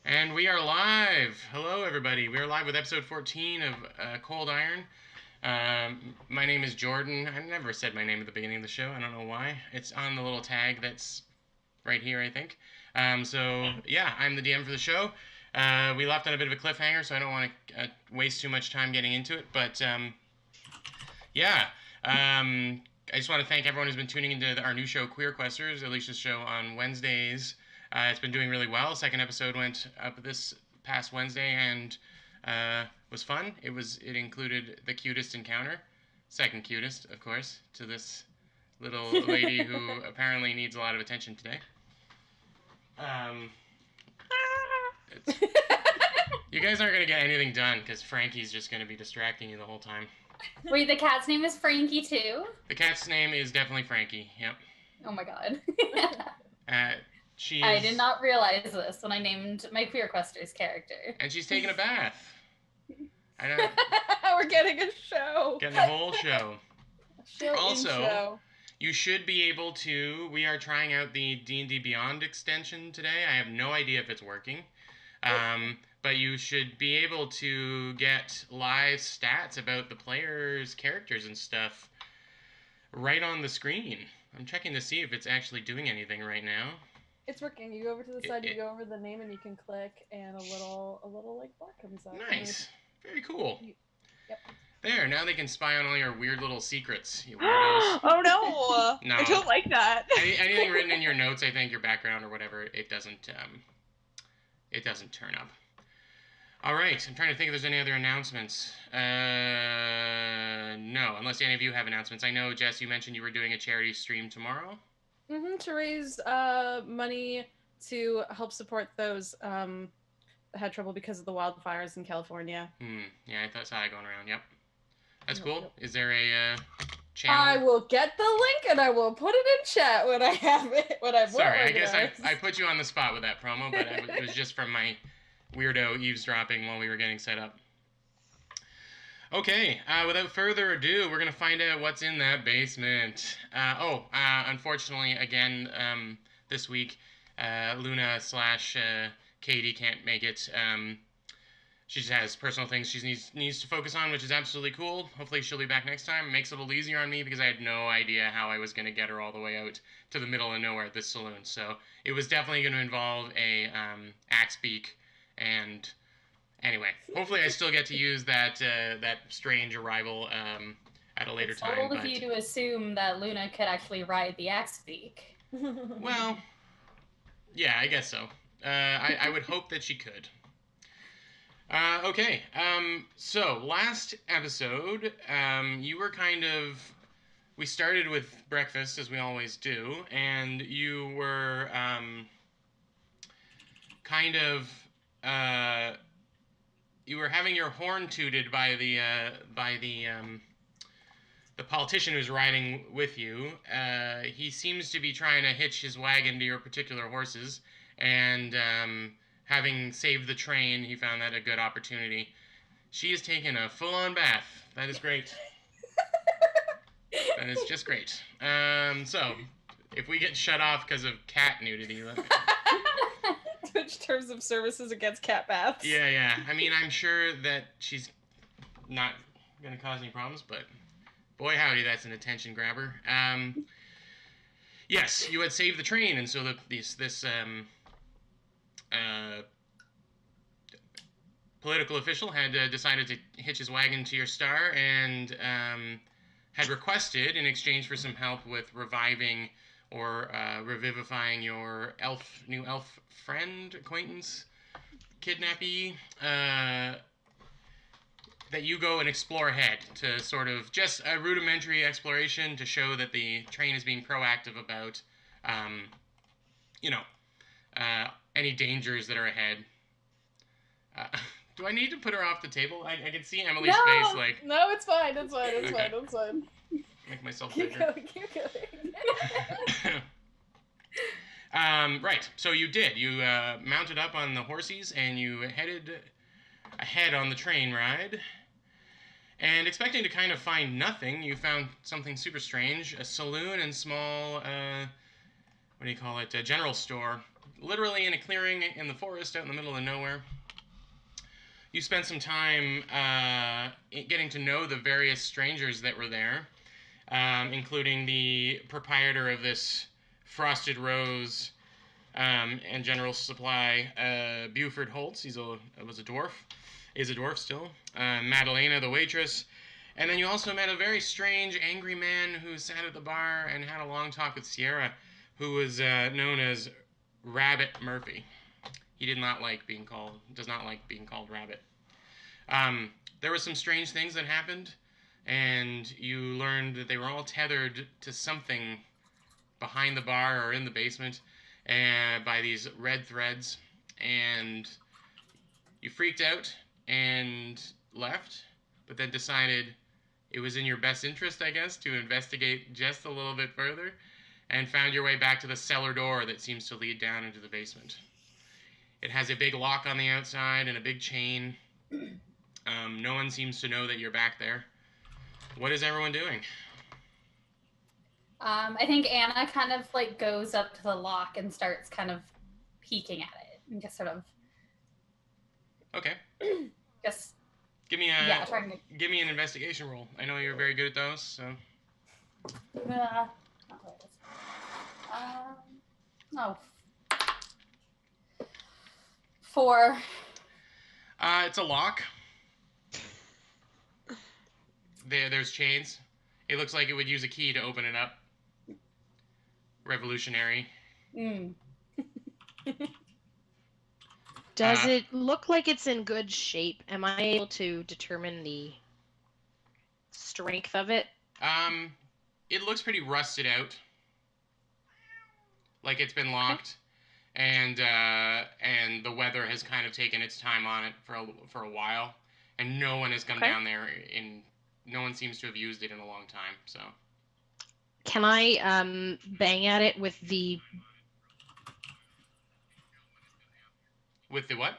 And we are live. Hello, everybody. We are live with episode 14 of Cold Iron. My name is Jordan. I never said my name at the beginning of the show. I don't know why. It's on the little tag that's right here, I think. Yeah, I'm the DM for the show. We left on a bit of a cliffhanger, so I don't want to waste too much time getting into it. But yeah, I just want to thank everyone who's been tuning into our new show, Queer Questers, Alicia's show on Wednesdays. It's been doing really well. Second episode went up this past Wednesday and was fun. It included the cutest encounter, second cutest, of course, to this little lady who apparently needs a lot of attention today. You guys aren't gonna get anything done because Frankie's just gonna be distracting you the whole time. Wait, the cat's name is Frankie too? The cat's name is definitely Frankie. Yep. Oh my god. She I did not realize this when I named my Queer Questers character. And she's taking a bath. I know. We're getting a show. Getting a whole show. Also, show. You should be able to. We are trying out the D&D Beyond extension today. I have no idea if it's working. But you should be able to get live stats about the players' characters and stuff right on the screen. I'm checking to see if it's actually doing anything right now. It's working. You go over to the side, you go over the name, and you can click, and a little like bar comes up. Nice. Very cool. Yep. There, now they can spy on all your weird little secrets, you weirdos. Oh no! No. I don't like that. Anything written in your notes, I think, your background or whatever, it doesn't turn up. All right, I'm trying to think if there's any other announcements. No, unless any of you have announcements. I know, Jess, you mentioned you were doing a charity stream tomorrow. To raise money to help support those that had trouble because of the wildfires in California. Yeah, I saw that going around. Yep. That's Yep, cool. yep. Is there a channel? I will get the link and I will put it in chat when I have it. Sorry, I guess I put you on the spot with that promo, but it was just from my weirdo eavesdropping while we were getting set up. Okay, without further ado, we're going to find out what's in that basement. Unfortunately, again, this week, Luna / Katie can't make it. She just has personal things she needs to focus on, which is absolutely cool. Hopefully she'll be back next time. It makes it a little easier on me because I had no idea how I was going to get her all the way out to the middle of nowhere at this saloon. So it was definitely going to involve a axe beak. And anyway, hopefully I still get to use that strange arrival at a later time. It's bold of you to assume that Luna could actually ride the axe beak. Well, yeah, I guess so. I would hope that she could. Okay, so last episode, you were we started with breakfast, as we always do, and you were you were having your horn tooted by the politician who's riding with you. He seems to be trying to hitch his wagon to your particular horses, and having saved the train, he found that a good opportunity. She has taken a full-on bath. That is great. That is just great. So, if we get shut off because of cat nudity, let me know. Twitch terms of services against cat baths. Yeah. I mean, I'm sure that she's not going to cause any problems, but boy howdy, that's an attention grabber. Yes, you had saved the train, and so this political official had decided to hitch his wagon to your star and had requested, in exchange for some help with reviving or revivifying your new elf friend, acquaintance, kidnappee, that you go and explore ahead to sort of just a rudimentary exploration to show that the train is being proactive about, any dangers that are ahead. Do I need to put her off the table? I can see Emily's face like... No, it's fine. It's Okay. fine. Make myself Keep bigger. going. Right, so you did. You mounted up on the horsies and you headed ahead on the train ride. And expecting to kind of find nothing, you found something super strange. A saloon and small, a general store. literally in a clearing in the forest out in the middle of nowhere. You spent some time getting to know the various strangers that were there, including the proprietor of this Frosted Rose and General Supply, Buford Holtz. He was a dwarf. Is a dwarf still. Madalena, the waitress. And then you also met a very strange, angry man who sat at the bar and had a long talk with Sierra, who was known as Rabbit Murphy. He does not like being called Rabbit. There were some strange things that happened, and you learned that they were all tethered to something behind the bar or in the basement by these red threads, and you freaked out and left, but then decided it was in your best interest, I guess, to investigate just a little bit further, and found your way back to the cellar door that seems to lead down into the basement. It has a big lock on the outside and a big chain. No one seems to know that you're back there. What is everyone doing? I think Anna kind of like goes up to the lock and starts kind of peeking at it and just sort of. Okay. Just. Give me an investigation roll. I know you're very good at those, so. No. 4. It's a lock. There's chains. It looks like it would use a key to open it up. Revolutionary. Does it look like it's in good shape? Am I able to determine the strength of it? It looks pretty rusted out. Like it's been locked, and the weather has kind of taken its time on it for a while, and no one has come down there no one seems to have used it in a long time. So. Can I bang at it with the? With the what?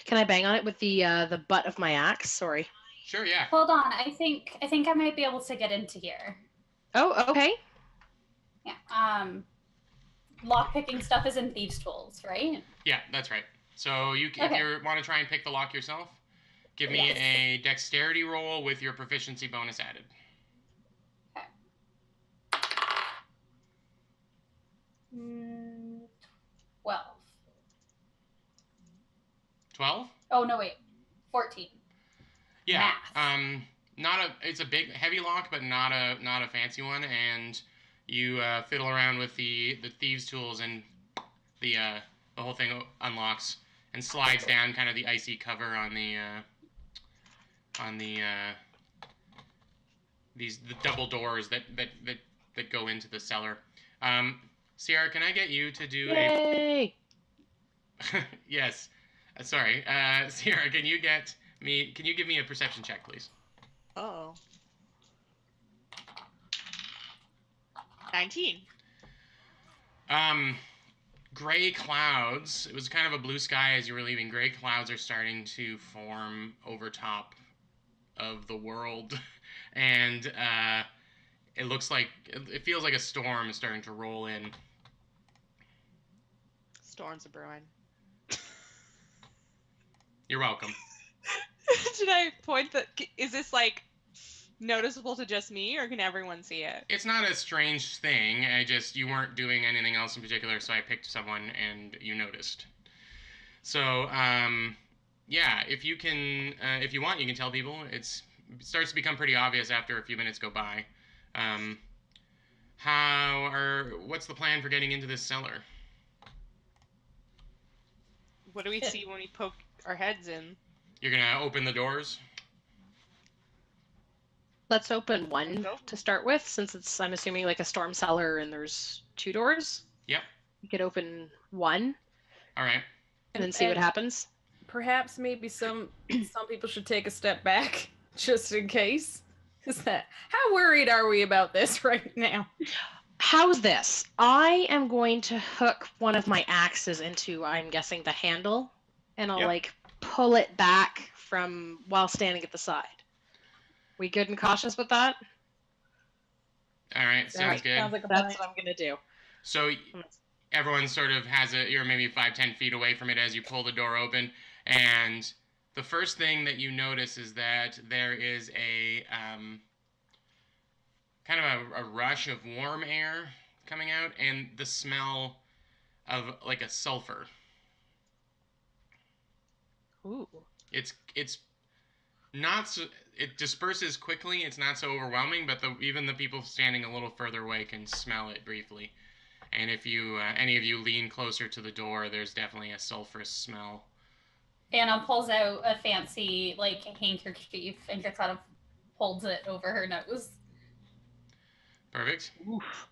Can I bang on it with the butt of my axe? Sorry. Sure, yeah. Hold on, I think I might be able to get into here. Oh, okay. Yeah. Lock-picking stuff is in Thieves' Tools, right? Yeah, that's right. So if you want to try and pick the lock yourself, give me a dexterity roll with your proficiency bonus added. Okay. 12. 12? Oh no, wait. 14. Yeah. Math. It's a big heavy lock, but not a fancy one, and you fiddle around with the thieves' tools, and the whole thing unlocks and slides down kind of the icy cover on the double doors that go into the cellar. Sierra, can I get you to do Yay! Yes. Sorry. Sierra, can you give me a perception check, please? Oh. 19. Gray clouds. It was kind of a blue sky as you were leaving. Gray clouds are starting to form over top of the world, and it feels like a storm is starting to roll in. Storms are brewing. You're welcome. Should I point that? Is this like noticeable to just me, or can everyone see it? It's not a strange thing. You weren't doing anything else in particular, so I picked someone and you noticed. So, yeah, if you want, you can tell people. It starts to become pretty obvious after a few minutes go by. What's the plan for getting into this cellar? What do we see when we poke our heads in? You're gonna open the doors? Let's open one to start with, since I'm assuming like a storm cellar and there's 2 doors. Yep. You could open one. All right. And then see what happens. Perhaps maybe some people should take a step back just in case. How worried are we about this right now? How's this? I am going to hook one of my axes into, I'm guessing, the handle, and I'll like pull it back from while standing at the side. We good and cautious with that? All right, sounds good. Sounds like a That's plan. what I'm gonna do. So everyone sort of has it. You're maybe 5-10 feet away from it as you pull the door open, and the first thing that you notice is that there is a kind of a rush of warm air coming out, and the smell of like a sulfur. Ooh. It's not so, it disperses quickly. It's not so overwhelming, but even the people standing a little further away can smell it briefly. And if you any of you lean closer to the door, there's definitely a sulfurous smell. Anna pulls out a fancy like handkerchief and just kind of holds it over her nose. Perfect. Oof.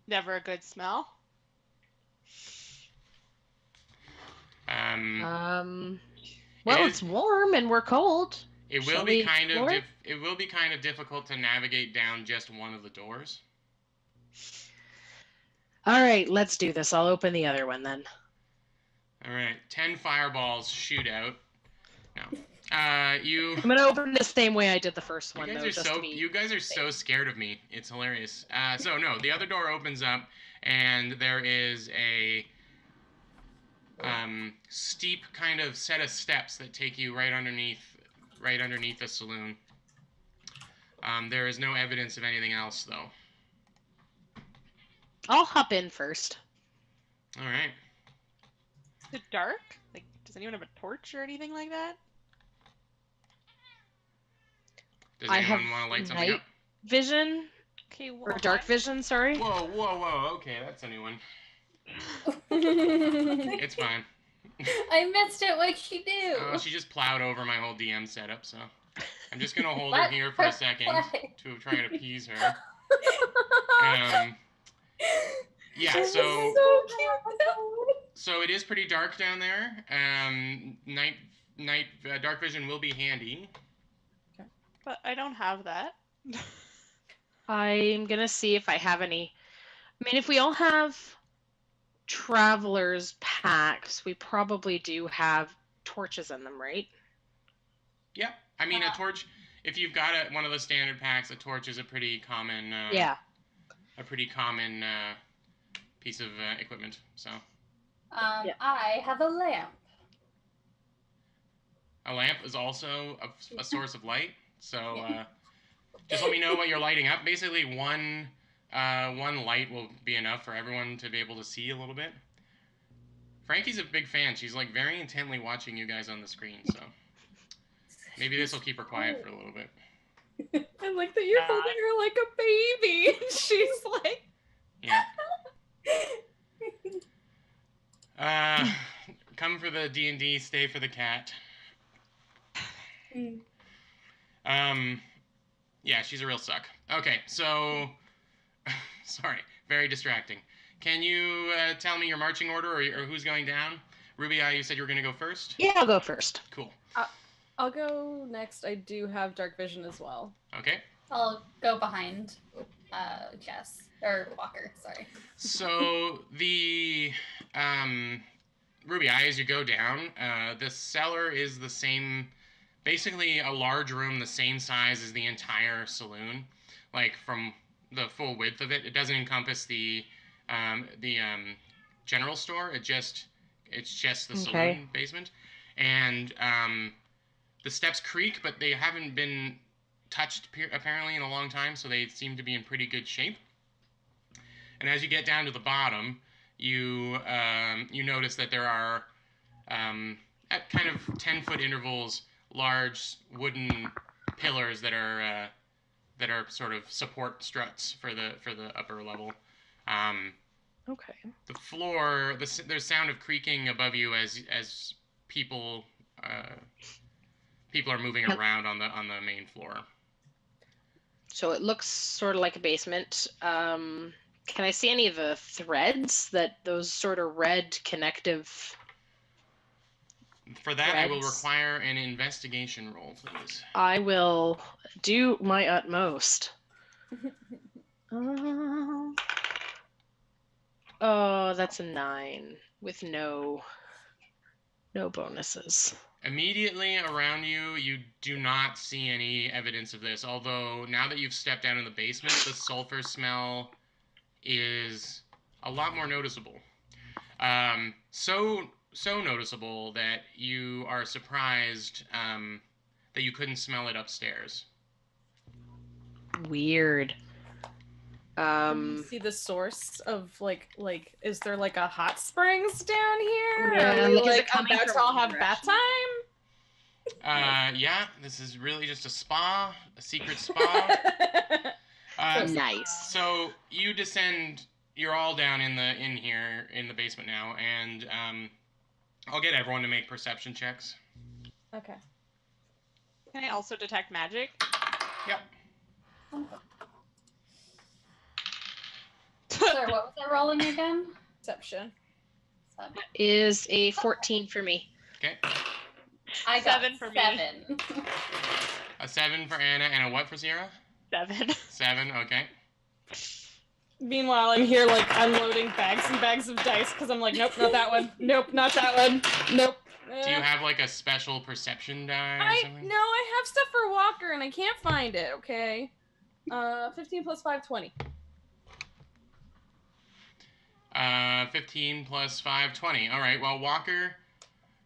Never a good smell. Well, is- it's warm and we're cold. It will Shall be we kind of explore it? it will be kind of difficult to navigate down just one of the doors. All right, let's do this. I'll open the other one then. All right, 10 fireballs shoot out. No, you. I'm gonna open it the same way I did the first one, You guys though, are just so to be. you guys are so scared of me. It's hilarious. So no, the other door opens up, and there is a steep kind of set of steps that take you right underneath the saloon. There is no evidence of anything else, though. I'll hop in first. All right. Is it dark? Like, does anyone have a torch or anything like that? Does I anyone have want to light something night up? vision Okay, well, or dark vision. Sorry. Whoa, whoa, whoa. Okay, that's a new one. I It's fine. missed it. What'd she do? Oh, she just plowed over my whole DM setup, so I'm just gonna hold her Let here for a her second play. to try and appease her. Yeah, This is so so cute. so it is pretty dark down there. Dark vision will be handy. But I don't have that. I'm gonna see if I have any. I mean, if we all have travelers packs, we probably do have torches in them, right? Yeah, I mean a torch. If you've got one of the standard packs, a torch is a pretty common. Yeah. A pretty common piece of equipment. So Yeah. I have a lamp. a lamp is also a source of light. So just let me know what you're lighting up. Basically, one light will be enough for everyone to be able to see a little bit. Frankie's a big fan. She's like very intently watching you guys on the screen. So maybe this will keep her quiet for a little bit. I like that you're holding her like a baby. And she's like, Yeah. Come for the D&D, stay for the cat. Yeah, she's a real suck. Okay, so sorry, very distracting. Can you tell me your marching order or who's going down? Ruby, you said you were going to go first? Yeah, I'll go first. Cool. I'll go next. I do have dark vision as well. Okay. I'll go behind Jess. Or Walker, sorry. So the Ruby, as you go down, the cellar is the same, basically a large room the same size as the entire saloon, like from the full width of it. It doesn't encompass the general store. It's just the saloon basement, and the steps creak, but they haven't been touched apparently in a long time, so they seem to be in pretty good shape. And as you get down to the bottom, you notice that there are at kind of 10-foot intervals large wooden pillars that are sort of support struts for the upper level. Okay. The floor, there's sound of creaking above you as people are moving around on the main floor. So it looks sort of like a basement. Can I see any of the threads, those sort of red connective? For that, I will threads? require an investigation roll, please. I will do my utmost. Oh, that's a 9 with no bonuses. Immediately around you, you do not see any evidence of this, although now that you've stepped down in the basement, the sulfur smell is a lot more noticeable. So noticeable that you are surprised that you couldn't smell it upstairs. Weird. Can you see the source of like is there like a hot springs down here? Yeah, Are we like, is it like coming about from to all one have bath direction? time? Yeah, this is really just a spa, a secret spa. Nice. So you descend. You're all down in here in the basement now, and I'll get everyone to make perception checks. Okay. Can I also detect magic? Yep. Sorry, what was I rolling again? Perception. Seven. Is a 14 for me. Okay. I got 7 for me. 7. A 7 for Anna and a what for Sierra? 7. 7. Okay. Meanwhile, I'm here like unloading bags and bags of dice because I'm like, nope, not that one. Nope, not that one. Nope. Do you have like a special perception die or I something? no, I have stuff for Walker and I can't find it. Okay. 15 plus 5, 20. 15 plus 5, 20. All right. Well, Walker,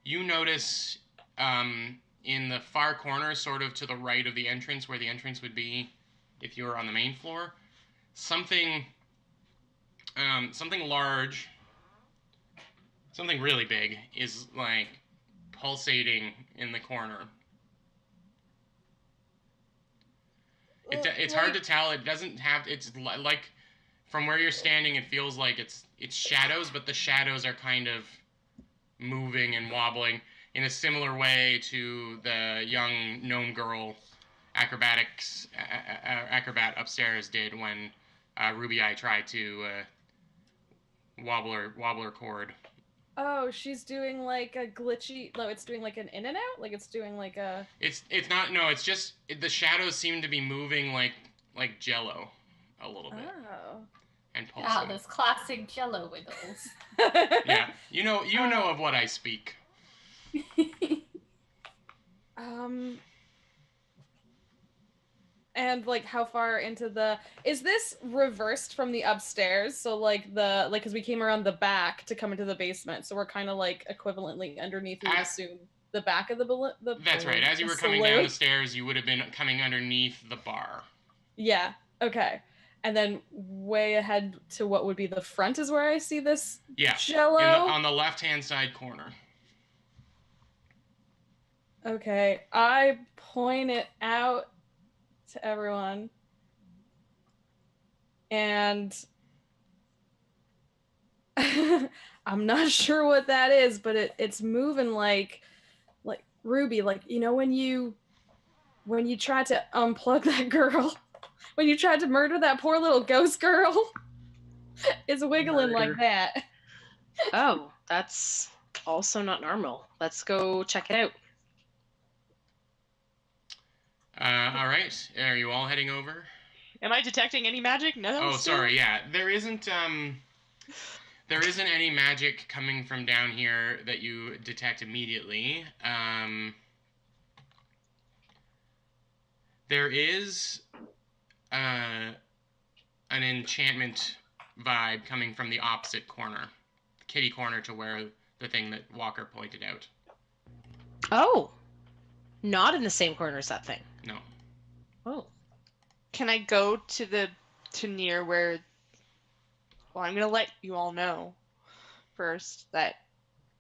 you notice in the far corner, sort of to the right of the entrance, where the entrance would be if you were on the main floor, something large, something really big is like pulsating in the corner. It's hard to tell. It doesn't have. It's like from where you're standing, it feels like it's shadows, but the shadows are kind of moving and wobbling in a similar way to the young gnome girl acrobat upstairs did when Ruby Eye tried to wobbler cord. Oh, she's doing like a glitchy. No, it's doing like an in and out. Like it's doing like a. It's not. No, it's just the shadows seem to be moving like Jello, a little bit, Oh. and Wow, pulsing. those classic Jello wiggles. Yeah, you know of what I speak. And like how far into the is this reversed from the upstairs? So like because we came around the back to come into the basement, so we're kind of like equivalently underneath. We would assume the back of the That's right. As you were coming down the stairs, you would have been coming underneath the bar. Yeah. Okay. And then way ahead to what would be the front is where I see this Jello. On the left-hand side corner. Okay. I point it out to everyone. And I'm not sure what that is, but it's moving like Ruby, like when you tried to unplug that girl, when you tried to murder that poor little ghost girl, it's wiggling like that. Oh, that's also not normal. Let's go check it out. All right. Are you all heading over? Am I detecting any magic? No. Oh, sorry. Yeah, there isn't any magic coming from down here that you detect immediately. There is an enchantment vibe coming from the opposite corner, the kitty corner to where the thing that Walker pointed out. Oh, not in the same corner as that thing. No. Oh. Can I go to near where? Well, I'm gonna let you all know first that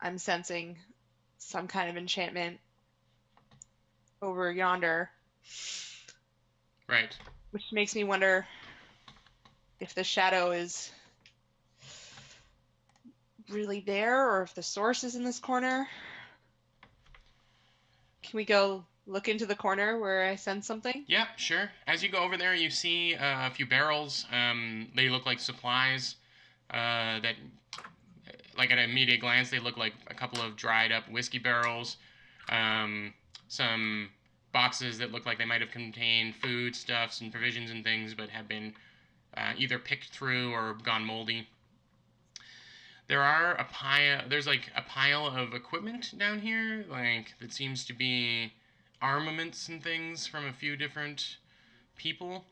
I'm sensing some kind of enchantment over yonder. Right. Which makes me wonder if the shadow is really there or if the source is in this corner. Can we go look into the corner where I sense something? Yeah, sure. As you go over there, you see a few barrels. They look like supplies that, like at an immediate glance, they look like a couple of dried up whiskey barrels. Some boxes that look like they might have contained food stuffs and provisions and things, but have been either picked through or gone moldy. There's like a pile of equipment down here, like that seems to be armaments and things from a few different people,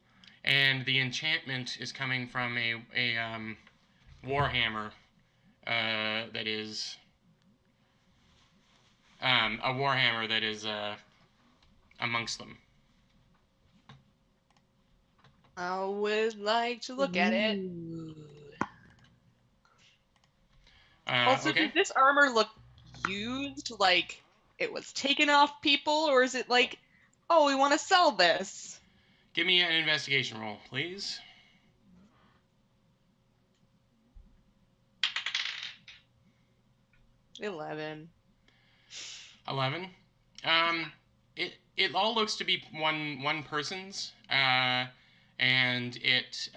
and the enchantment is coming from a warhammer that is a warhammer that is amongst them. I would like to look at it. Ooh. Also, Okay. does this armor look used? Like it was taken off people, or is it like, oh, we want to sell this? Give me an investigation roll, please. 11. 11. It all looks to be one person's, and it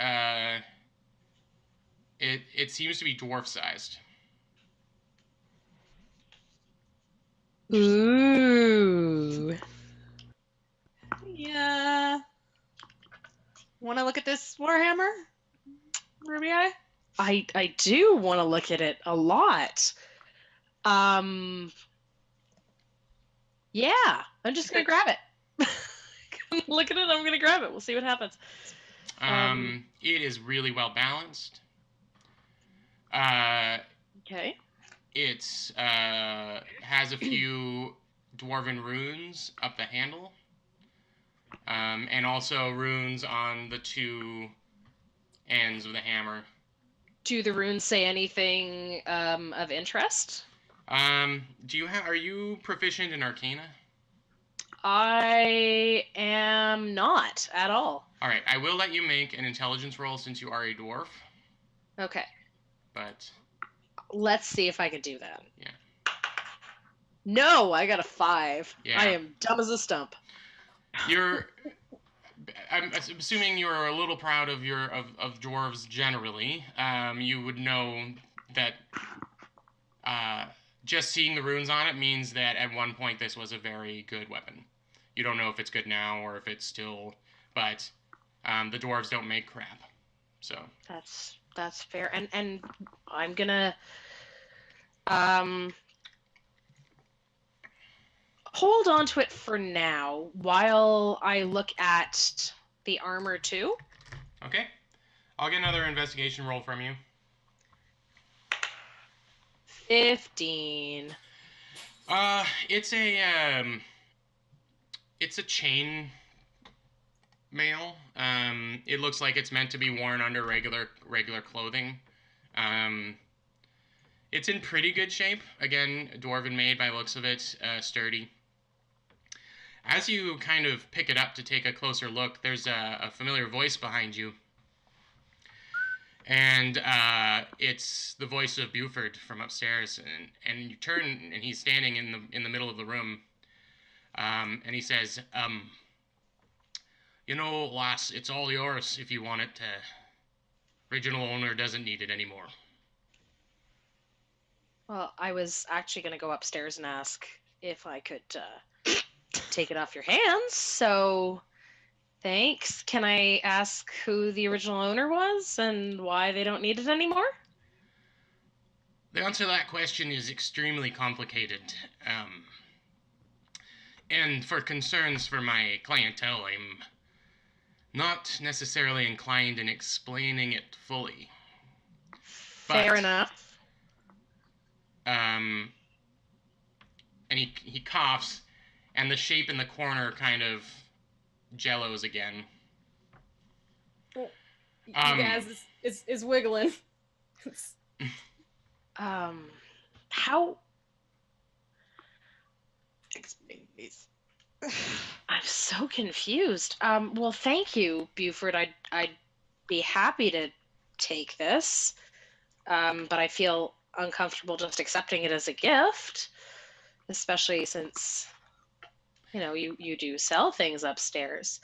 seems to be dwarf sized. Ooh. Yeah. Want to look at this Warhammer? Ruby Eye? I do want to look at it a lot. Yeah, I'm just gonna grab it. Look at it. I'm gonna grab it. We'll see what happens. It is really well balanced. Okay. It's has a few dwarven runes up the handle, and also runes on the two ends of the hammer. Do the runes say anything of interest? Are you proficient in Arcana? I am not at all. All right, I will let you make an intelligence roll since you are a dwarf, Okay. but Let's see if I can do that. Yeah. No, I got a 5. Yeah. I am dumb as a stump. I'm assuming you're a little proud of of dwarves generally. You would know that just seeing the runes on it means that at one point this was a very good weapon. You don't know if it's good now or if it's still, but the dwarves don't make crap. So That's fair. And I'm gonna hold on to it for now while I look at the armor too. Okay. I'll get another investigation roll from you. 15. It's a chain mail. It looks like it's meant to be worn under regular clothing. It's in pretty good shape. Again, dwarven made by looks of it, sturdy. As you kind of pick it up to take a closer look, there's a familiar voice behind you. And it's the voice of Buford from upstairs. And you turn, and he's standing in the middle of the room. And he says, you know, lass, it's all yours if you want it. Original owner doesn't need it anymore. Well, I was actually going to go upstairs and ask if I could take it off your hands, so thanks. Can I ask who the original owner was and why they don't need it anymore? The answer to that question is extremely complicated. And for concerns for my clientele, I'm not necessarily inclined in explaining it fully. Fair enough. And he coughs, and the shape in the corner kind of jellos again. You guys is wiggling. How? Explain, please. I'm so confused. Well, thank you, Buford. I'd be happy to take this, but I feel uncomfortable just accepting it as a gift, especially since, you know, you do sell things upstairs.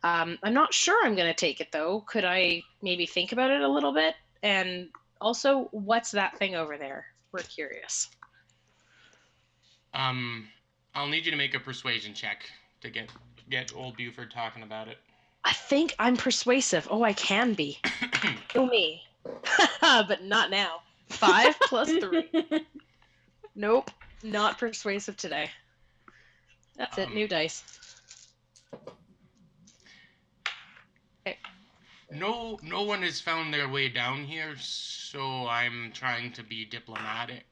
I'm not sure I'm going to take it, though. Could I maybe think about it a little bit? And also, what's that thing over there? We're curious. I'll need you to make a persuasion check to get old Buford talking about it. I think I'm persuasive. Oh, I can be. Kill me. But not now. 5 plus 3. Nope, not persuasive today. That's it, new dice. Okay. no one has found their way down here, so I'm trying to be diplomatic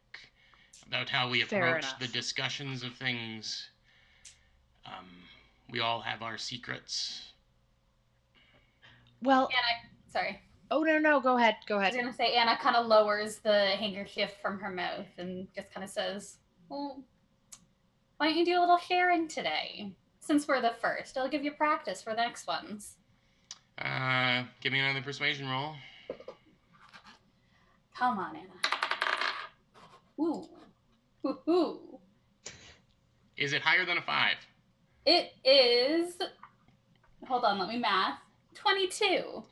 about how we Fair approach enough. the discussions of things. We all have our secrets. Well, Sorry. oh no, go ahead. I was gonna say Anna kind of lowers the handkerchief from her mouth and just kind of says, "Well, why don't you do a little sharing today? Since we're the first, it'll give you practice for the next ones." Give me another persuasion roll. Come on, Anna. Ooh. Ooh. Is it higher than a 5? It is. Hold on, let me math. 22.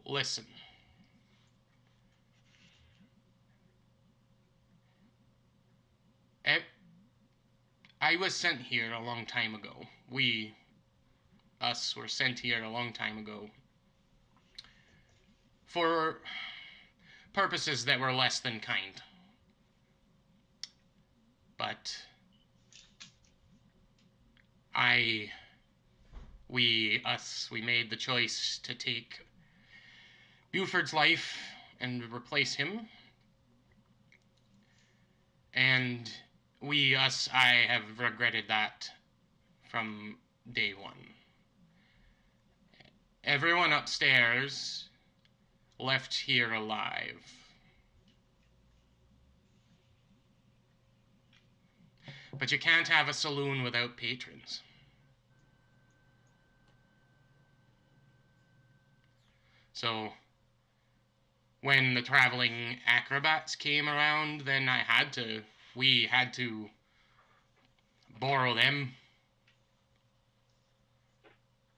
Listen. I was sent here a long time ago. Us were sent here a long time ago for purposes that were less than kind. But we made the choice to take Buford's life and replace him. And I have regretted that from day one. Everyone upstairs left here alive. But you can't have a saloon without patrons. So, when the traveling acrobats came around, then we had to borrow them.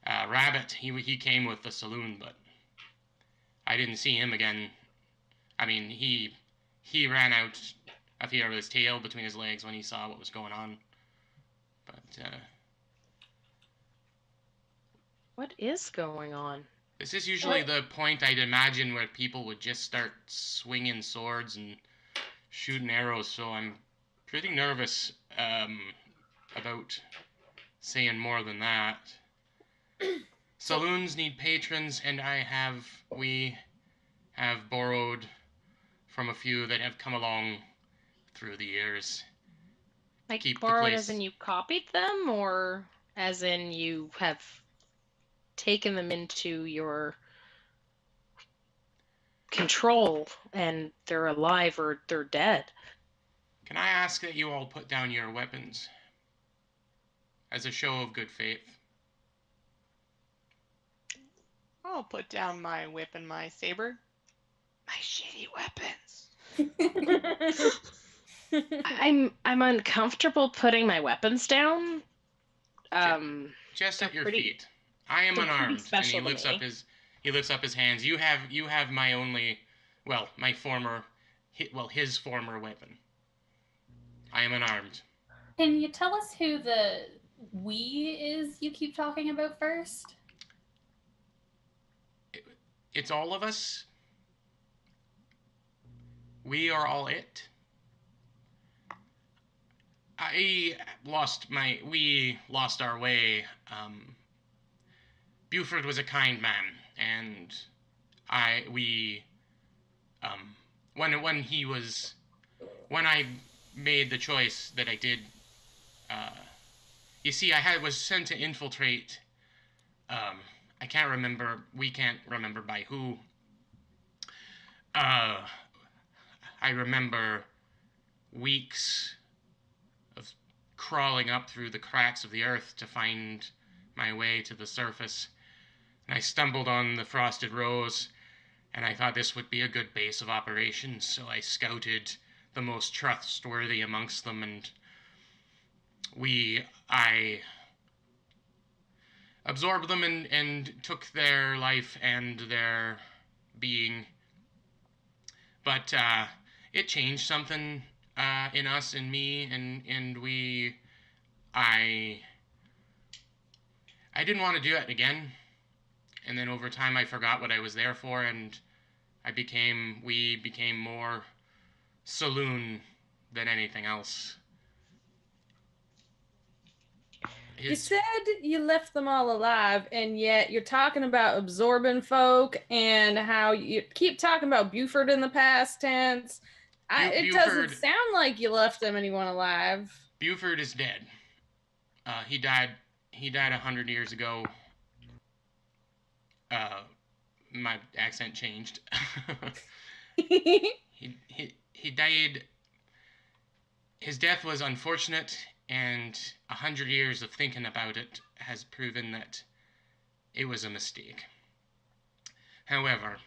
Rabbit, he came with the saloon, but I didn't see him again. I mean, he ran out of here with his tail between his legs when he saw what was going on. But, What is going on? this is usually the point I'd imagine where people would just start swinging swords and shooting arrows, so I'm pretty nervous about saying more than that. Saloons need patrons, and we have borrowed from a few that have come along through the years. Like Keep the borrowed place- as in you copied them, or as in you have taken them into your control and they're alive or they're dead? Can I ask that you all put down your weapons as a show of good faith? I'll put down my whip and my saber. My shitty weapons. I'm uncomfortable putting my weapons down. Just at They're your pretty- feet. I am they're pretty unarmed, and special he to lifts me. up his hands. You have my only, well, my former, his former weapon. I am unarmed. Can you tell us who the we is you keep talking about first? It's all of us. We are all it. We lost our way. Buford was a kind man, and when I made the choice that I did, you see, was sent to infiltrate, we can't remember by who. I remember weeks of crawling up through the cracks of the earth to find my way to the surface. And I stumbled on the Frosted Rose, and I thought this would be a good base of operations, so I scouted the most trustworthy amongst them, and I absorbed them and took their life and their being. But it changed something in us and me, and I didn't want to do it again. And then over time I forgot what I was there for, and we became more saloon than anything else. You said you left them all alive, and yet you're talking about absorbing folk and how you keep talking about Buford in the past tense. It doesn't sound like you left them anyone alive. Buford is dead. He died 100 years ago. My accent changed. he died. His death was unfortunate, and 100 years of thinking about it has proven that it was a mistake. However,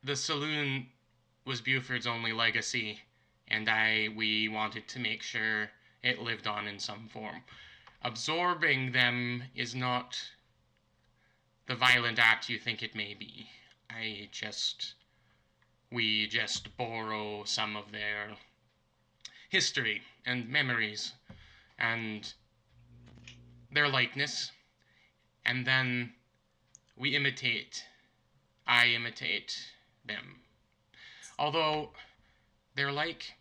the saloon was Buford's only legacy, and we wanted to make sure it lived on in some form. Absorbing them is not the violent act you think it may be. We just borrow some of their history and memories and their likeness, and then I imitate them. Although they're like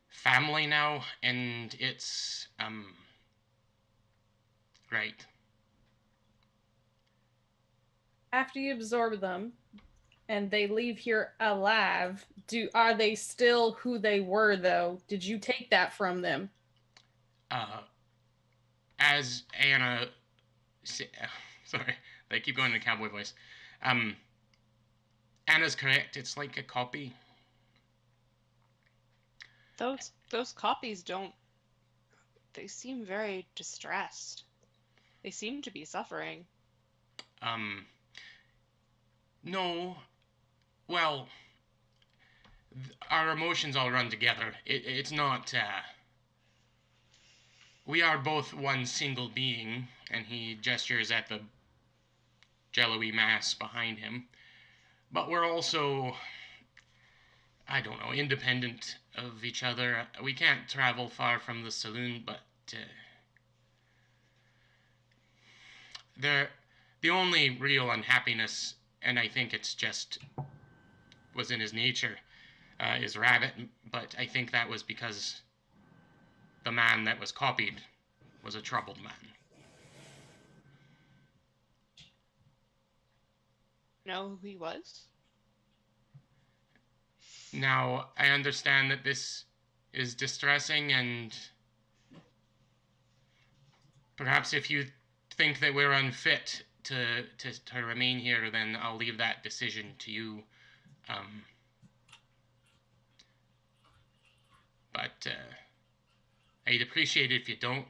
family now, and it's right. After you absorb them and they leave here alive, are they still who they were, though? Did you take that from them? As Anna... sorry, they keep going in a cowboy voice. Anna's correct. It's like a copy. Those copies don't... They seem very distressed. They seem to be suffering. No. Well, our emotions all run together. It's not, we are both one single being, and he gestures at the jello-y mass behind him. But we're also, I don't know, independent of each other. We can't travel far from the saloon, but the only real unhappiness, and I think it's just was in his nature, is Rabbit, but I think that was because the man that was copied was a troubled man. Know who he was? Now, I understand that this is distressing, and perhaps if you think that we're unfit to remain here, then I'll leave that decision to you. But I'd appreciate it if you don't.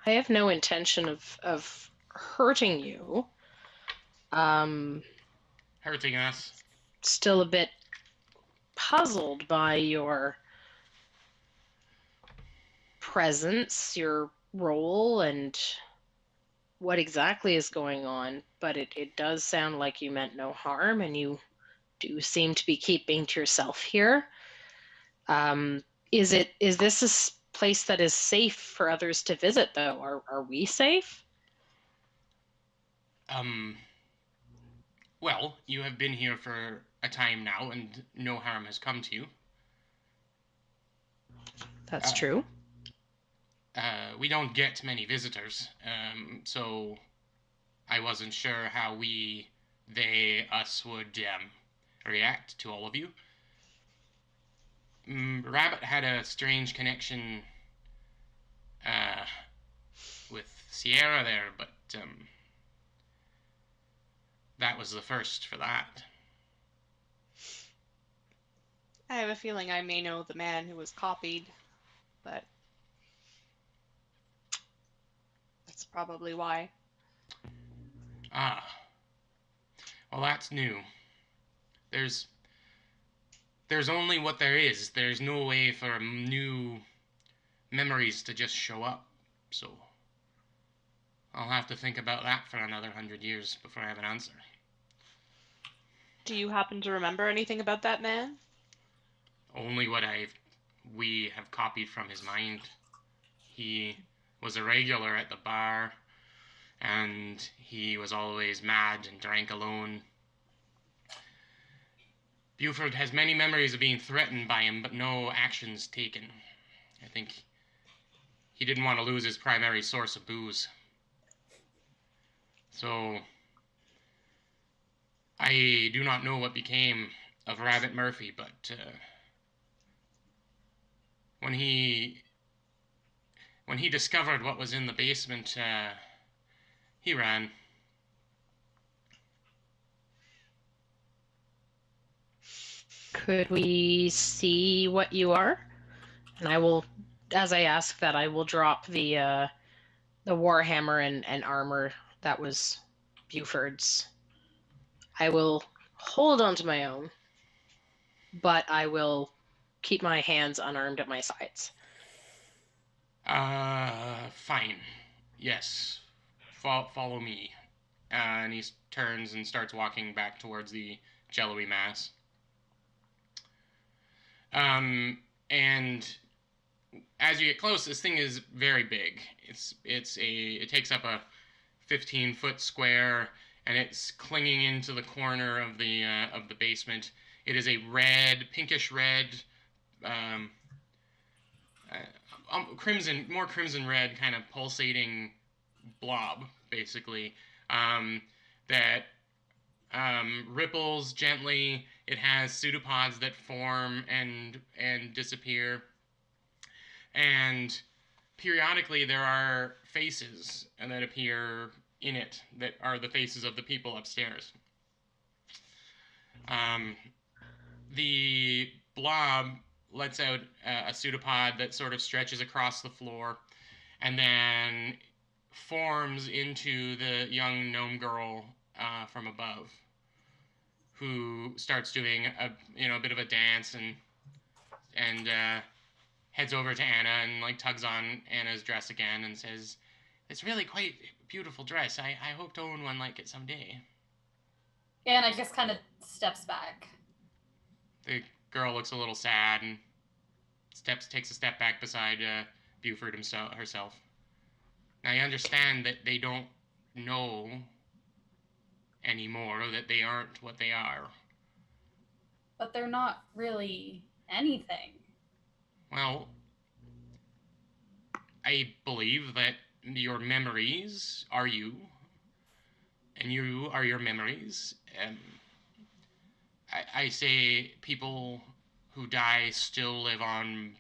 I have no intention of hurting you. Hurting us. Still a bit puzzled by your presence, your role, and what exactly is going on. But it does sound like you meant no harm, and you do seem to be keeping to yourself here. Is this a place that is safe for others to visit, though? Are we safe? Well, you have been here for a time now, and no harm has come to you. That's true. We don't get many visitors, so I wasn't sure how us would react to all of you. Rabbit had a strange connection with Sierra there, but that was the first for that. I have a feeling I may know the man who was copied, but that's probably why. Ah. Well, that's new. There's only what there is. There's no way for new memories to just show up, so I'll have to think about that for another 100 years before I have an answer. Do you happen to remember anything about that man? Only what we have copied from his mind. He was a regular at the bar, and he was always mad and drank alone. Buford has many memories of being threatened by him, but no actions taken. I think he didn't want to lose his primary source of booze. So, I do not know what became of Rabbit Murphy, but when he discovered what was in the basement, he ran. Could we see what you are? And I will, as I ask that, I will drop the warhammer and armor that was Buford's. I will hold on to my own, but I will keep my hands unarmed at my sides. Fine. Yes. Follow me. And he turns and starts walking back towards the jello-y mass. And as you get close, this thing is very big. It takes up a 15-foot square, and it's clinging into the corner of the basement. It is a pinkish red, more crimson red kind of pulsating blob, basically, that ripples gently. It has pseudopods that form and disappear. And periodically there are faces that appear in it that are the faces of the people upstairs. The blob lets out a pseudopod that sort of stretches across the floor and then forms into the young gnome girl from above, who starts doing a bit of a dance and heads over to Anna and like tugs on Anna's dress again and says, "It's really quite a beautiful dress. I hope to own one like it someday." Anna just kind of steps back. The girl looks a little sad and takes a step back beside Buford herself. Now, you understand that they don't know anymore, that they aren't what they are. But they're not really anything. Well, I believe that your memories are you, and you are your memories. I say people who die still live on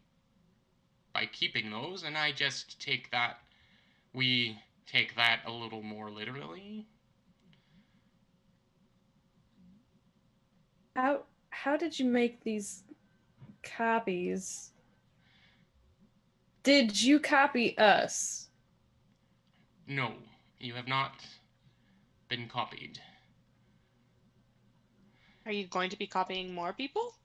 by keeping those, and I just we take that a little more literally. How did you make these copies? Did you copy us? No, you have not been copied. Are you going to be copying more people?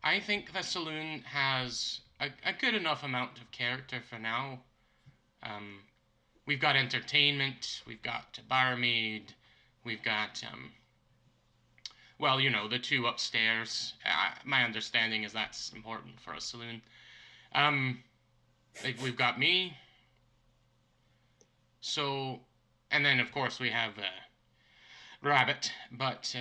I think the saloon has a good enough amount of character for now. We've got entertainment, we've got a barmaid, we've got, well, the two upstairs. My understanding is that's important for a saloon. We've got me. So, and then of course we have Rabbit, but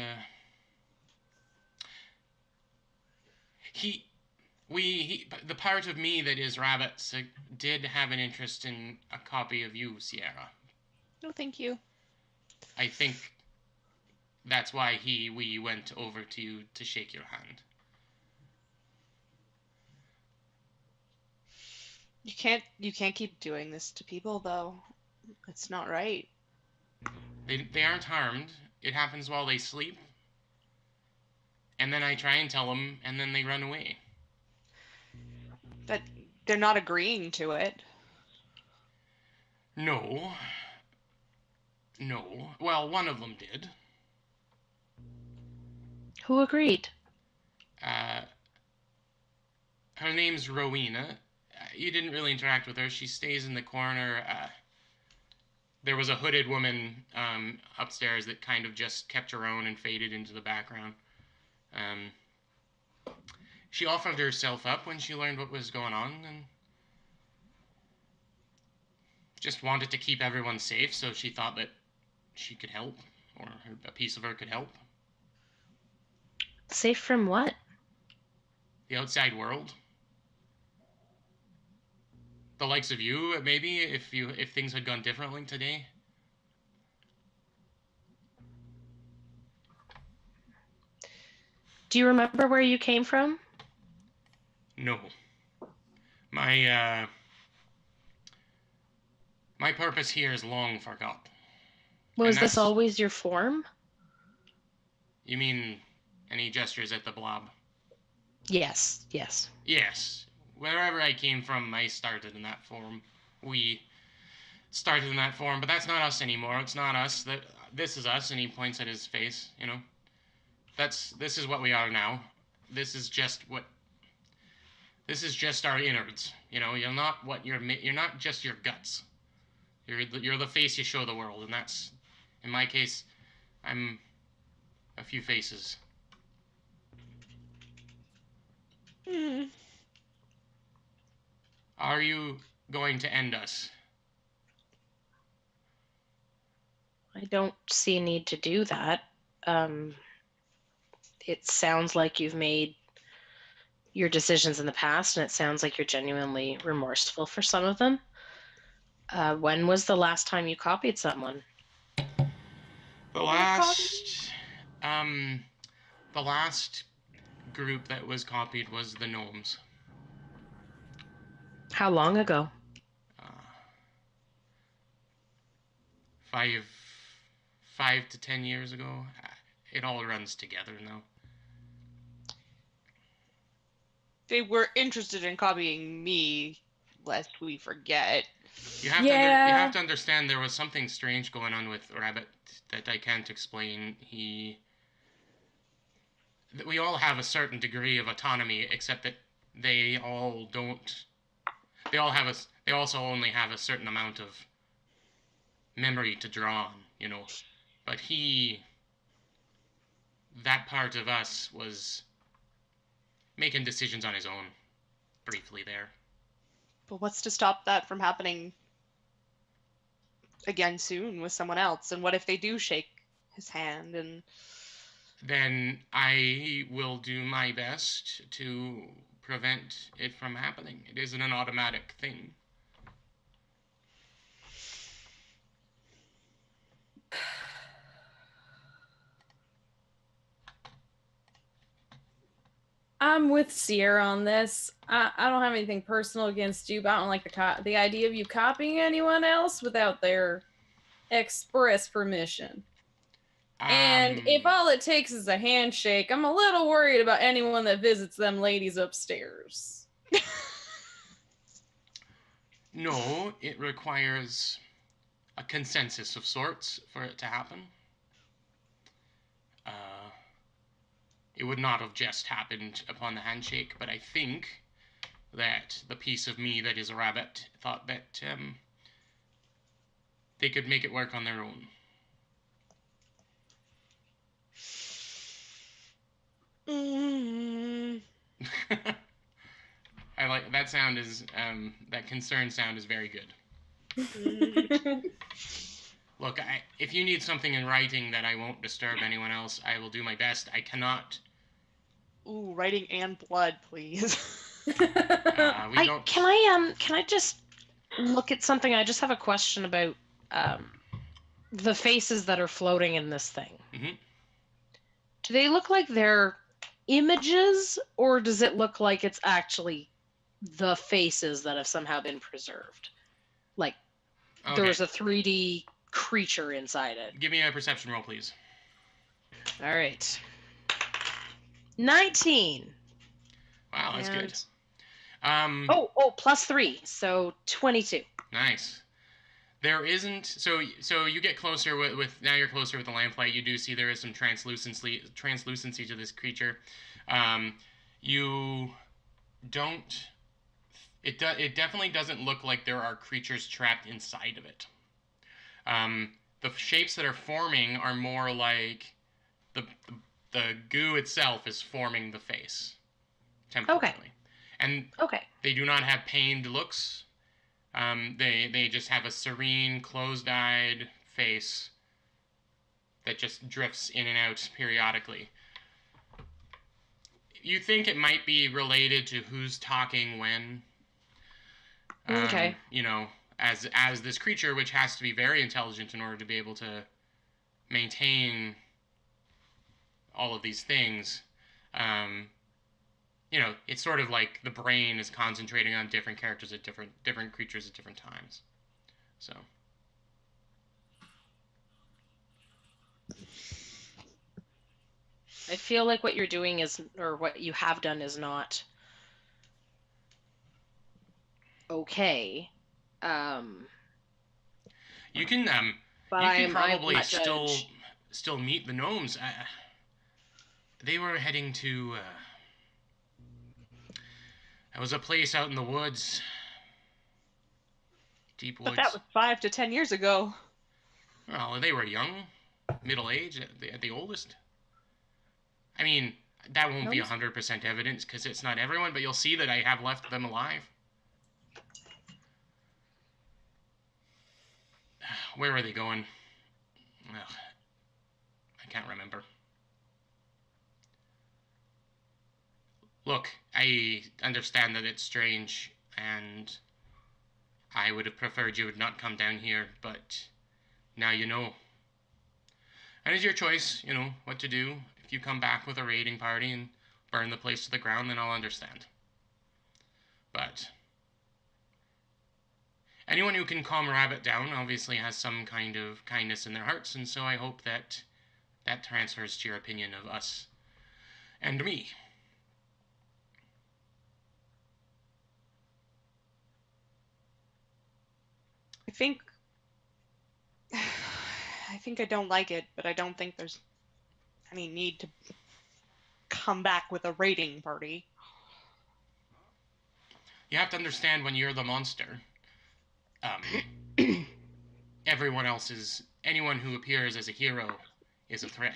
the part of me that is Rabbit did have an interest in a copy of you, Sierra. No, thank you. I think that's why we went over to you to shake your hand. You can't keep doing this to people, though. It's not right. They aren't harmed. It happens while they sleep. And then I try and tell them, and then they run away. But they're not agreeing to it. No. Well, one of them did. Who agreed? Her name's Rowena. You didn't really interact with her. She stays in the corner. There was a hooded woman upstairs that kind of just kept her own and faded into the background. She offered herself up when she learned what was going on, and just wanted to keep everyone safe, so she thought that she could help, or a piece of her could help. Safe from what? The outside world. The likes of you, maybe, if things had gone differently today. Do you remember where you came from? No. My purpose here is long forgot. Was this always your form? You mean, and he gestures at the blob. Yes, yes. Yes. Wherever I came from, I started in that form. We started in that form, but that's not us anymore. It's not us. This is us, and he points at his face, you know. This is what we are now. This is just our innards, you know. You're not just your guts. You're the face you show the world, and that's, in my case, I'm a few faces. Are you going to end us? I don't see a need to do that. It sounds like you've made your decisions in the past, and it sounds like you're genuinely remorseful for some of them. When was the last time you copied someone? The last group that was copied was the gnomes. How long ago? 5 to 10 years ago. It all runs together now. They were interested in copying me, lest we forget. You have to understand there was something strange going on with Rabbit that I can't explain. We all have a certain degree of autonomy, except that they all don't. They also only have a certain amount of memory to draw on, you know. But that part of us was making decisions on his own, briefly there. But what's to stop that from happening again soon with someone else? And what if they do shake his hand? And then I will do my best to prevent it from happening. It isn't an automatic thing. I'm with Sierra on this. I don't have anything personal against you, but I don't like the idea of you copying anyone else without their express permission. And if all it takes is a handshake, I'm a little worried about anyone that visits them ladies upstairs. No, it requires a consensus of sorts for it to happen. It would not have just happened upon the handshake, but I think that the piece of me that is a rabbit thought that they could make it work on their own. I like that sound. That concerned sound is very good. Look, if you need something in writing that I won't disturb anyone else, I will do my best. I cannot. Ooh, writing and blood, please. Can I just look at something? I just have a question about the faces that are floating in this thing. Mm-hmm. Do they look like they're images, or does it look like it's actually the faces that have somehow been preserved? Like there's a 3D creature inside it. Give me a perception roll, please. All right. 19. Wow, that's good. Plus 3, so 22. Nice. There isn't so you get closer with now you're closer with the lamplight. You do see there is some translucency to this creature. You don't. It definitely doesn't look like there are creatures trapped inside of it. The shapes that are forming are more like the goo itself is forming the face temporarily. Okay. And okay. They do not have pained looks. They just have a serene, closed-eyed face that just drifts in and out periodically. You think it might be related to who's talking when. Okay. You know, as this creature, which has to be very intelligent in order to be able to maintain all of these things, you know, it's sort of like the brain is concentrating on different characters at different creatures at different times. So. I feel like what you're doing is, or what you have done is not okay. You can But you can I'm probably not judge. still meet the gnomes. They were heading to. It was a place out in the woods. Deep woods. But that was 5 to 10 years ago. Well, they were young, middle age at the oldest. I mean, that won't be 100% evidence because it's not everyone, but you'll see that I have left them alive. Where were they going? Ugh, I can't remember. Look, I understand that it's strange, and I would have preferred you would not come down here, but now you know. And it's your choice, you know, what to do. If you come back with a raiding party and burn the place to the ground, then I'll understand. But anyone who can calm a rabbit down obviously has some kind of kindness in their hearts, and so I hope that that transfers to your opinion of us and me. I think I don't like it, but I don't think there's any need to come back with a raiding party. You have to understand when you're the monster. Everyone else is... Anyone who appears as a hero is a threat.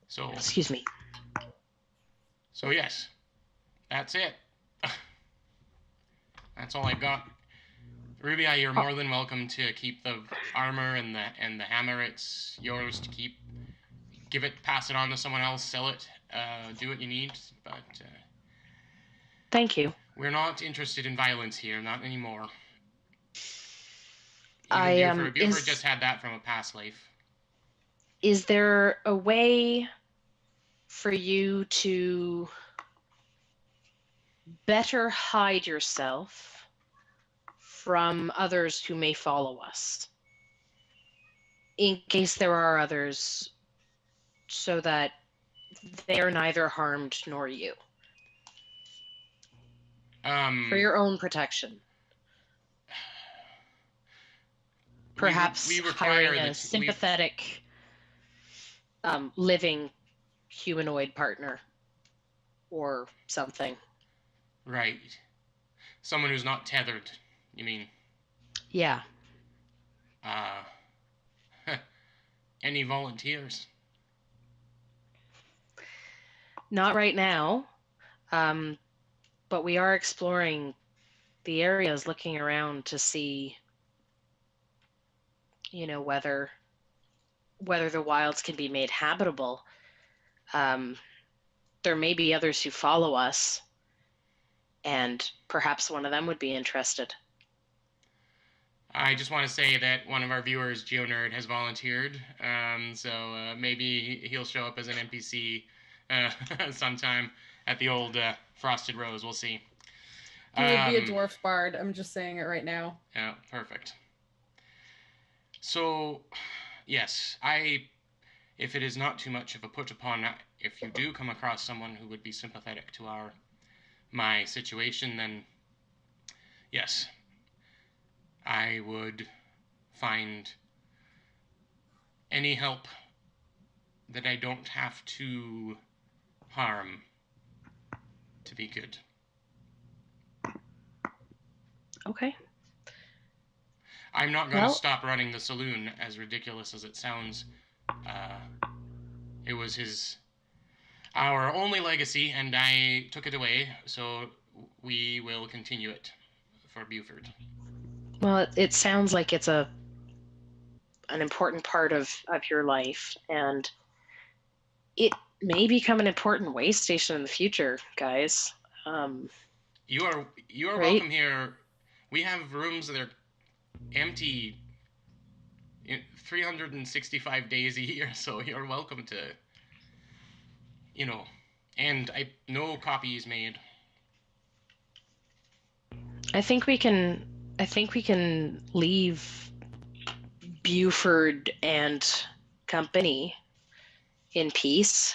So... Excuse me. So yes, that's it. That's all I've got. Ruby, you're more than welcome to keep the armor and the hammer. It's yours to keep. Give it, pass it on to someone else, sell it, do what you need. But thank you. We're not interested in violence here, not anymore. You've just had that from a past life. Is there a way for you to better hide yourself from others who may follow us, in case there are others, so that they are neither harmed nor you? For your own protection. Perhaps hiring a sympathetic, living humanoid partner or something. Right. Someone who's not tethered, you mean? Yeah. Any volunteers? Not right now. But we are exploring the areas, looking around to see, you know, whether the wilds can be made habitable. There may be others who follow us, and perhaps one of them would be interested. I just want to say that one of our viewers, GeoNerd, has volunteered, so maybe he'll show up as an NPC sometime at the old Frosted Rose. We'll see. He would be a dwarf bard. I'm just saying it right now. Yeah, perfect. So, yes, if it is not too much of a put upon, if you do come across someone who would be sympathetic to my situation, then yes, I would find any help that I don't have to harm to be good. Okay. I'm not going to stop running the saloon, as ridiculous as it sounds. It was his... our only legacy, and I took it away, so we will continue it for Buford. Well, it sounds like it's an important part of your life, and it may become an important way station in the future, guys. You are Right? welcome here. We have rooms that are empty 365 days a year, so you're welcome to, and no copies made. I think we can leave Buford and company in peace.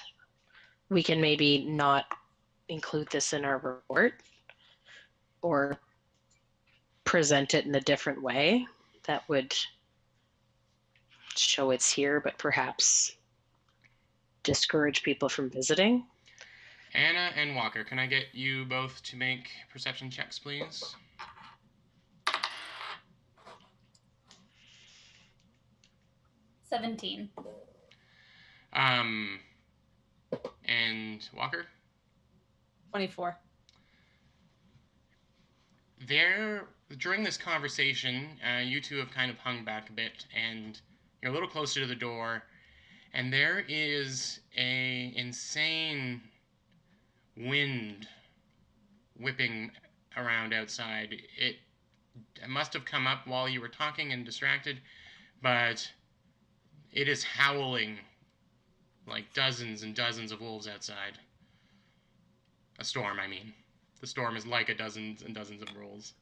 We can maybe not include this in our report or present it in a different way that would show it's here, but perhaps discourage people from visiting. Anna and Walker, can I get you both to make perception checks, please? 17. And Walker? 24. During this conversation, you two have kind of hung back a bit, and you're a little closer to the door, and there is a insane wind whipping around outside. It must have come up while you were talking and distracted, but it is howling like dozens and dozens of wolves outside. A storm, I mean. The storm is like a dozens and dozens of wolves.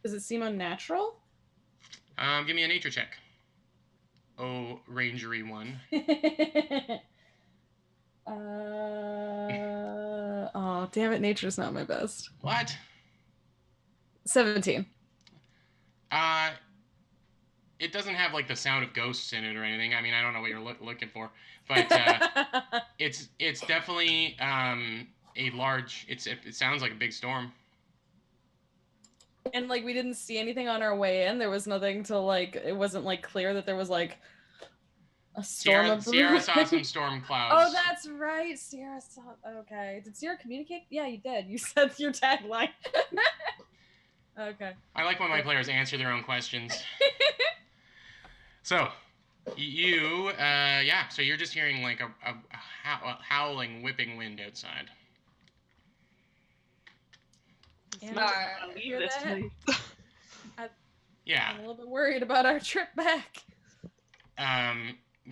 Does it seem unnatural? Give me a nature check. Oh, rangery one. Oh, damn it, nature's not my best. What? 17. It doesn't have like the sound of ghosts in it or anything. I mean, I don't know what you're looking for, but it's definitely a large. It sounds like a big storm. And like we didn't see anything on our way in. There was nothing to like. It wasn't like clear that there was like a storm. Sierra saw some storm clouds. Oh, that's right. Sierra saw. Okay. Did Sierra communicate? Yeah, you did. You said your tagline. Okay. I like when my players answer their own questions. So, you, so you're just hearing like a howling, whipping wind outside. Hear that? Yeah. I'm a little bit worried about our trip back.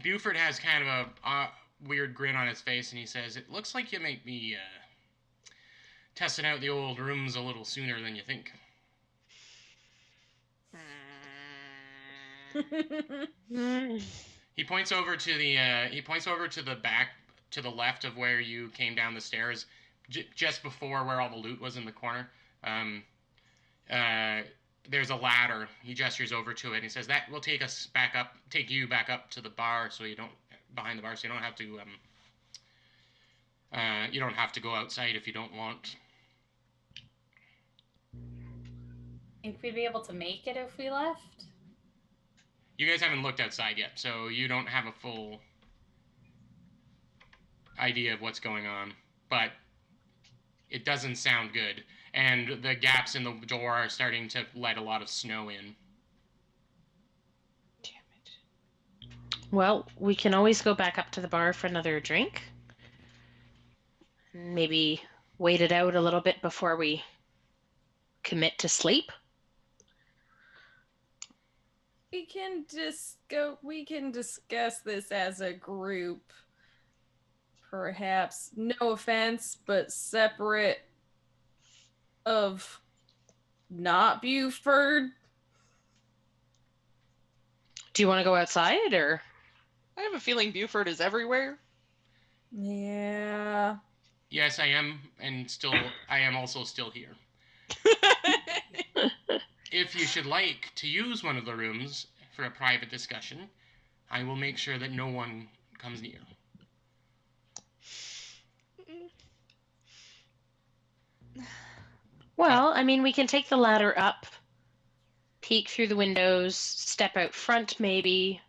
Buford has kind of a weird grin on his face, and he says, "It looks like you might be testing out the old rooms a little sooner than you think." He points over to the back, to the left of where you came down the stairs, just before where all the loot was in the corner. There's a ladder. He gestures over to it, and he says, "That will take you back up to the bar, so you don't have to go outside if you don't want." Think we'd be able to make it if we left? You guys haven't looked outside yet, so you don't have a full idea of what's going on. But it doesn't sound good. And the gaps in the door are starting to let a lot of snow in. Damn it. Well, we can always go back up to the bar for another drink. Maybe wait it out a little bit before we commit to sleep. We can discuss this as a group. Perhaps, no offense, but separate of not Buford. Do you want to go outside, or? I have a feeling Buford is everywhere. Yeah. Yes, I am, and I am also still here. If you should like to use one of the rooms for a private discussion, I will make sure that no one comes near. Well, I mean, we can take the ladder up, peek through the windows, step out front maybe.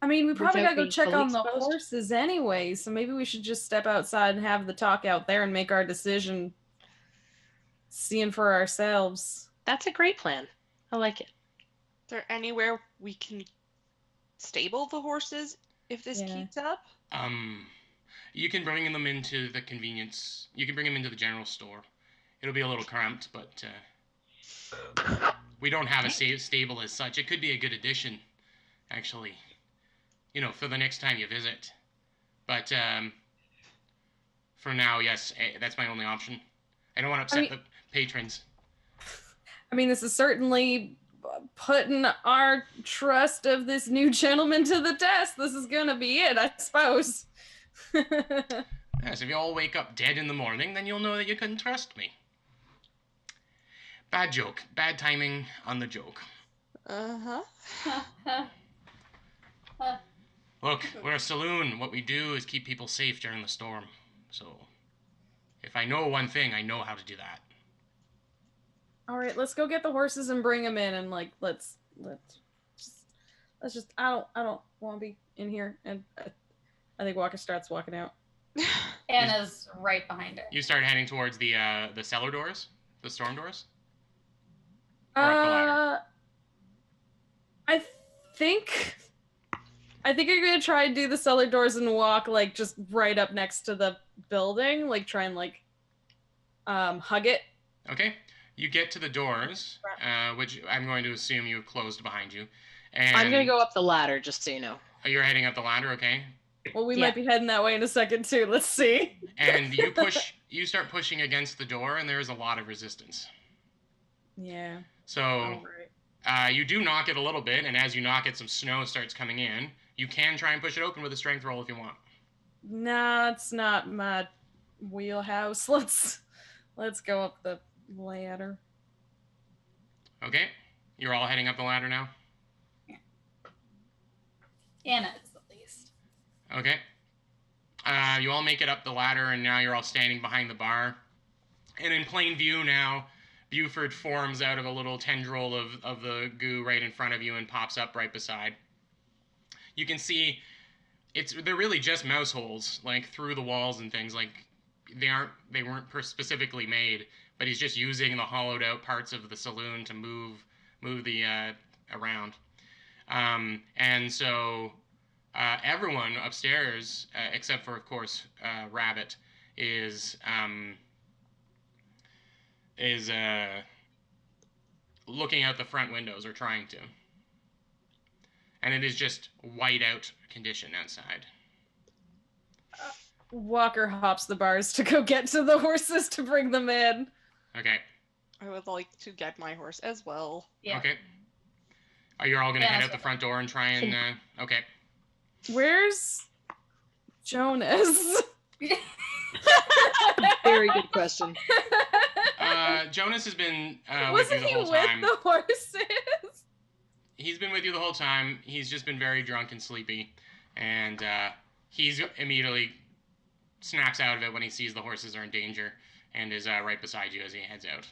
I mean, we probably Without gotta go being check fully on the exposed? horses anyway, so maybe we should just step outside and have the talk out there and make our decision, seeing for ourselves. That's a great plan. I like it. Is there anywhere we can stable the horses if this Yeah. keeps up? You can bring them into the convenience. You can bring them into the general store. It'll be a little cramped, but we don't have a stable as such. It could be a good addition, actually. You know, for the next time you visit. But for now, yes, that's my only option. I don't want to upset the patrons. I mean, this is certainly putting our trust of this new gentleman to the test. This is gonna be it, I suppose. Yes, if you all wake up dead in the morning, then you'll know that you couldn't trust me. Bad joke. Bad timing on the joke. Uh-huh. Look, we're a saloon. What we do is keep people safe during the storm. So, if I know one thing, I know how to do that. All right, let's go get the horses and bring them in, and like let's just. I don't want to be in here, and I think Walker starts walking out. Anna's right behind her. You start heading towards the cellar doors, the storm doors. Or up the ladder. I think I'm gonna try and do the cellar doors and walk like just right up next to the building, like try and like hug it. Okay. You get to the doors, which I'm going to assume you've closed behind you. And I'm gonna go up the ladder, just so you know. You're heading up the ladder, okay? Well, we Yeah. might be heading that way in a second too. Let's see. And you start pushing against the door, and there's a lot of resistance. Yeah. So All right. you do knock it a little bit, and as you knock it, some snow starts coming in. You can try and push it open with a strength roll if you want. Nah, it's not my wheelhouse. Let's go up the ladder. Okay? You're all heading up the ladder now? Anna is at least. Okay. You all make it up the ladder, and now you're all standing behind the bar. And in plain view now, Buford forms out of a little tendril of the goo right in front of you and pops up right beside. You can see they're really just mouse holes, like through the walls and things. Like they weren't specifically made, but he's just using the hollowed out parts of the saloon to move the around. And so everyone upstairs, except for, of course, Rabbit, is looking out the front windows, or trying to. And it is just white out condition outside. Walker hops the bars to go get to the horses to bring them in. Okay. I would like to get my horse as well. Yeah. Okay. Are you all going to Yeah, head that's out the front door and try and... okay. Where's Jonas? Very good question. Jonas has been with you Wasn't the he whole with time. the horses? He's been with you the whole time. He's just been very drunk and sleepy. And he's immediately snaps out of it when he sees the horses are in danger, and is right beside you as he heads out.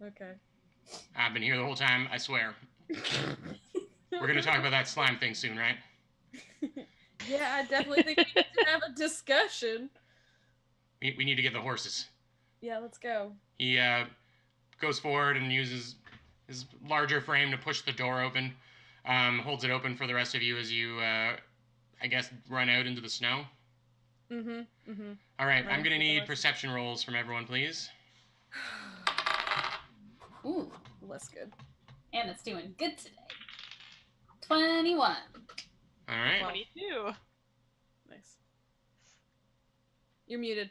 Okay. I've been here the whole time, I swear. We're going to talk about that slime thing soon, right? Yeah, I definitely think we need to have a discussion. We need to get the horses. Yeah, let's go. He goes forward and uses his larger frame to push the door open. Holds it open for the rest of you as you, I guess, run out into the snow. Mm-hmm. Mm-hmm. All right, Run I'm going to into the need horses. perception rolls from everyone, please. Ooh, Less good. Anna's doing good today. 21. All right. 22. Nice. You're muted.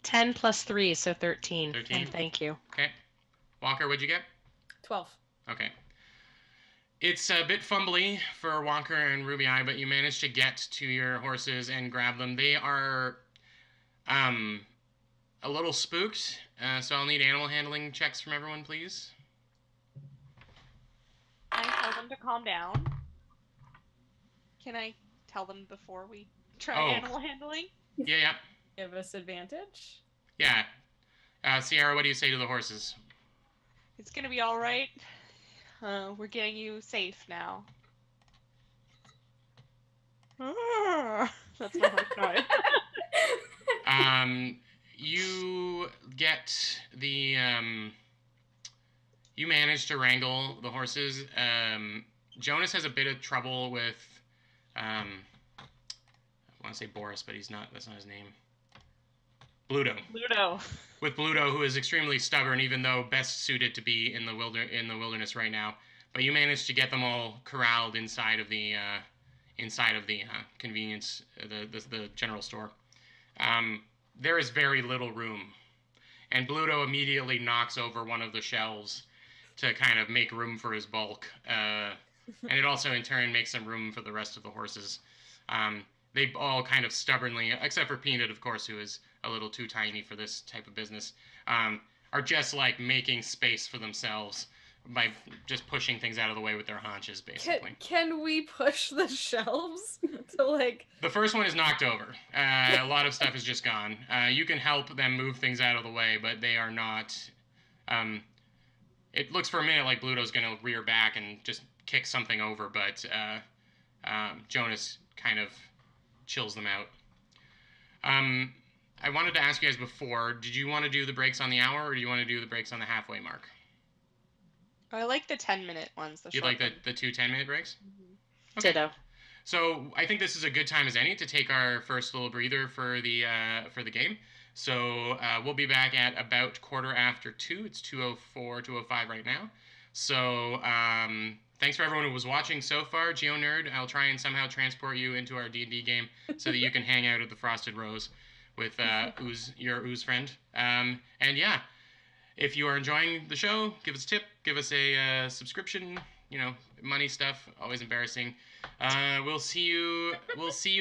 10 plus 3, so 13. 13. And thank you. Okay. Walker, what'd you get? 12. Okay. It's a bit fumbly for Walker and Ruby Eye, but you managed to get to your horses and grab them. They are a little spooked, so I'll need animal handling checks from everyone, please. I tell them to calm down. Can I tell them before we try Oh. animal handling? Yeah. Give us advantage. Sierra, what do you say to the horses? It's gonna be all right. We're getting you safe now. That's my horse noise. You get the you manage to wrangle the horses. Jonas has a bit of trouble with I want to say Boris, but he's not. That's not his name. Bluto. With Bluto, who is extremely stubborn, even though best suited to be in the wilderness right now. But you managed to get them all corralled inside of the convenience, the general store. There is very little room, and Bluto immediately knocks over one of the shelves to kind of make room for his bulk, and it also in turn makes some room for the rest of the horses. They all kind of stubbornly, except for Peanut, of course, who is a little too tiny for this type of business, are just like making space for themselves by just pushing things out of the way with their haunches, basically. Can we push the shelves to like... The first one is knocked over. A lot of stuff is just gone. You can help them move things out of the way, but they are not... it looks for a minute like Bluto's going to rear back and just kick something over, but Jonas kind of chills them out. I wanted to ask you guys before, did you want to do the breaks on the hour, or do you want to do the breaks on the halfway mark? I like the 10-minute ones. You like the 2 10-minute breaks? Mm-hmm. Okay. Ditto. So I think this is a good time as any to take our first little breather for the game. So we'll be back at about 2:15. It's 2:04, 2:05 right now. So thanks for everyone who was watching so far. Geo Nerd, I'll try and somehow transport you into our D&D game so that you can hang out at the Frosted Rose with your Ooze friend. And yeah, if you are enjoying the show, give us a tip, give us a subscription. Money stuff, always embarrassing. We'll see you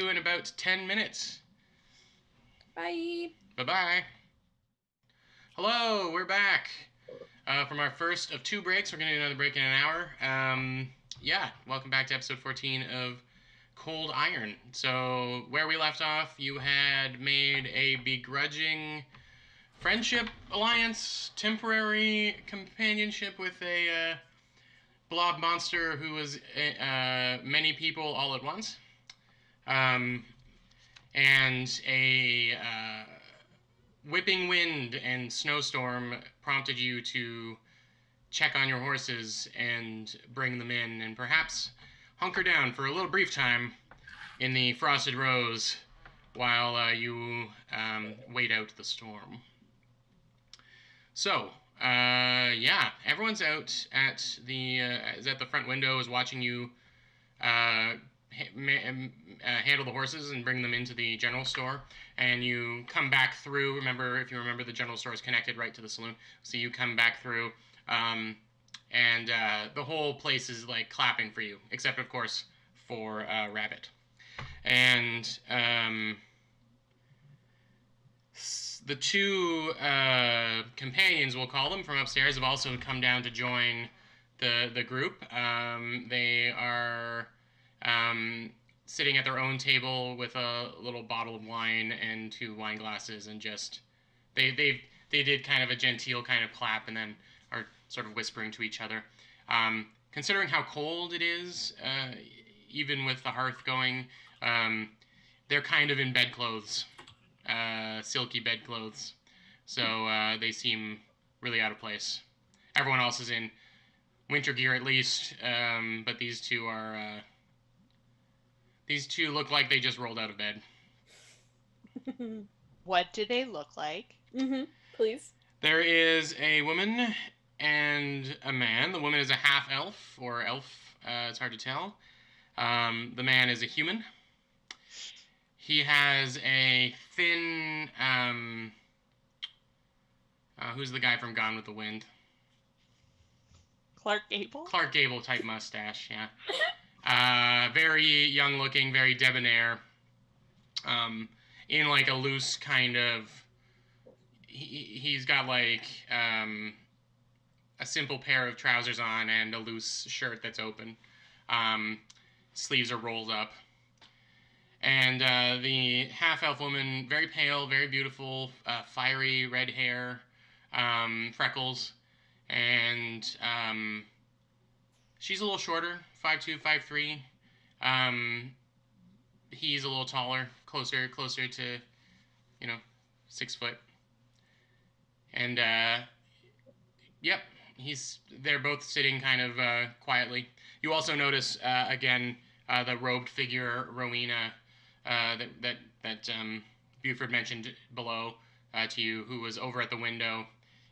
in about 10 minutes. Bye. Bye-bye. Hello, we're back from our first of 2 breaks. We're going to do another break in an hour. Welcome back to episode 14 of Cold Iron. So where we left off, you had made a begrudging friendship, alliance, temporary companionship with a blob monster who was many people all at once. And a whipping wind and snowstorm prompted you to check on your horses and bring them in and perhaps hunker down for a little brief time in the Frosted Rose while you wait out the storm. So, everyone's out at the front window, is watching you handle the horses and bring them into the general store. And you come back through. If you remember, the general store is connected right to the saloon. So you come back through, and the whole place is like clapping for you, except of course for Rabbit. And the 2 companions, we'll call them, from upstairs have also come down to join the group. They are sitting at their own table with a little bottle of wine and 2 wine glasses, and just they did kind of a genteel kind of clap and then are sort of whispering to each other. Considering how cold it is, even with the hearth going, they're kind of in bedclothes. Silky bedclothes, so they seem really out of place. Everyone else is in winter gear at least, but these two look like they just rolled out of bed. What do they look like? Please. There is a woman and a man. The woman is a half elf or elf. It's hard to tell. The man is a human. He has a thin, who's the guy from Gone with the Wind? Clark Gable? Clark Gable type mustache, yeah. Very young looking, very debonair. In like a loose kind of, he's got like a simple pair of trousers on and a loose shirt that's open. Sleeves are rolled up. And the half-elf woman, very pale, very beautiful, fiery red hair, freckles, and She's a little shorter, 5'2", 5'3". He's a little taller, closer to, 6 foot. And yep, they're both sitting kind of quietly. You also notice again the robed figure Rowena that Buford mentioned below to you, who was over at the window,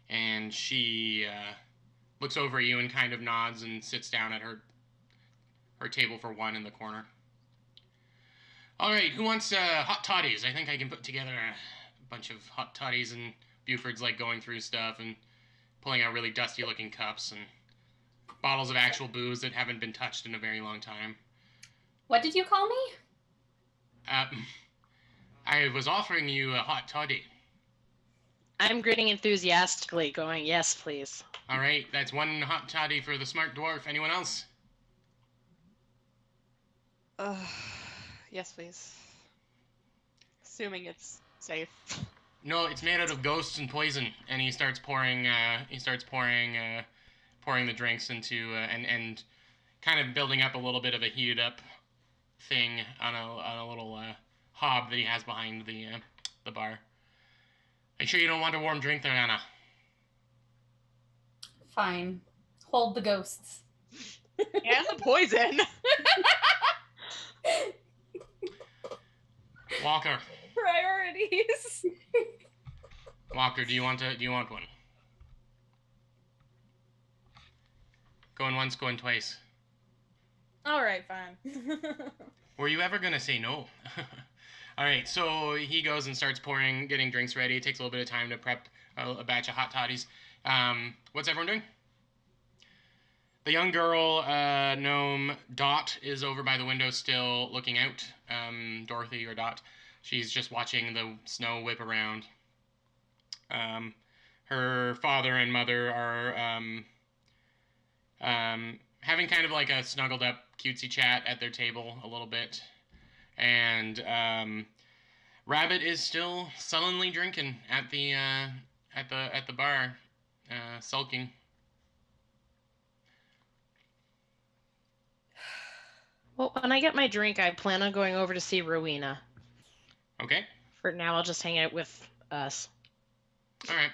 and she looks over at you and kind of nods and sits down at her table for one in the corner. All right, who wants hot toddies? I think I can put together a bunch of hot toddies, and Buford's like going through stuff and pulling out really dusty-looking cups and bottles of actual booze that haven't been touched in a very long time. What did you call me? I was offering you a hot toddy. I'm grinning enthusiastically, going, yes, please. All right, that's one hot toddy for the smart dwarf. Anyone else? Yes, please. Assuming it's safe. No, it's made out of ghosts and poison. And he starts pouring. Pouring the drinks into and kind of building up a little bit of a heated up thing on a little hob that he has behind the bar. Are you sure you don't want a warm drink there, Anna? Fine. Hold the ghosts. And the poison. Walker. Priorities. Walker, do you want one? Going once, going twice. All right, fine. Were you ever gonna say no? All right, so he goes and starts getting drinks ready. It takes a little bit of time to prep a batch of hot toddies. What's everyone doing? The young girl, gnome Dot, is over by the window still looking out. Dorothy or Dot. She's just watching the snow whip around. Her father and mother are having kind of like a snuggled up cutesy chat at their table a little bit. And Rabbit is still sullenly drinking at the bar, sulking. Well, when I get my drink, I plan on going over to see Rowena. Okay. For now, I'll just hang out with us. All right.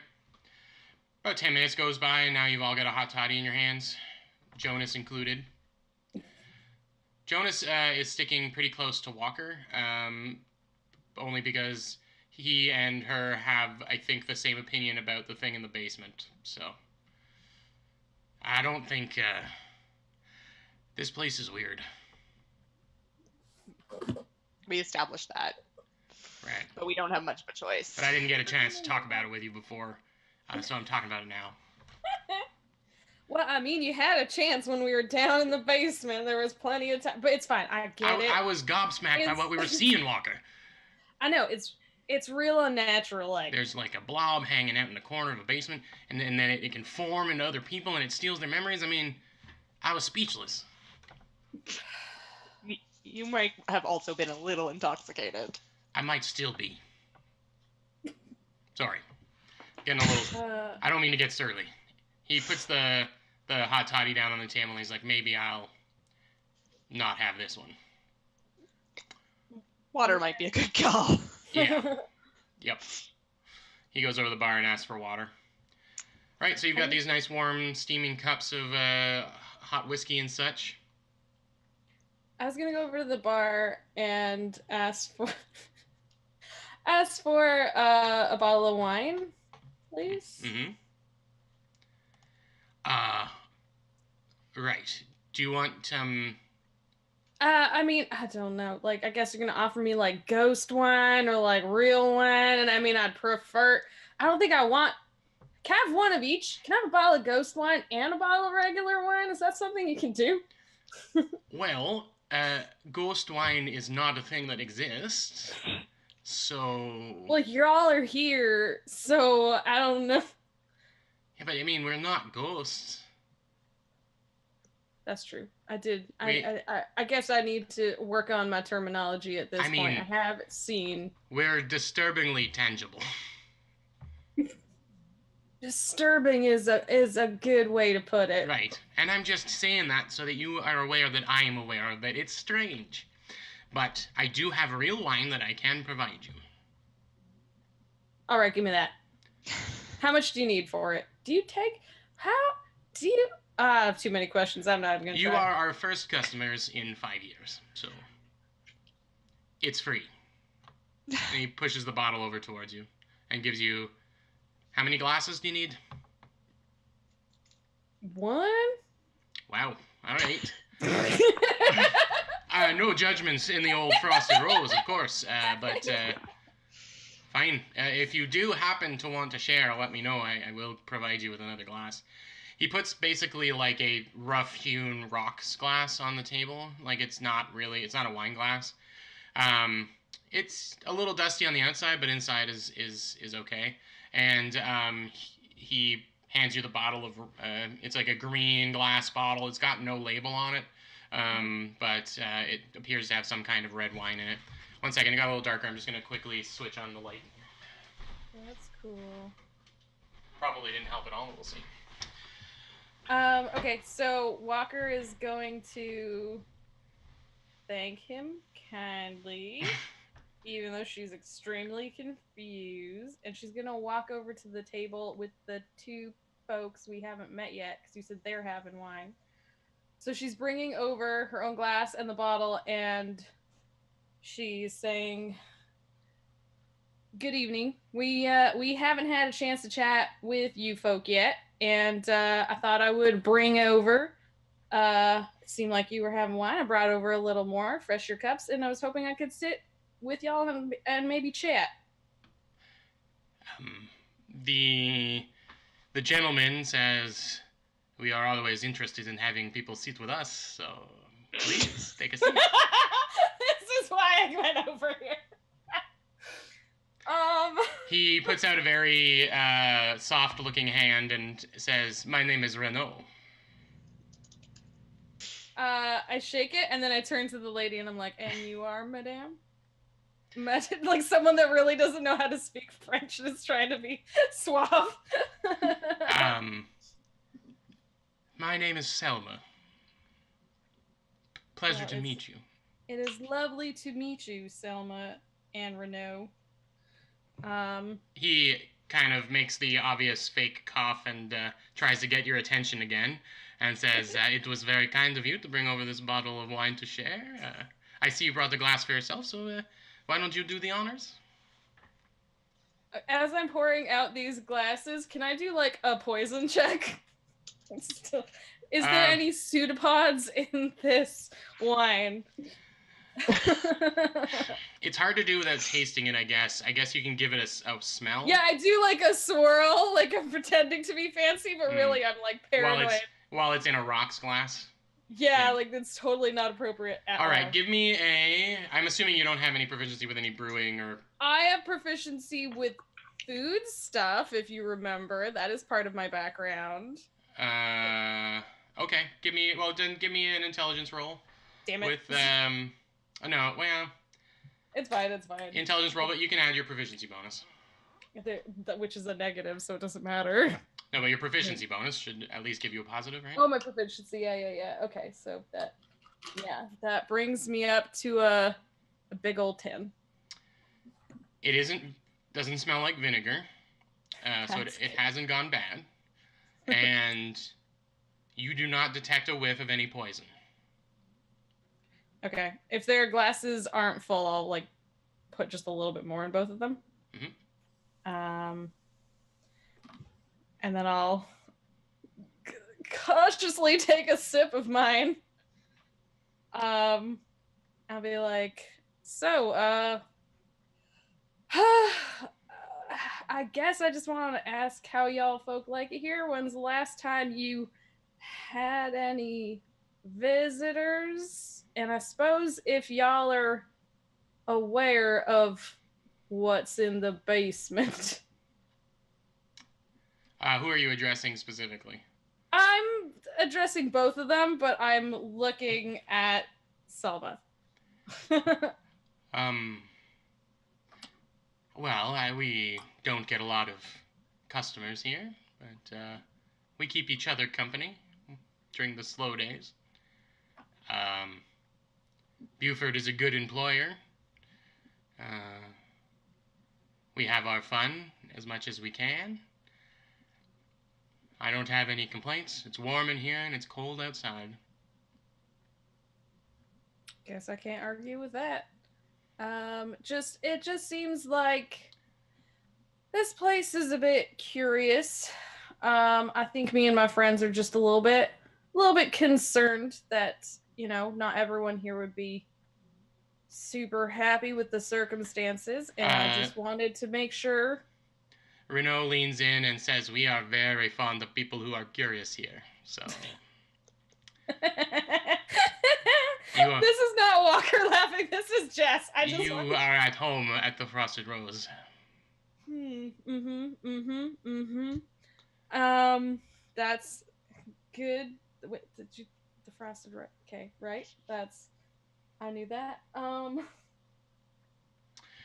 About 10 minutes goes by, and now you've all got a hot toddy in your hands, Jonas included. Jonas is sticking pretty close to Walker, only because he and her have, I think, the same opinion about the thing in the basement. So, I don't think this place is weird. We established that. Right. But we don't have much of a choice. But I didn't get a chance to talk about it with you before, so I'm talking about it now. Well, I mean, you had a chance when we were down in the basement. There was plenty of time, but it's fine. I get it. I was gobsmacked by what we were seeing, Walker. I know, it's real unnatural. Like, there's like a blob hanging out in the corner of a basement, and then it can form into other people, and it steals their memories. I mean, I was speechless. You might have also been a little intoxicated. I might still be. Sorry. Getting a little... I don't mean to get surly. He puts the hot toddy down on the table, and he's like, maybe I'll not have this one. Water might be a good call. Yeah. Yep. He goes over to the bar and asks for water. Right, so you've got these nice warm steaming cups of hot whiskey and such. I was gonna go over to the bar and ask for a bottle of wine, please. Mm-hmm. Right. Do you want I mean, I don't know. Like, I guess you're gonna offer me like ghost wine or like real wine, and I mean, I'd prefer. I don't think I want. Can I have one of each? Can I have a bottle of ghost wine and a bottle of regular wine? Is that something you can do? Well, ghost wine is not a thing that exists. So. Well, y'all are here, so I don't know. Yeah, but I mean, we're not ghosts. That's true. I did. I guess I need to work on my terminology at this point. I have seen. We're disturbingly tangible. Disturbing is a good way to put it. Right. And I'm just saying that so that you are aware that I am aware of it. It's strange. But I do have real wine that I can provide you. All right, give me that. How much do you need for it? Do you take... How do you... I have too many questions. I'm not even going to try. You are our first customers in 5 years, so it's free. And he pushes the bottle over towards you and gives you... How many glasses do you need? 1? Wow. All right. No judgments in the old Frosted Rose, of course. But fine. If you do happen to want to share, let me know. I will provide you with another glass. He puts basically like a rough-hewn rocks glass on the table. Like it's not a wine glass. It's a little dusty on the outside, but inside is okay. And he hands you the bottle of, it's like a green glass bottle. It's got no label on it, but it appears to have some kind of red wine in it. 1 second, it got a little darker. I'm just going to quickly switch on the light. That's cool. Probably didn't help at all, but we'll see. Okay, so Walker is going to thank him kindly. Even though she's extremely confused, and she's gonna walk over to the table with the 2 folks we haven't met yet, because you said they're having wine. So she's bringing over her own glass and the bottle, and she's saying, "Good evening. We haven't had a chance to chat with you folk yet, and I thought I would bring over. It seemed like you were having wine. I brought over a little more, fresh your cups, and I was hoping I could sit with y'all and maybe chat." The gentleman says, "We are always interested in having people sit with us, so please take a seat." This is why I went over here. He puts out a very soft-looking hand and says, "My name is Renaud." I shake it, and then I turn to the lady, and I'm like, "And you are, madame?" Imagine, like, someone that really doesn't know how to speak French and is trying to be suave. My name is Selma. Pleasure to meet you. It is lovely to meet you, Selma and Renaud. He kind of makes the obvious fake cough and tries to get your attention again and says, "It was very kind of you to bring over this bottle of wine to share. I see you brought the glass for yourself, so why don't you do the honors?" As I'm pouring out these glasses, can I do, like, a poison check? Is there any pseudopods in this wine? It's hard to do without tasting it, I guess. I guess you can give it a smell. Yeah, I do, like, a swirl, like I'm pretending to be fancy, but really I'm, like, paranoid. While it's in a rocks glass. Yeah, like, that's totally not appropriate at all. Alright, give me a... I'm assuming you don't have any proficiency with any brewing or... I have proficiency with food stuff, if you remember. That is part of my background. Okay. Give me an intelligence roll. Damn it. With, no, well... It's fine. Intelligence roll, but you can add your proficiency bonus. Which is a negative, so it doesn't matter. No, but your proficiency bonus should at least give you a positive, right? Oh, my proficiency, yeah. Okay, so that brings me up to a big old 10. It doesn't smell like vinegar, so it hasn't gone bad, and you do not detect a whiff of any poison. Okay, if their glasses aren't full, I'll, like, put just a little bit more in both of them. Mm-hmm. And then I'll cautiously take a sip of mine. I'll be like, "So, I guess I just want to ask how y'all folk like it here. When's the last time you had any visitors? And I suppose if y'all are aware of what's in the basement." Who are you addressing specifically? I'm addressing both of them, but I'm looking at Selma. Well, we don't get a lot of customers here, but we keep each other company during the slow days. Buford is a good employer. We have our fun as much as we can. I don't have any complaints. It's warm in here and it's cold outside. Guess I can't argue with that. It just seems like this place is a bit curious. I think me and my friends are just a little bit concerned that, not everyone here would be super happy with the circumstances, and I just wanted to make sure. Renault leans in and says, "We are very fond of people who are curious here, so..." This is not Walker laughing, this is Jess. You are at home at the Frosted Rose. That's good. Wait, the Frosted Rose? Okay, right? I knew that.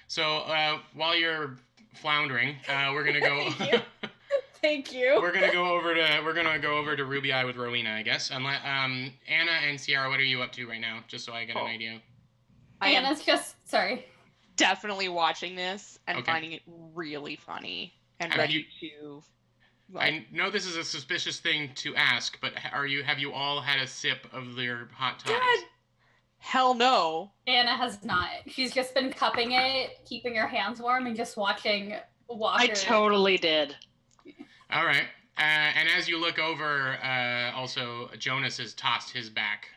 So, while you're floundering, we're gonna go. Thank you. We're gonna go over to Ruby Eye with Rowena, I guess. Unless, Anna and Sierra, what are you up to right now? Just so I get an idea. Anna's sorry. Definitely watching this and finding it really funny and ready to. I know this is a suspicious thing to ask, but have you all had a sip of their hot toddies? God. Hell no. Anna has not. She's just been cupping it, keeping her hands warm, and just watching Walker. I totally did. All right. And as you look over, also Jonas has tossed his back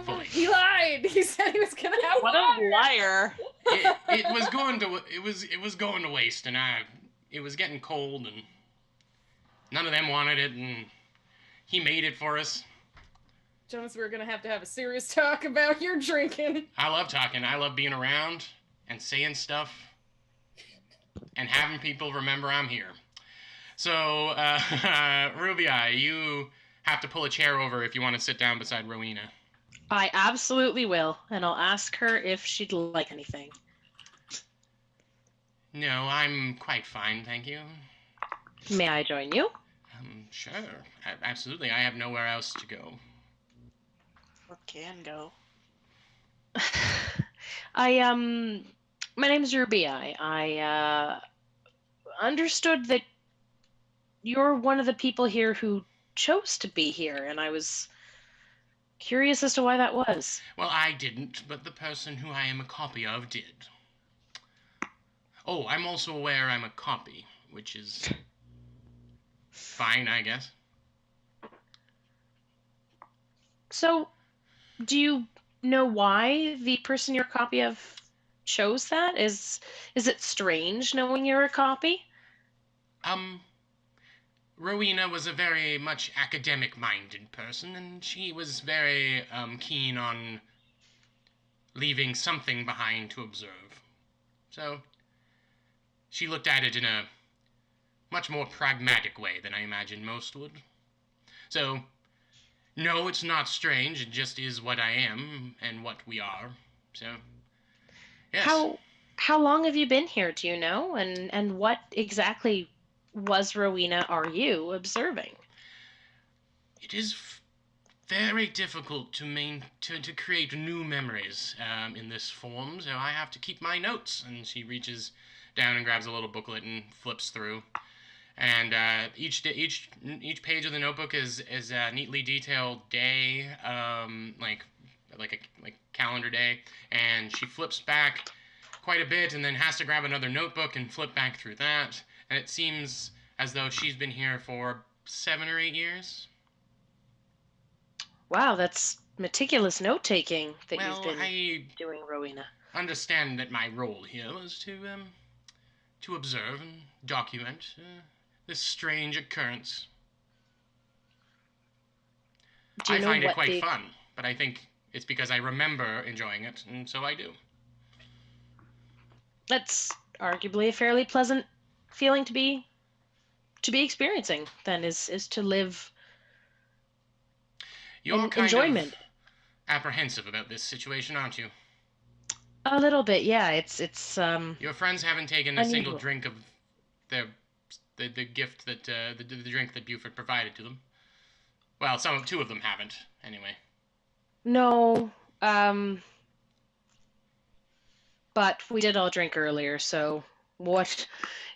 fully. He lied. He said he was gonna have What water. a liar. It was going to waste, and it was getting cold, and none of them wanted it, and he made it for us. Jonas, we're gonna have to have a serious talk about your drinking. I love talking. I love being around and saying stuff and having people remember I'm here. So, Ruby Eye, you have to pull a chair over if you want to sit down beside Rowena. I absolutely will, and I'll ask her if she'd like anything. No, I'm quite fine, thank you. May I join you? Sure. Absolutely. I have nowhere else to go. Or can go. My name's Ruby. I understood that you're one of the people here who chose to be here, and I was curious as to why that was. Well, I didn't, but the person who I am a copy of did. Oh, I'm also aware I'm a copy, which is fine, I guess. So, do you know why the person you're a copy of chose that? Is it strange knowing you're a copy? Rowena was a very much academic-minded person, and she was very keen on leaving something behind to observe. So, she looked at it in a much more pragmatic way than I imagine most would. So, no, it's not strange. It just is what I am and what we are. So, yes. How long have you been here, do you know? And what exactly was Rowena, are you observing? It is very difficult to create new memories in this form, so I have to keep my notes. And she reaches down and grabs a little booklet and flips through. And each page of the notebook is a neatly detailed day, like a calendar day. And she flips back quite a bit, and then has to grab another notebook and flip back through that. And it seems as though she's been here for 7 or 8 years. Wow, that's meticulous note-taking that Well, you've been doing, Rowena. Understand that my role here is to observe and document this strange occurrence. I find it quite fun, but I think it's because I remember enjoying it, and so I do. That's arguably a fairly pleasant feeling to be experiencing, then, is to live You're kind enjoyment. of apprehensive about this situation, aren't you? A little bit, yeah. It's Your friends haven't taken a unusual. single drink of their the gift that the drink that Buford provided to them. Well, two of them haven't, anyway. No, but we did all drink earlier, so what?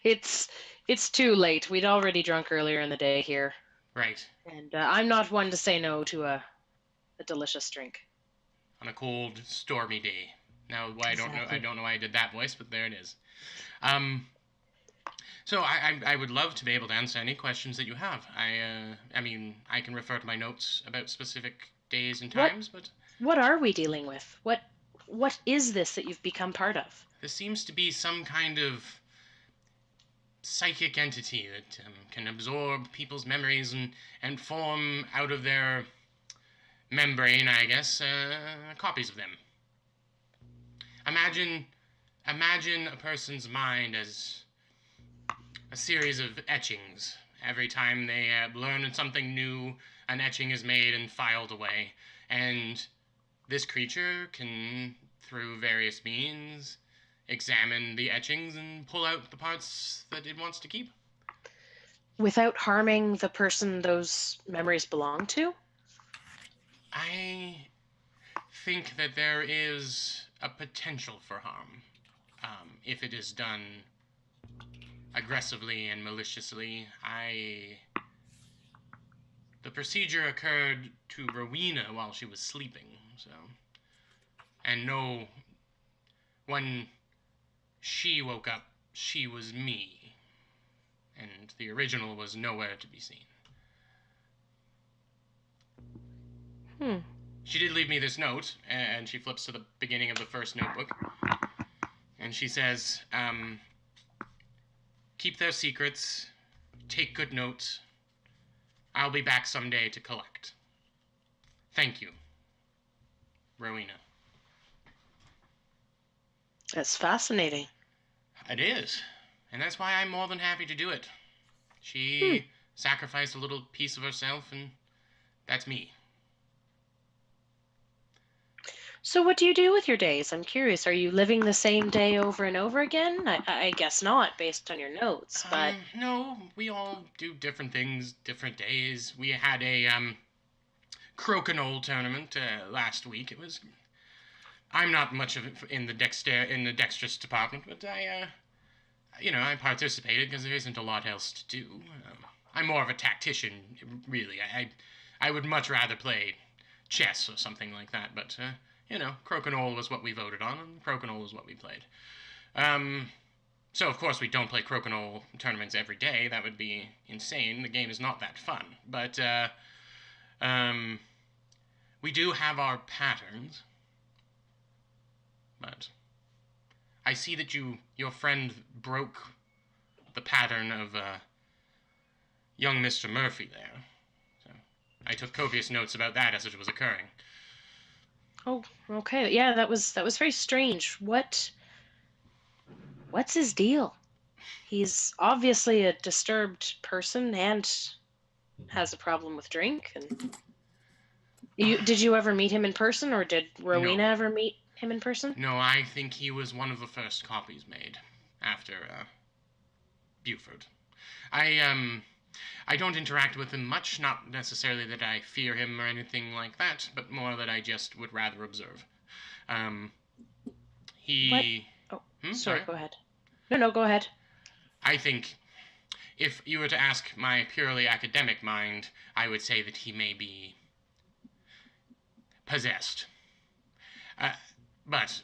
It's it's too late. We'd already drunk earlier in the day here, Right. and I'm not one to say no to a delicious drink. On a cold, stormy day. Now, why Exactly. I don't know why I did that voice, but there it is. So I would love to be able to answer any questions that you have. I mean, I can refer to my notes about specific days and times, but What are we dealing with? What is this that you've become part of? this seems to be some kind of psychic entity that can absorb people's memories and form out of their membrane, I guess, copies of them. Imagine a person's mind as a series of etchings. Every time they learn something new, an etching is made and filed away. And this creature can, through various means, examine the etchings and pull out the parts that it wants to keep. Without harming the person those memories belong to? I think that there is a potential for harm if it is done aggressively and maliciously. The procedure occurred to Rowena while she was sleeping, so. And no, when she woke up, she was me. And the original was nowhere to be seen. She did leave me this note, and she flips to the beginning of the first notebook. And she says, keep their secrets, take good notes. I'll be back someday to collect. Thank you, Rowena. That's fascinating. It is, and that's why I'm more than happy to do it. She sacrificed a little piece of herself, and that's me. So what do you do with your days? I'm curious. Are you living the same day over and over again? I guess not, based on your notes, but... No, we all do different things, different days. We had a, crokinole tournament, last week. It was... I'm not much of it in the dexterous department, but I participated because there isn't a lot else to do. I'm more of a tactician, really. I would much rather play chess or something like that, but, crokinole was what we voted on, and crokinole was what we played. So, of course, we don't play crokinole tournaments every day. That would be insane. The game is not that fun. But, we do have our patterns. But I see that your friend broke the pattern of, young Mr. Murphy there. So I took copious notes about that as it was occurring. Oh, okay. Yeah, that was very strange. What's his deal? He's obviously a disturbed person and has a problem with drink. And did you ever meet him in person, or did Rowena ever meet him in person? No, I think he was one of the first copies made after Buford. I don't interact with him much, not necessarily that I fear him or anything like that, but more that I just would rather observe. He... What? Oh, sorry, go ahead. No, go ahead. I think if you were to ask my purely academic mind, I would say that he may be possessed. But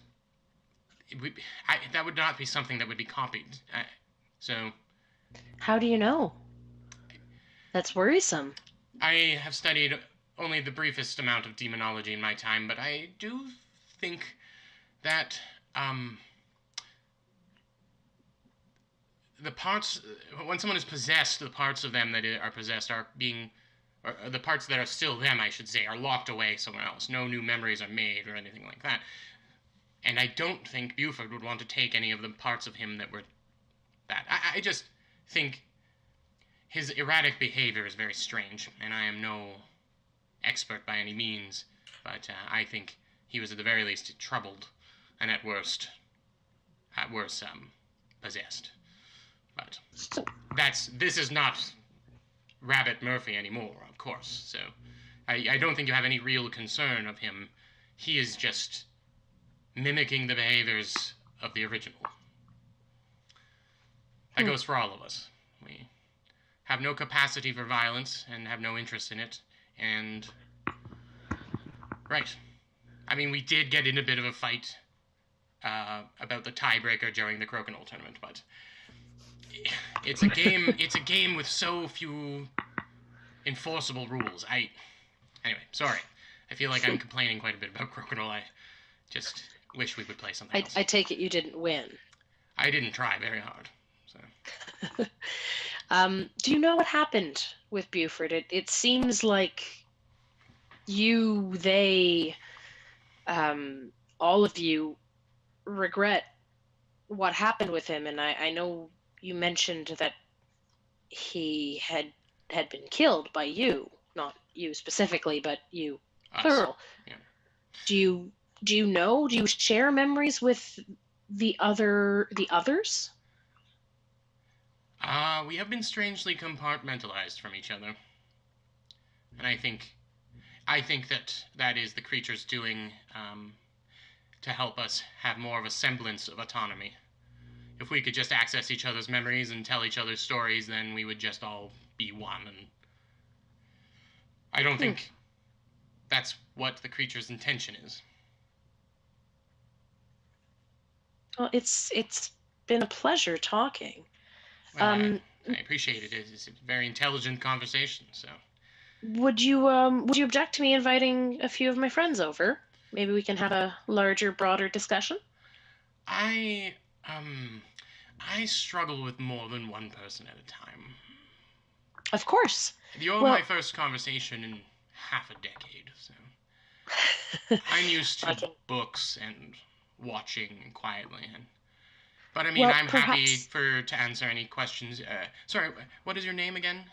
that would not be something that would be copied. So... How do you know? That's worrisome. I have studied only the briefest amount of demonology in my time, but I do think that, the parts... When someone is possessed, the parts of them that are possessed are being... Or the parts that are still them, I should say, are locked away somewhere else. No new memories are made or anything like that. And I don't think Buford would want to take any of the parts of him that were that. I just think his erratic behavior is very strange, and I am no expert by any means, but I think he was at the very least troubled, and at worst, possessed. But So, this is not Rabbit Murphy anymore, of course. So I don't think you have any real concern of him. He is just mimicking the behaviors of the original. That goes for all of us. We have no capacity for violence and have no interest in it. And right. I mean, we did get in a bit of a fight about the tiebreaker during the Crokinole tournament, but it's a game. It's a game with so few enforceable rules. Anyway, sorry. I feel like I'm complaining quite a bit about Crokinole. I just wish we would play something else. I take it you didn't win. I didn't try very hard. So. Do you know what happened with Buford? It seems like they, all of you regret what happened with him, and I know you mentioned that he had been killed by you, not you specifically, but you plural. Yeah. Do you know? Do you share memories with the others? We have been strangely compartmentalized from each other, and I think that is the creature's doing to help us have more of a semblance of autonomy. If we could just access each other's memories and tell each other's stories, then we would just all be one. And I don't think that's what the creature's intention is. Well, it's been a pleasure talking. Well, I appreciate it. It's a very intelligent conversation. So, would you object to me inviting a few of my friends over? Maybe we can have a larger, broader discussion. I struggle with more than one person at a time. Of course. You're my first conversation in half a decade, so I'm used to books and watching quietly. But I mean, I'm happy to answer any questions. Sorry, what is your name again?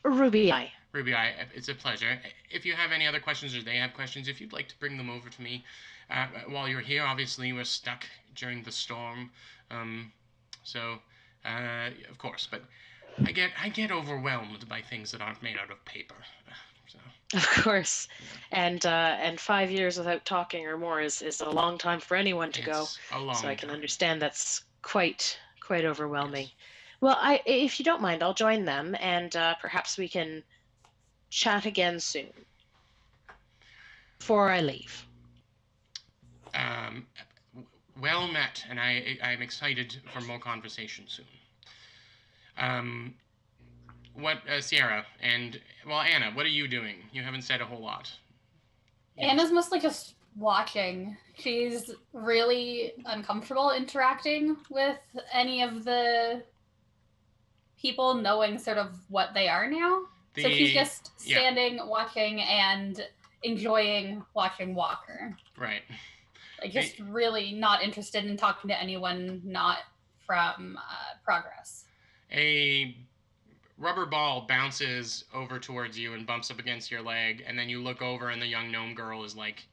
Ruby Eye. Ruby Eye, it's a pleasure. If you have any other questions or they have questions, if you'd like to bring them over to me while you're here, obviously we're stuck during the storm. Of course, but I get overwhelmed by things that aren't made out of paper. So. Of course, and 5 years without talking or more is a long time for anyone to go. So I can understand that's quite overwhelming. Yes. Well, if you don't mind, I'll join them, and perhaps we can chat again soon. Before I leave. Well met, and I'm excited for more conversation soon. Sierra, and, Anna, what are you doing? You haven't said a whole lot. Anna's mostly just watching. She's really uncomfortable interacting with any of the people knowing sort of what they are now. So she's just standing, watching, and enjoying watching Walker. Right. Like, just really not interested in talking to anyone not from Progress. A rubber ball bounces over towards you and bumps up against your leg, and then you look over and the young gnome girl is, like,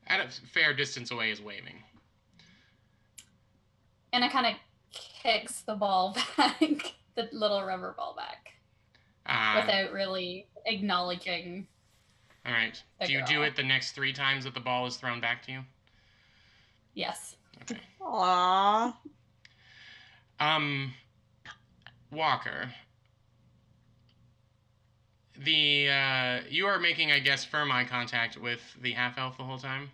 at a fair distance away is waving. And it kind of kicks the ball back, the little rubber ball back, without really acknowledging. All right. Do you do it the next 3 times that the ball is thrown back to you? Yes. Okay. Aww. Walker. You are making, I guess, firm eye contact with the half-elf the whole time?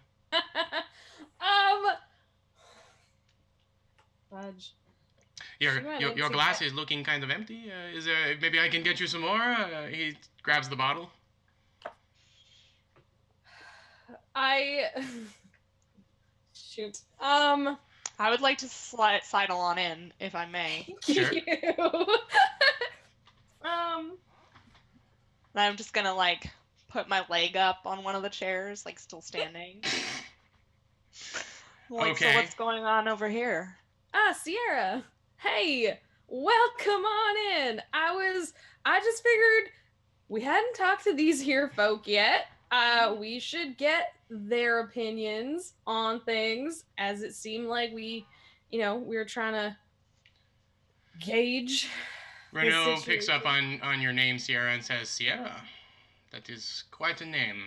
Fudge. Your glass is looking kind of empty. Is there, maybe I can get you some more? He grabs the bottle. Shoot. I would like to sidle on in, if I may. Sure. I'm just gonna, like, put my leg up on one of the chairs, like, still standing. Okay. So what's going on over here? Sierra. Hey, welcome on in. I just figured we hadn't talked to these here folk yet. We should get their opinions on things, as it seemed like we were trying to gauge. Renault picks up situation. on your name, Sierra, and says, Sierra, that is quite a name.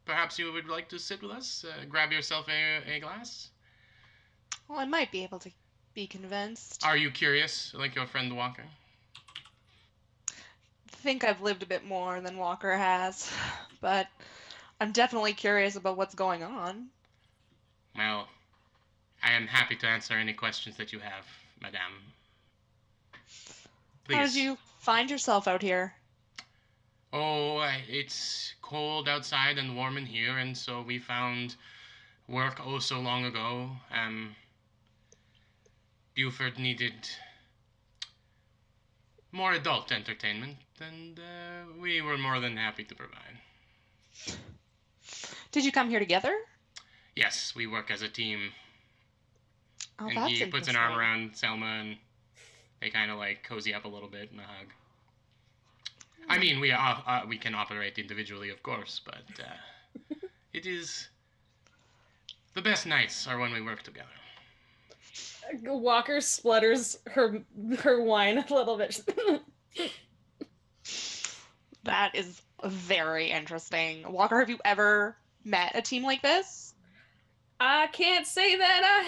Perhaps you would like to sit with us? Grab yourself a glass? Well, I might be able to be convinced. Are you curious, like your friend Walker? I think I've lived a bit more than Walker has, but I'm definitely curious about what's going on. Well, I am happy to answer any questions that you have, madame. Please. How did you find yourself out here? Oh, it's cold outside and warm in here, and so we found work oh so long ago. Buford needed more adult entertainment, and we were more than happy to provide. Did you come here together? Yes, we work as a team. Oh, And that's he puts an arm interesting. around Selma, and they kind of like cozy up a little bit in a hug. I mean, we can operate individually, of course, but it is the best nights are when we work together. Walker splutters her wine a little bit. That is very interesting. Walker, have you ever met a team like this? I can't say that I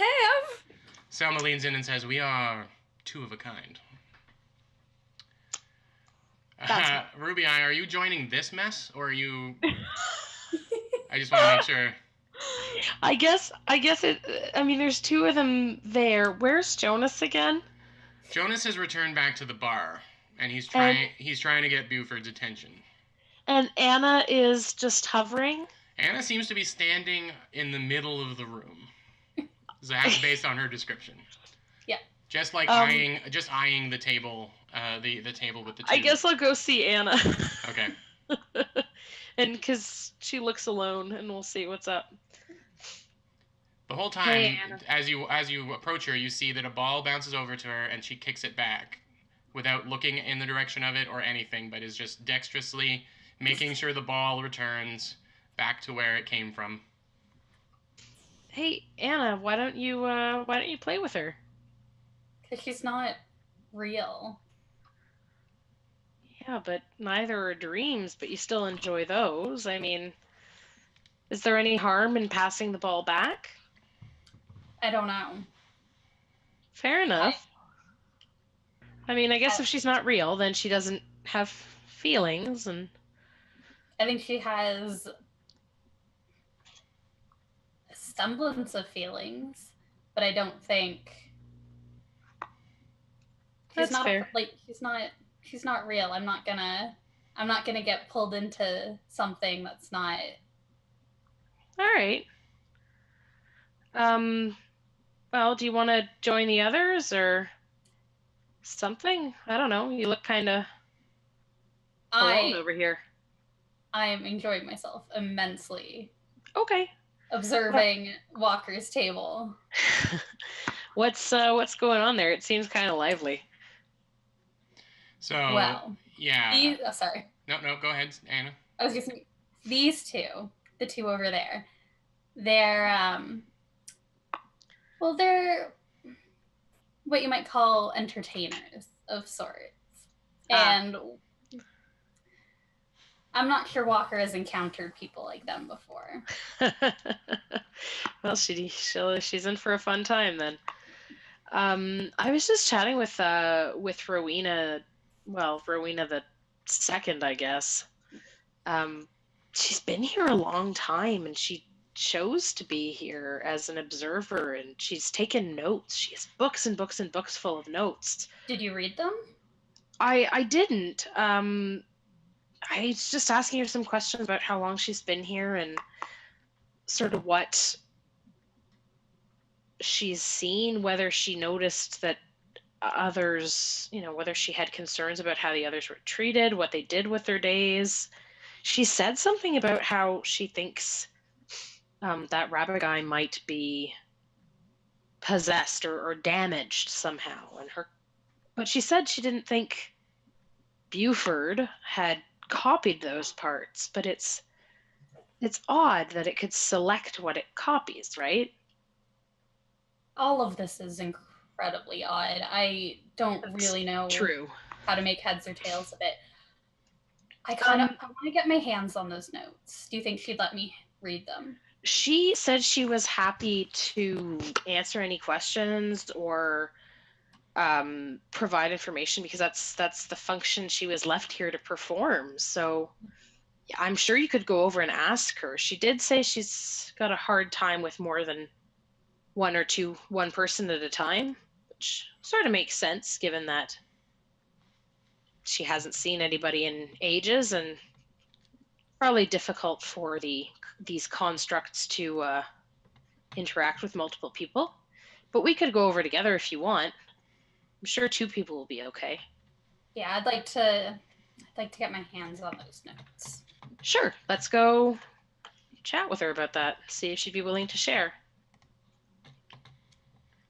have. Selma leans in and says, "We are two of a kind." Ruby Eye, are you joining this mess, or are you? I just want to make sure. I guess it. I mean, there's two of them there. Where's Jonas again? Jonas has returned back to the bar, and he's trying to get Buford's attention. And Anna is just hovering. Anna seems to be standing in the middle of the room. That's based on her description. Yeah. Just like eyeing the table, the table with the two. I guess I'll go see Anna. Okay. And because she looks alone, and we'll see what's up. The whole time, Hey, Anna. as you approach her, you see that a ball bounces over to her, and she kicks it back, without looking in the direction of it or anything, but is just dexterously making sure the ball returns back to where it came from. Hey, Anna, why don't you play with her? Because she's not real. Yeah, but neither are dreams, but you still enjoy those. I mean, is there any harm in passing the ball back? I don't know. Fair enough. I mean, I guess if she's not real, then she doesn't have feelings, and I think she has a semblance of feelings, but I don't think That's fair. She's not real. I'm not gonna get pulled into something that's not. All right. Well, do you want to join the others or something? I don't know. You look kind of alone over here. I am enjoying myself immensely. Okay. Observing Walker's table. What's going on there? It seems kind of lively. So, well, yeah. Sorry. No, go ahead, Anna. I was just these two, the two over there. They're they're what you might call entertainers of sorts. And I'm not sure Walker has encountered people like them before. Well, she's in for a fun time then. I was just chatting with Rowena. Well, Rowena the second, I guess. She's been here a long time, and she chose to be here as an observer, and she's taken notes. She has books and books and books full of notes. Did you read them? I didn't. I was just asking her some questions about how long she's been here and sort of what she's seen, whether she noticed that others, whether she had concerns about how the others were treated, what they did with their days. She said something about how she thinks that rabbit guy might be possessed or damaged somehow, but she said she didn't think Buford had copied those parts, but it's odd that it could select what it copies, right? All of this is incredibly odd. I don't really know True. how to make heads or tails of it. I want to get my hands on those notes. Do you think she'd let me read them? She said she was happy to answer any questions or provide information because that's the function she was left here to perform. So I'm sure you could go over and ask her. She did say she's got a hard time with more than one person at a time, which sort of makes sense given that she hasn't seen anybody in ages, and probably difficult for these constructs to interact with multiple people. But we could go over together if you want. I'm sure 2 people will be okay. Yeah, I'd like to get my hands on those notes. Sure, let's go chat with her about that. See if she'd be willing to share.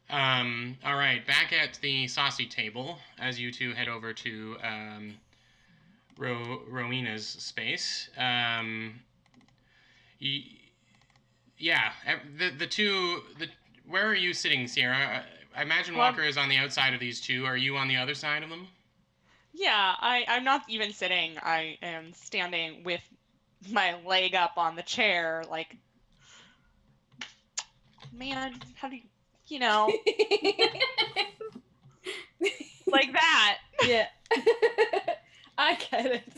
All right, back at the saucy table, as you two head over to Rowena's space. Where are you sitting, Sierra? I imagine Walker is on the outside of these two. Are you on the other side of them? Yeah, I'm not even sitting. I am standing with my leg up on the chair, like, man, how do you know, like that. Yeah. I get it.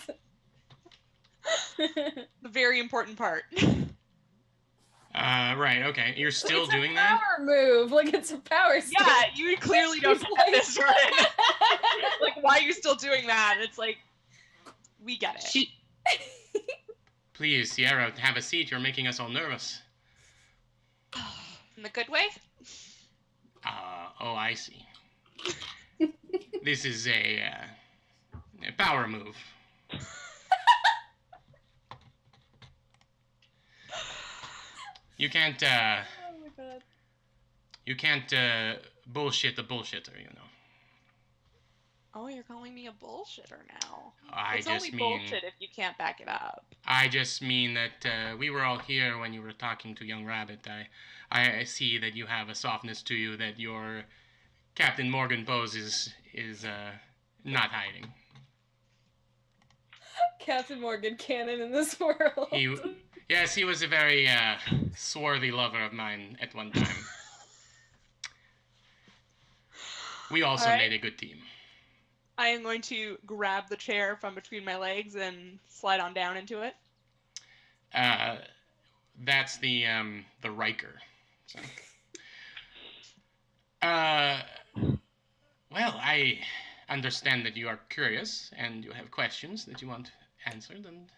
The very important part. Right, okay. You're still it's doing a that? power move. Like, it's a power step. Yeah, you clearly don't get this, Jordan. Like, why are you still doing that? It's like, we get it. Please, Sierra, have a seat. You're making us all nervous. In the good way? Oh, I see. This is a power move. You can't, Oh my god. You can't, bullshit the bullshitter, you know. Oh, you're calling me a bullshitter now. It's only bullshit if you can't back it up. I just mean that we were all here when you were talking to young Rabbit. I see that you have a softness to you that your Captain Morgan Bose is not hiding. Captain Morgan canon in this world. Yes, he was a very swarthy lover of mine at one time. We also made a good team. I am going to grab the chair from between my legs and slide on down into it. That's the Riker. So. Well, I understand that you are curious and you have questions that you want answered, and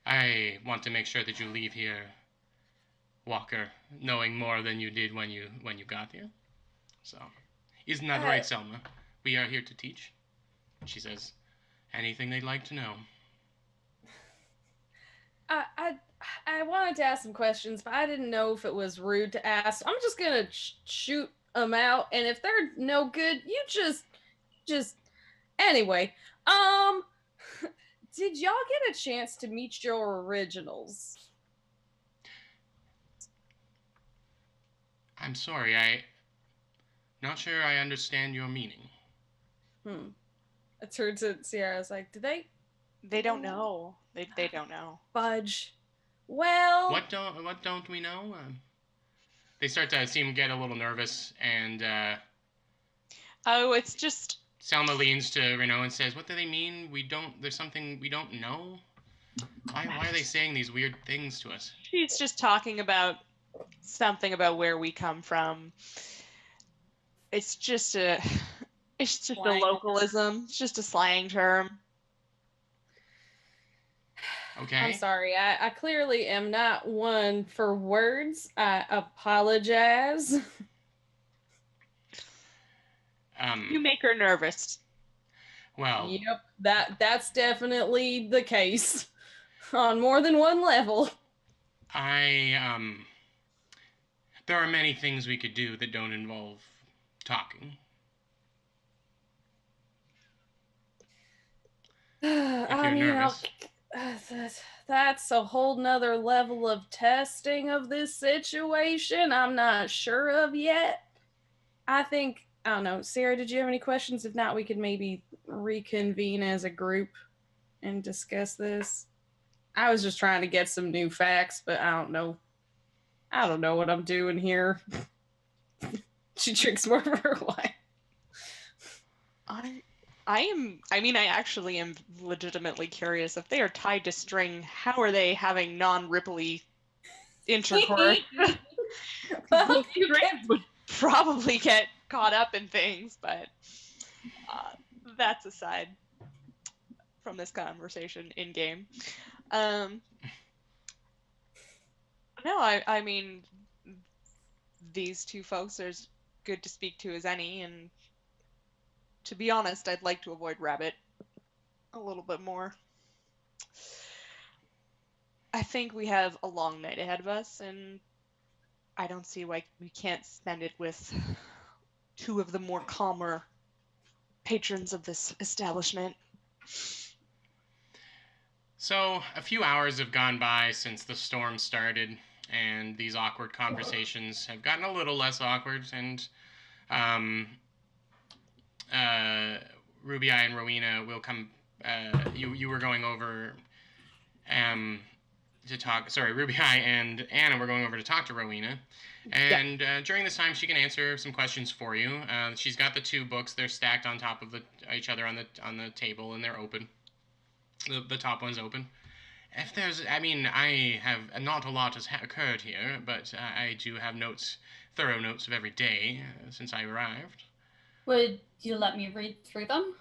I want to make sure that you leave here, Walker, knowing more than you did when you got here. So, isn't that right, Selma? We are here to teach. She says, anything they'd like to know. I wanted to ask some questions, but I didn't know if it was rude to ask. I'm just gonna shoot them out, and if they're no good, you just anyway. Did y'all get a chance to meet your originals? I'm sorry, I'm not sure I understand your meaning. I turned to Sierra. I was like, "Do they?" They don't know. They don't know. Fudge. Well. What don't we know? They start to get a little nervous, and oh, it's just. Selma leans to Renault and says, "What do they mean? There's something we don't know. Why are they saying these weird things to us?" She's just talking about something about where we come from. It's just a localism. It's just a slang term. Okay. I'm sorry. I clearly am not one for words. I apologize. You make her nervous. Well. Yep, that's definitely the case on more than one level. There are many things we could do that don't involve talking. I mean, that's a whole nother level of testing of this situation I'm not sure of yet. I think I don't know. Sarah, did you have any questions? If not, we could maybe reconvene as a group and discuss this. I was just trying to get some new facts, but I don't know. I don't know what I'm doing here. She drinks more of her wine. I actually am legitimately curious. If they are tied to string, how are they having non-Ripley intercourse? Well, you can Would probably get caught up in things, but that's aside from this conversation in game. No, I mean, these two folks are as good to speak to as any, and to be honest, I'd like to avoid Rabbit a little bit more. I think we have a long night ahead of us, and I don't see why we can't spend it with two of the more calmer patrons of this establishment. So, a few hours have gone by since the storm started, and these awkward conversations have gotten a little less awkward, and Ruby Eye and Rowena will come. You were going over to talk. Sorry, Ruby Eye and Anna were going over to talk to Rowena, and during this time she can answer some questions for you. She's got the two books; they're stacked on top of each other on the table, and they're open. The top one's open. If there's, I have not a lot has occurred here, but I do have notes, thorough notes of every day since I arrived. Would you let me read through them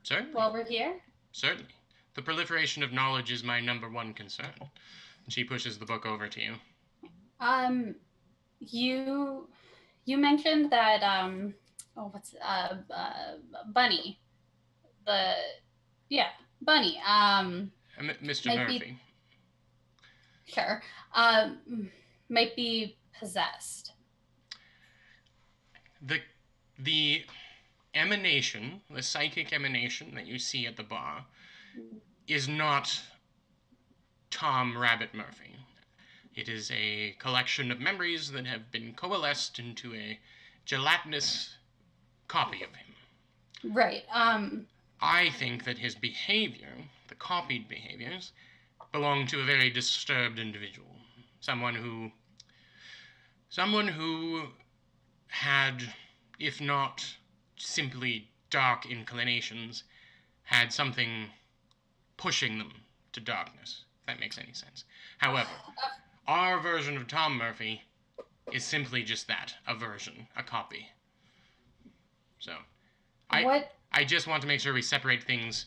Certainly. while we're here? Certainly. The proliferation of knowledge is my number one concern. She pushes the book over to you. You mentioned that Bunny. Bunny. Mr. Murphy. Sure. Might be possessed. The emanation, the psychic emanation that you see at the bar, is not Tom Rabbit Murphy. It is a collection of memories that have been coalesced into a gelatinous copy of him. Right. I think that his behavior, the copied behaviors, belong to a very disturbed individual. Someone who had, if not simply dark inclinations, had something pushing them to darkness, if that makes any sense. However, our version of Tom Murphy is simply just that, a version, a copy. So, I just want to make sure we separate things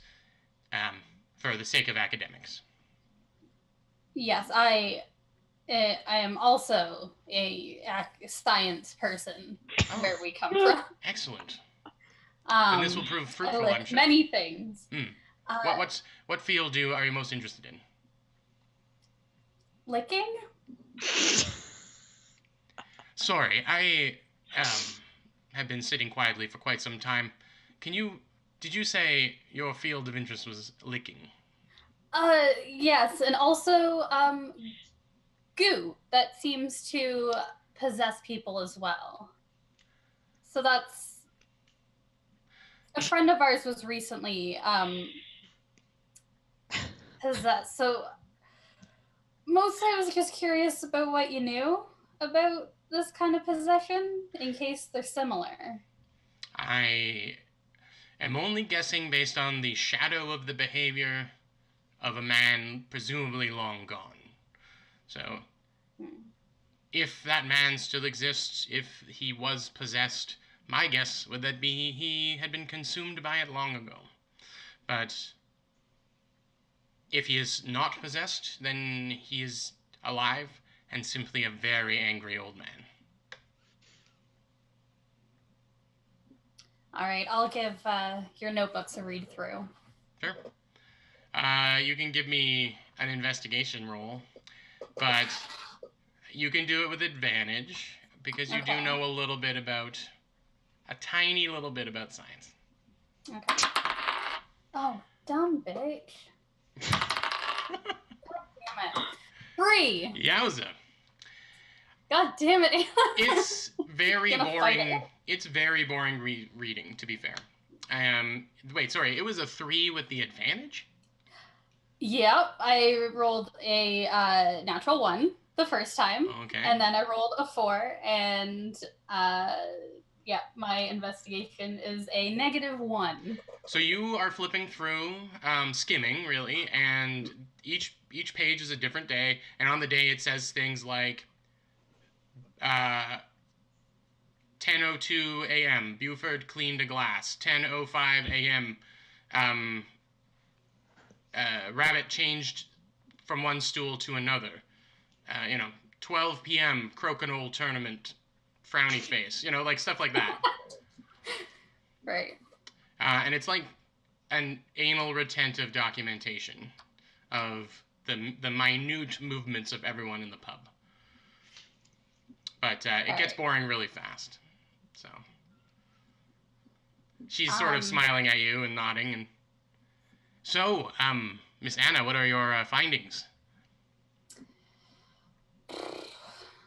for the sake of academics. Yes, I am also a science person where we come from. Excellent. And this will prove fruitful, I'm sure. Many things. What field are you most interested in? Licking? Sorry, I have been sitting quietly for quite some time. Did you say your field of interest was licking? Yes, and also, goo. That seems to possess people as well. So that's... A friend of ours was recently, possessed, so... Mostly I was just curious about what you knew about this kind of possession, in case they're similar. I am only guessing based on the shadow of the behavior of a man presumably long gone. So, if that man still exists, if he was possessed, my guess would that be he had been consumed by it long ago. But if he is not possessed, then he is alive and simply a very angry old man. All right, I'll give your notebooks a read through. Sure. You can give me an investigation roll, but you can do it with advantage because you do know a tiny little bit about science. Okay. Oh, dumb bitch. God damn it. 3. Yowza. God damn it, Anna. It's very Gonna fight boring. it. It's very boring reading, to be fair. Wait, sorry. It was a 3 with the advantage? Yep, I rolled a natural 1 the first time. Okay. And then I rolled a 4, and yeah, my investigation is a -1. So you are flipping through, skimming, really, and each page is a different day, and on the day it says things like 10:02 a.m. Buford cleaned a glass. 10:05 a.m. Rabbit changed from one stool to another. 12 p.m. Crokinole tournament. Frowny face. Like stuff like that. Right. And it's like an anal retentive documentation of the minute movements of everyone in the pub. But it gets boring really fast. So she's sort of smiling at you and nodding. And so, Miss Anna, what are your findings?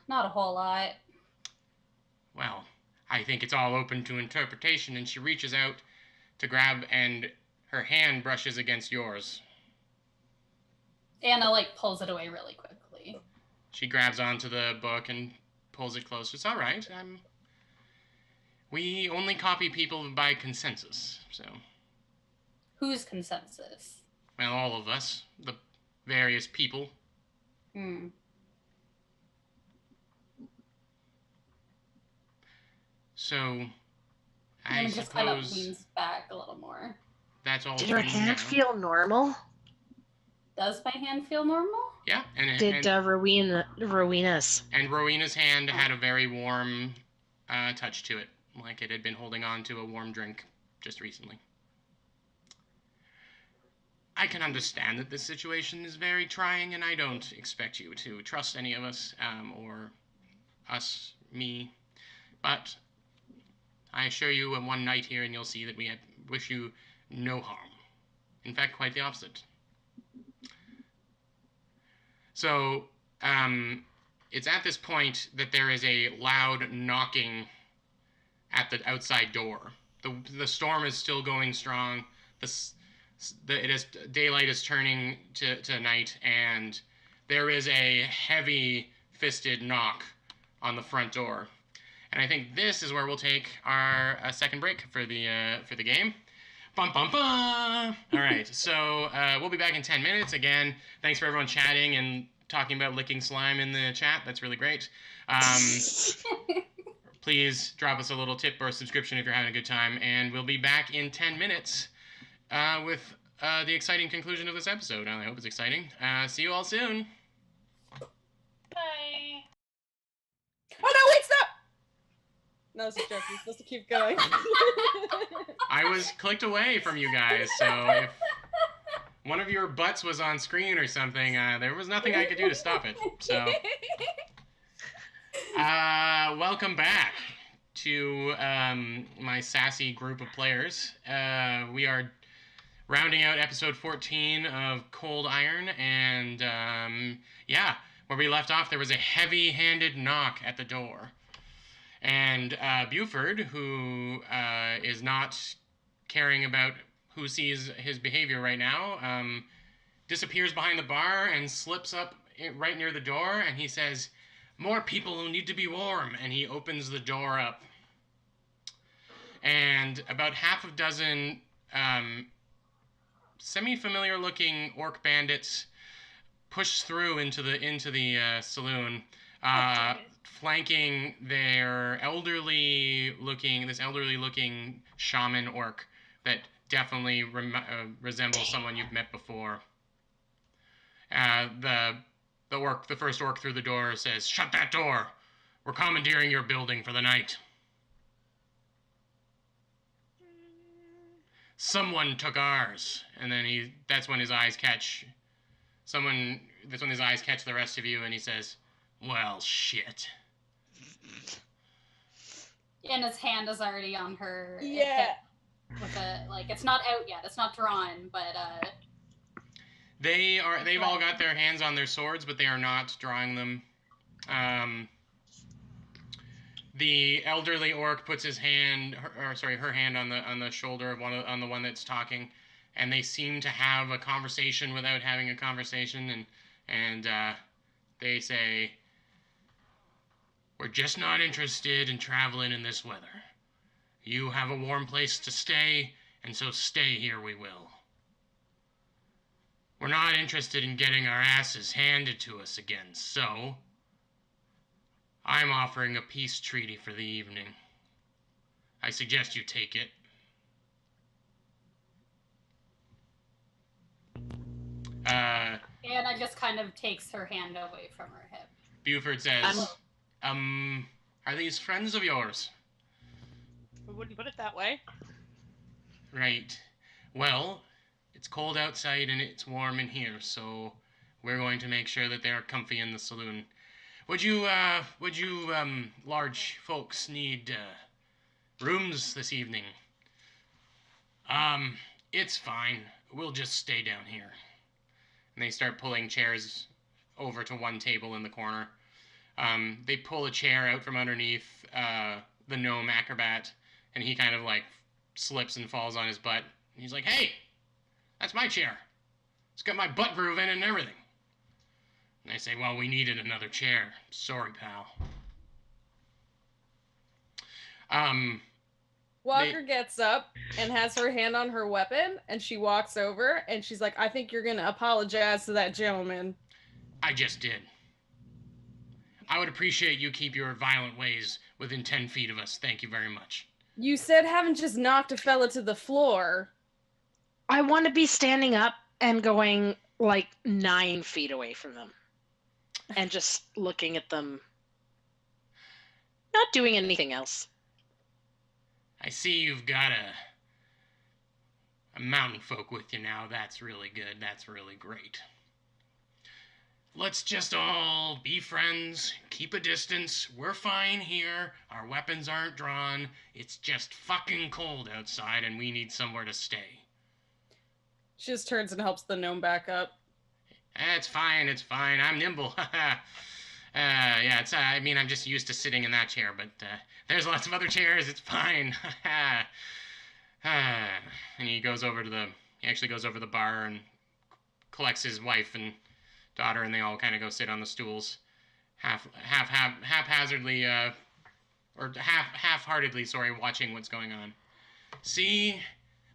Not a whole lot. Well, I think it's all open to interpretation. And she reaches out to grab, and her hand brushes against yours. Anna pulls it away really quickly. She grabs onto the book and pulls it closer. It's all right. We only copy people by consensus, so. Whose consensus? Well, all of us, the various people. So, I just kind of suppose leans back a little more. that's all. Did her hand feel normal? Does my hand feel normal? Yeah, Did Rowena's? And Rowena's hand had a very warm touch to it, like it had been holding on to a warm drink just recently. I can understand that this situation is very trying, and I don't expect you to trust any of us, or me, but I assure you in one night here and you'll see that we wish you no harm. In fact, quite the opposite. So, it's at this point that there is a loud knocking at the outside door. The storm is still going strong. Daylight is turning to night, and there is a heavy-fisted knock on the front door. And I think this is where we'll take our second break for the game. Bum, bum, bum. All right, so we'll be back in 10 minutes. Again, thanks for everyone chatting and talking about licking slime in the chat. That's really great. Please drop us a little tip or subscription if you're having a good time. And we'll be back in 10 minutes with the exciting conclusion of this episode. I hope it's exciting. See you all soon. Bye. Oh no, wait, stop! No, it's a joke. You're supposed to keep going. I was clicked away from you guys, so if one of your butts was on screen or something, there was nothing I could do to stop it. So, welcome back to my sassy group of players. We are rounding out episode 14 of Cold Iron, and yeah, where we left off, there was a heavy-handed knock at the door. And Buford, who is not caring about who sees his behavior right now, disappears behind the bar and slips up right near the door, and he says, "More people who need to be warm," and he opens the door up. And about half a dozen semi-familiar looking orc bandits push through into the saloon, flanking this elderly looking shaman orc that definitely resembles someone you've met before. The first orc through the door says, "Shut that door! We're commandeering your building for the night." "Someone took ours." And then that's when his eyes catch the rest of you, and he says, "Well, shit." And his hand is already on her Yeah. hip with it's not out yet. It's not drawn, but They've all got their hands on their swords, but they are not drawing them. The elderly orc puts his hand, her hand on the shoulder of on the one that's talking, and they seem to have a conversation without having a conversation, and they say, "We're just not interested in traveling in this weather. You have a warm place to stay, and so stay here we will. We're not interested in getting our asses handed to us again, so I'm offering a peace treaty for the evening. I suggest you take it." Anna just kind of takes her hand away from her hip. Buford says, are these friends of yours? We wouldn't put it that way. Right. Well, it's cold outside and it's warm in here, so we're going to make sure that they're comfy in the saloon. Would you large folks need rooms this evening? It's fine. We'll just stay down here. And they start pulling chairs over to one table in the corner. They pull a chair out from underneath the gnome acrobat, and he kind of like slips and falls on his butt. And he's like, "Hey, that's my chair. It's got my butt groove in it and everything." And I say, "Well, we needed another chair. Sorry, pal." Walker gets up and has her hand on her weapon, and she walks over, and she's like, "I think you're going to apologize to that gentleman." I just did. I would appreciate you keep your violent ways within 10 feet of us. Thank you very much. You said haven't just knocked a fella to the floor. I want to be standing up and going like 9 feet away from them. And just looking at them. Not doing anything else. I see you've got a mountain folk with you now. That's really good. That's really great. Let's just all be friends, keep a distance. We're fine here. Our weapons aren't drawn. It's just fucking cold outside and we need somewhere to stay. She just turns and helps the gnome back up. It's fine. I'm nimble. Yeah, I'm just used to sitting in that chair, but there's lots of other chairs. It's fine. And he actually goes over to the bar and collects his wife and daughter, and they all kind of go sit on the stools, haphazardly, or half-heartedly, watching what's going on. See,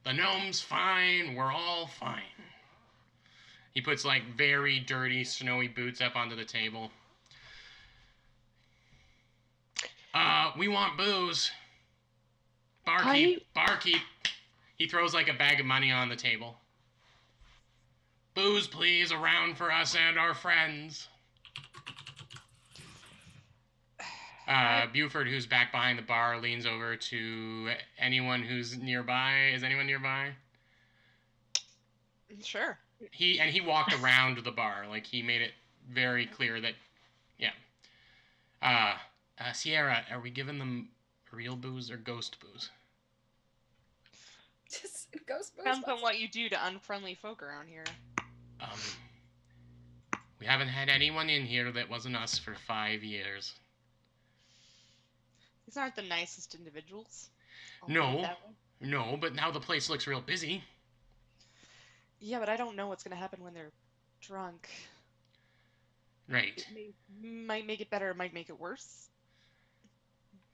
the gnome's fine. We're all fine. He puts like very dirty, snowy boots up onto the table. We want booze. Barkeep. He throws like a bag of money on the table. Booze, please, around for us and our friends. Buford, who's back behind the bar, leans over to anyone who's nearby. Is anyone nearby? Sure. He walked around the bar. Like, he made it very clear that, yeah. Sierra, are we giving them real booze or ghost booze? Just ghost booze. Depends on what you do to unfriendly folk around here. We haven't had anyone in here that wasn't us for 5 years. These aren't the nicest individuals. No, but now the place looks real busy. Yeah, but I don't know what's going to happen when they're drunk. Right. It might make it better, it might make it worse.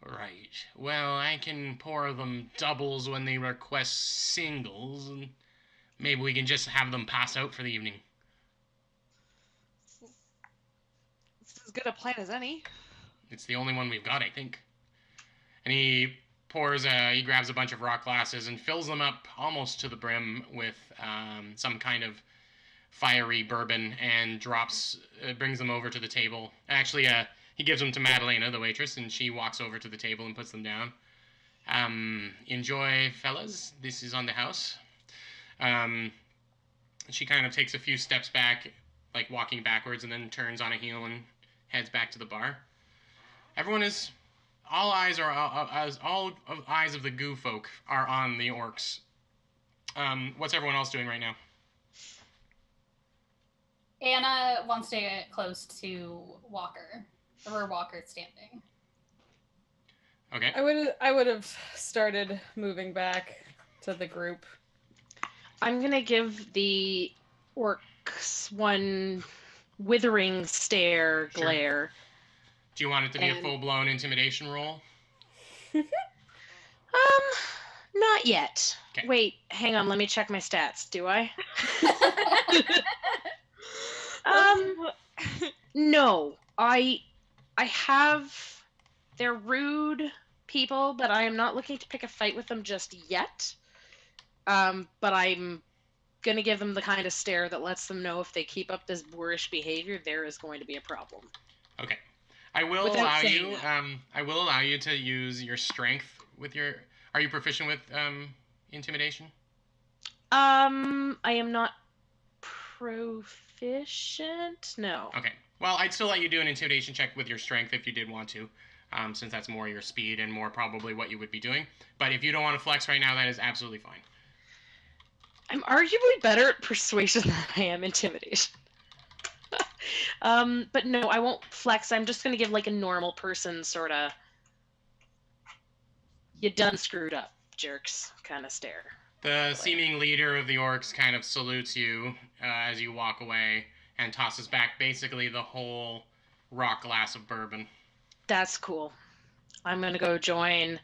Right. Well, I can pour them doubles when they request singles, and maybe we can just have them pass out for the evening. This is as good a plan as any. It's the only one we've got, I think. And he grabs a bunch of rock glasses and fills them up almost to the brim with some kind of fiery bourbon and brings them over to the table. Actually, he gives them to Madalena, the waitress, and she walks over to the table and puts them down. Enjoy, fellas. This is on the house. She kind of takes a few steps back, like walking backwards, and then turns on a heel and heads back to the bar. All eyes of the goo folk are on the orcs. What's everyone else doing right now? Anna wants to get close to Walker. Or Walker's standing. Okay. I would have started moving back to the group. I'm gonna give the orcs one withering stare Sure. glare. Do you want it to be a And- full-blown intimidation roll? Not yet. Okay. Wait, hang on, let me check my stats. Do I? No. I have they're rude people, but I am not looking to pick a fight with them just yet. But I'm gonna give them the kind of stare that lets them know if they keep up this boorish behavior, there is going to be a problem. Okay. I will Without allow saying you. that. I will allow you to use your strength with your. Are you proficient with intimidation? I am not proficient. No. Okay. Well, I'd still let you do an intimidation check with your strength if you did want to, since that's more your speed and more probably what you would be doing. But if you don't want to flex right now, that is absolutely fine. I'm arguably better at persuasion than I am intimidation. But no, I won't flex. I'm just gonna give like a normal person sort of you done screwed up, jerks kind of stare. The seeming leader of the orcs kind of salutes you as you walk away and tosses back basically the whole rock glass of bourbon. That's cool. I'm gonna go join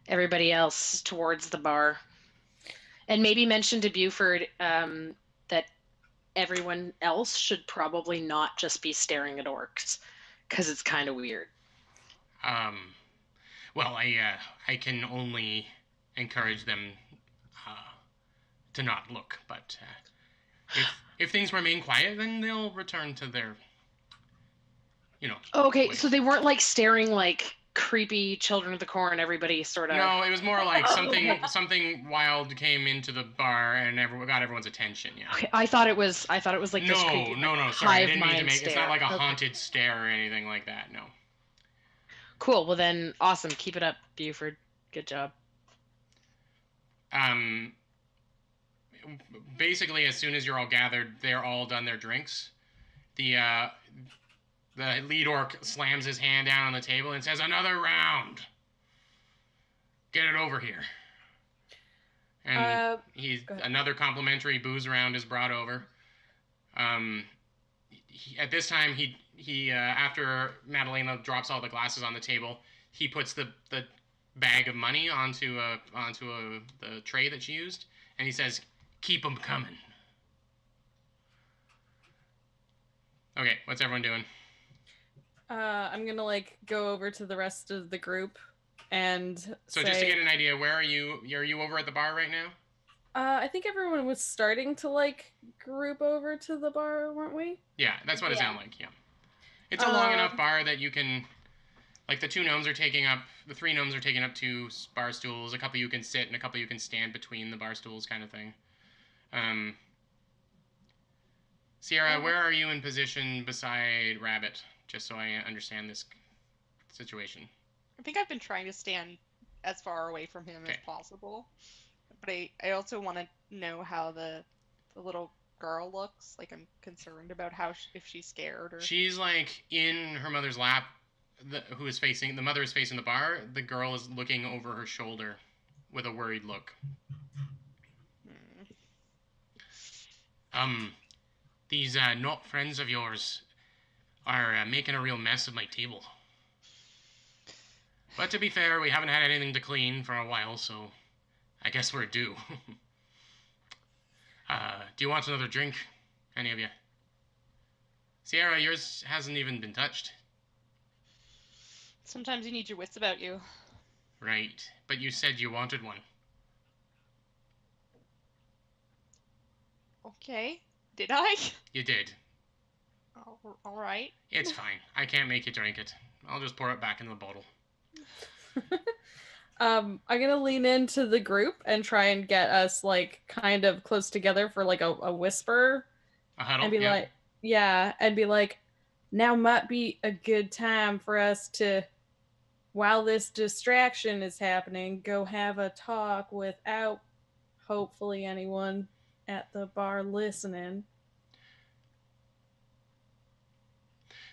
everybody else towards the bar. And maybe mention to Buford that everyone else should probably not just be staring at orcs, because it's kind of weird. Well, I can only encourage them to not look, but if things remain quiet, then they'll return to their, Okay, ways. so they weren't like staring like creepy Children of the Corn. Everybody sort of. No, it was more like something Okay. something wild came into the bar and got everyone's attention. Yeah. Okay, I thought it was like this creepy. No. Like, Sorry, I hive didn't mean to mind make. stare. It's not like a Okay. haunted stare or anything like that. No. Cool. Well then, awesome. Keep it up, Buford. Good job. Basically, as soon as you're all gathered, they're all done their drinks. The lead orc slams his hand down on the table and says, "Another round. Get it over here." And another complimentary booze round is brought over. At this time, he after Madalena drops all the glasses on the table, he puts the bag of money onto the tray that she used, and he says, "Keep them coming." Okay, what's everyone doing? I'm gonna like go over to the rest of the group and So say, just to get an idea, where are you? Are you over at the bar right now? I think everyone was starting to like group over to the bar, weren't we? Yeah, that's what it Yeah. sounds like. Yeah, it's a long enough bar that you can, like, the three gnomes are taking up 2 bar stools. A couple you can sit, and a couple you can stand between the bar stools, kind of thing. Sierra, where are you in position beside Rabbit? Just so I understand this situation. I think I've been trying to stand as far away from him as Okay. possible. But I also want to know how the little girl looks. Like, I'm concerned about how if she's scared or. She's like in her mother's lap. The mother is facing the bar. The girl is looking over her shoulder with a worried look. These not friends of yours are making a real mess of my table. But to be fair, we haven't had anything to clean for a while, so I guess we're due. Do you want another drink? Any of you? Sierra, yours hasn't even been touched. Sometimes you need your wits about you. Right, but you said you wanted one. Okay. Did I? You did. All right. It's fine. I can't make you drink it. I'll just pour it back in the bottle. I'm gonna lean into the group and try and get us like kind of close together for like a whisper. A huddle? And be yeah. like, yeah, and be like, now might be a good time for us to, while this distraction is happening, go have a talk without hopefully anyone at the bar listening.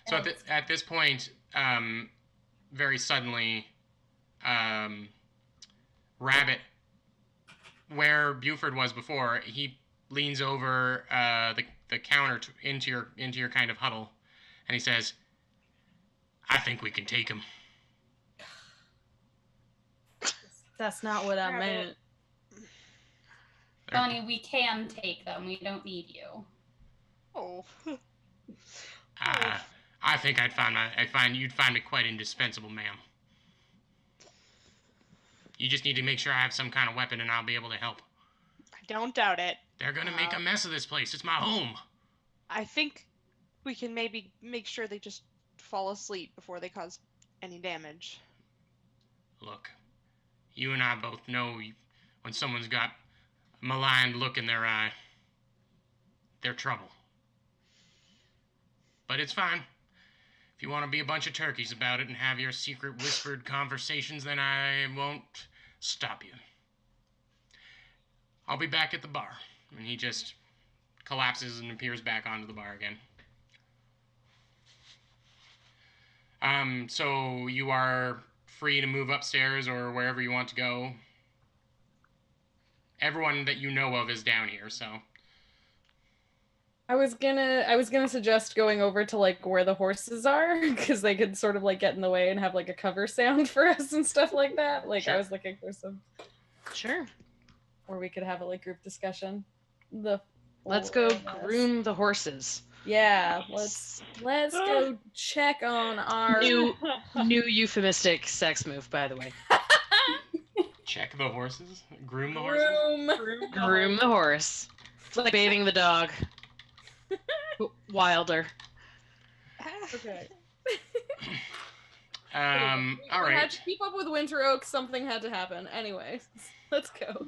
So at this point, very suddenly, rabbit where Buford was before. He leans over the counter into your kind of huddle, and he says, "I think we can take him." That's not what I meant. Bonnie, we can take them. We don't need you. Oh. I think you'd find me quite indispensable, ma'am. You just need to make sure I have some kind of weapon, and I'll be able to help. I don't doubt it. They're gonna make a mess of this place. It's my home. I think we can maybe make sure they just fall asleep before they cause any damage. Look, you and I both know when someone's got a maligned look in their eye, they're trouble. But it's fine. If you want to be a bunch of turkeys about it and have your secret whispered conversations, then I won't stop you. I'll be back at the bar. And he just collapses and appears back onto the bar again. So you are free to move upstairs or wherever you want to go. Everyone that you know of is down here, so... I was gonna suggest going over to like where the horses are, because they could sort of like get in the way and have like a cover sound for us and stuff like that. Like, Sure. I was looking for some Sure. where we could have a like group discussion. Let's go groom the horses. Yeah, Nice. let's go check on our New euphemistic sex move, by the way. Check the horses? Groom the horses? groom. Groom the horse. It's like bathing the dog. Wilder. Okay. All I had right. to keep up with Winter Oak. Something had to happen. Anyway, let's go.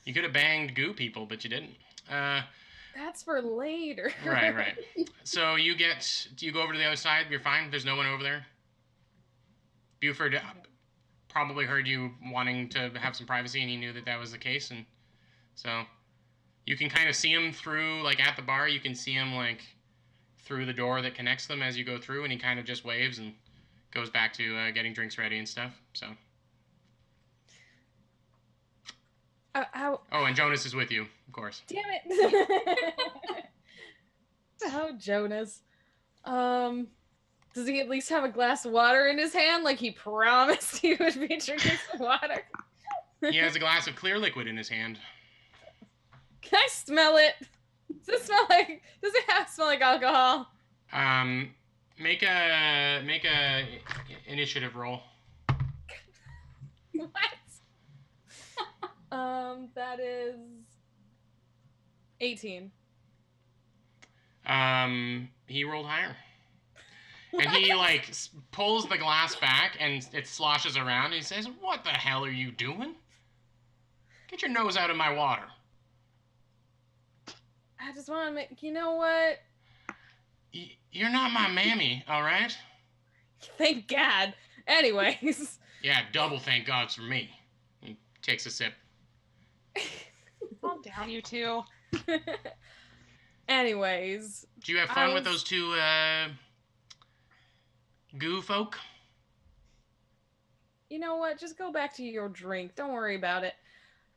You could have banged goo people, but you didn't. That's for later. Right. So you go over to the other side. You're fine. There's no one over there. Buford probably heard you wanting to have some privacy, and he knew that was the case, and so you can kind of see him through, like at the bar. You can see him like through the door that connects them as you go through, and he kind of just waves and goes back to getting drinks ready and stuff. So. Oh, and Jonas is with you, of course. Damn it. Oh, Jonas. Does he at least have a glass of water in his hand like he promised he would be drinking some water? He has a glass of clear liquid in his hand. Can I smell it? Does it smell like alcohol? Make a initiative roll. What? That is 18. He rolled higher. And he like pulls the glass back and it sloshes around and he says, "What the hell are you doing? Get your nose out of my water." I just want to make, you know what? You're not my mammy, all right? Thank God. Anyways. Yeah, double thank God for me. He takes a sip. Calm down, you two. Anyways. Do you have fun with those two goo folk? You know what? Just go back to your drink. Don't worry about it.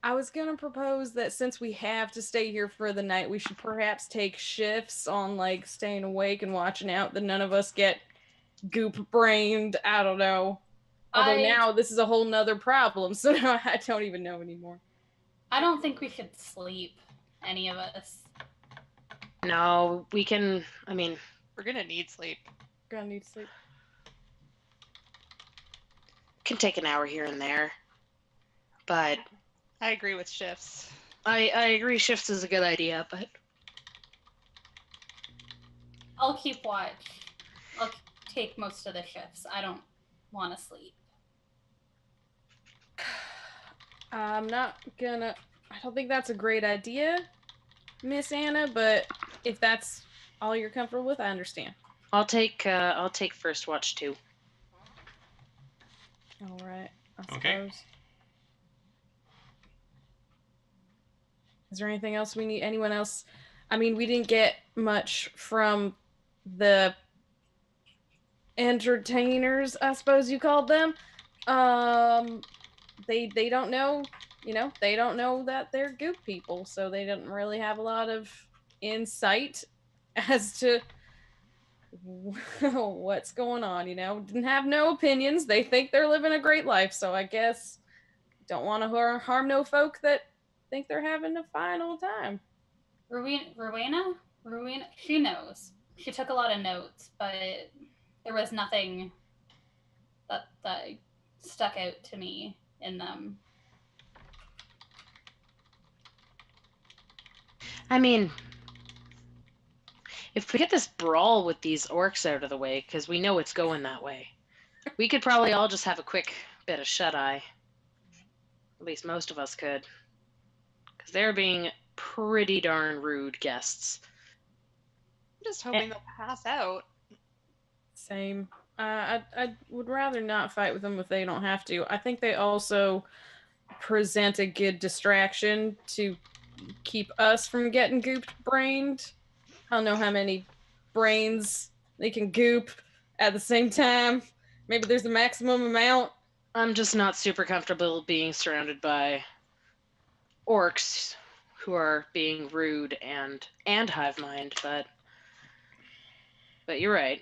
I was going to propose that since we have to stay here for the night, we should perhaps take shifts on, like, staying awake and watching out that none of us get goop-brained. I don't know. Although now this is a whole nother problem, so now I don't even know anymore. I don't think we should sleep, any of us. No, we can, I mean... We're gonna need sleep. Gonna need sleep. Can take an hour here and there. But... I agree with shifts. I agree shifts is a good idea, but... I'll keep watch. I'll take most of the shifts. I don't want to sleep. I'm not gonna... I don't think that's a great idea, Miss Anna, but if that's all you're comfortable with, I understand. I'll take first watch too. All right. I suppose. Okay. Is there anything else we need? Anyone else? I mean, we didn't get much from the entertainers, I suppose you called them. They don't know, they don't know that they're goop people, so they don't really have a lot of insight as to what's going on, Didn't have no opinions. They think they're living a great life, so I guess don't want to harm no folk that think they're having a fine old time. Rowena, she knows. She took a lot of notes, but there was nothing that stuck out to me in them. I mean, if we get this brawl with these orcs out of the way, because we know it's going that way, we could probably all just have a quick bit of shut-eye. At least most of us could. Because they're being pretty darn rude guests. I'm just hoping they'll pass out. Same. I would rather not fight with them if they don't have to. I think they also present a good distraction to keep us from getting gooped-brained. I don't know how many brains they can goop at the same time. Maybe there's a maximum amount. I'm just not super comfortable being surrounded by orcs who are being rude and hive mind, but you're right.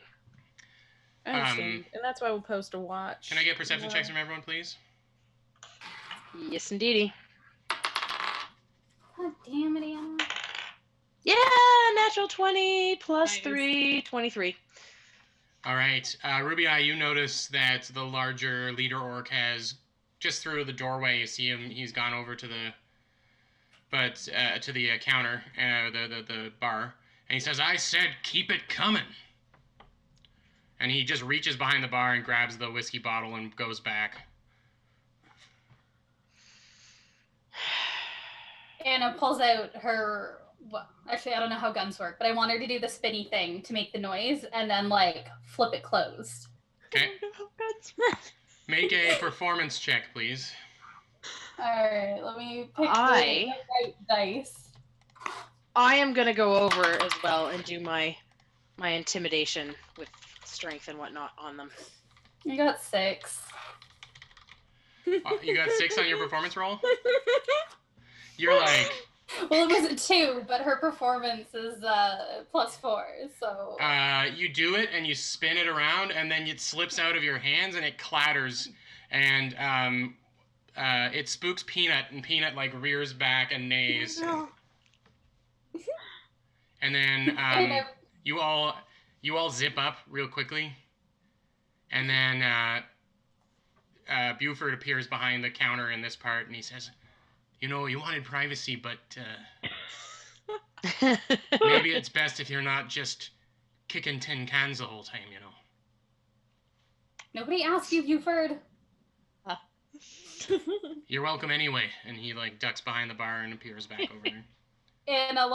I understand. And that's why we'll post a watch. Can I get perception checks from everyone, please? Yes, indeedy. God damn it, Anna. Yeah, natural 20 plus 3, 23. All right. Ruby Eye, you notice that the larger leader orc has, just through the doorway, you see him, he's gone over to the counter, the bar, and he says, "I said keep it coming." And he just reaches behind the bar and grabs the whiskey bottle and goes back. Anna pulls out her... Well, actually, I don't know how guns work, but I want her to do the spinny thing to make the noise and then, flip it closed. Okay. Make a performance check, please. Alright, let me pick the right dice. I am going to go over as well and do my intimidation with strength and whatnot on them. You got 6. You got 6 on your performance roll? You're like... Well, it was a 2, but her performance is +4, so... You do it, and you spin it around, and then it slips out of your hands, and it clatters, and it spooks Peanut, and Peanut, rears back and neighs. No. And then you all zip up real quickly, and then Buford appears behind the counter in this part, and he says, "You know, you wanted privacy, but maybe it's best if you're not just kicking tin cans the whole time, you know." Nobody asked you, Buford. You're welcome anyway. And he ducks behind the bar and appears back over there. Anna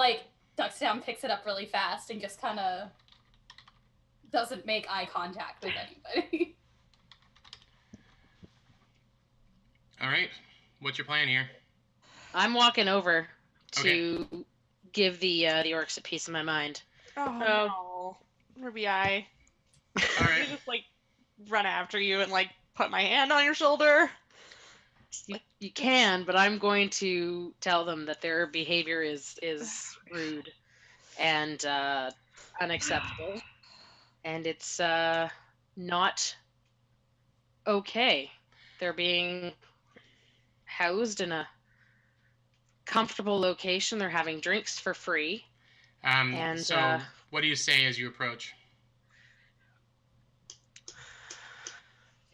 ducks down, picks it up really fast, and just kind of doesn't make eye contact with anybody. All right, what's your plan here? I'm walking over to give the orcs a piece of my mind. Oh, no. Ruby Eye. All right. I just run after you and put my hand on your shoulder. You can, but I'm going to tell them that their behavior is rude and unacceptable, and it's not okay. They're being housed in a comfortable location. They're having drinks for free. And so what do you say as you approach?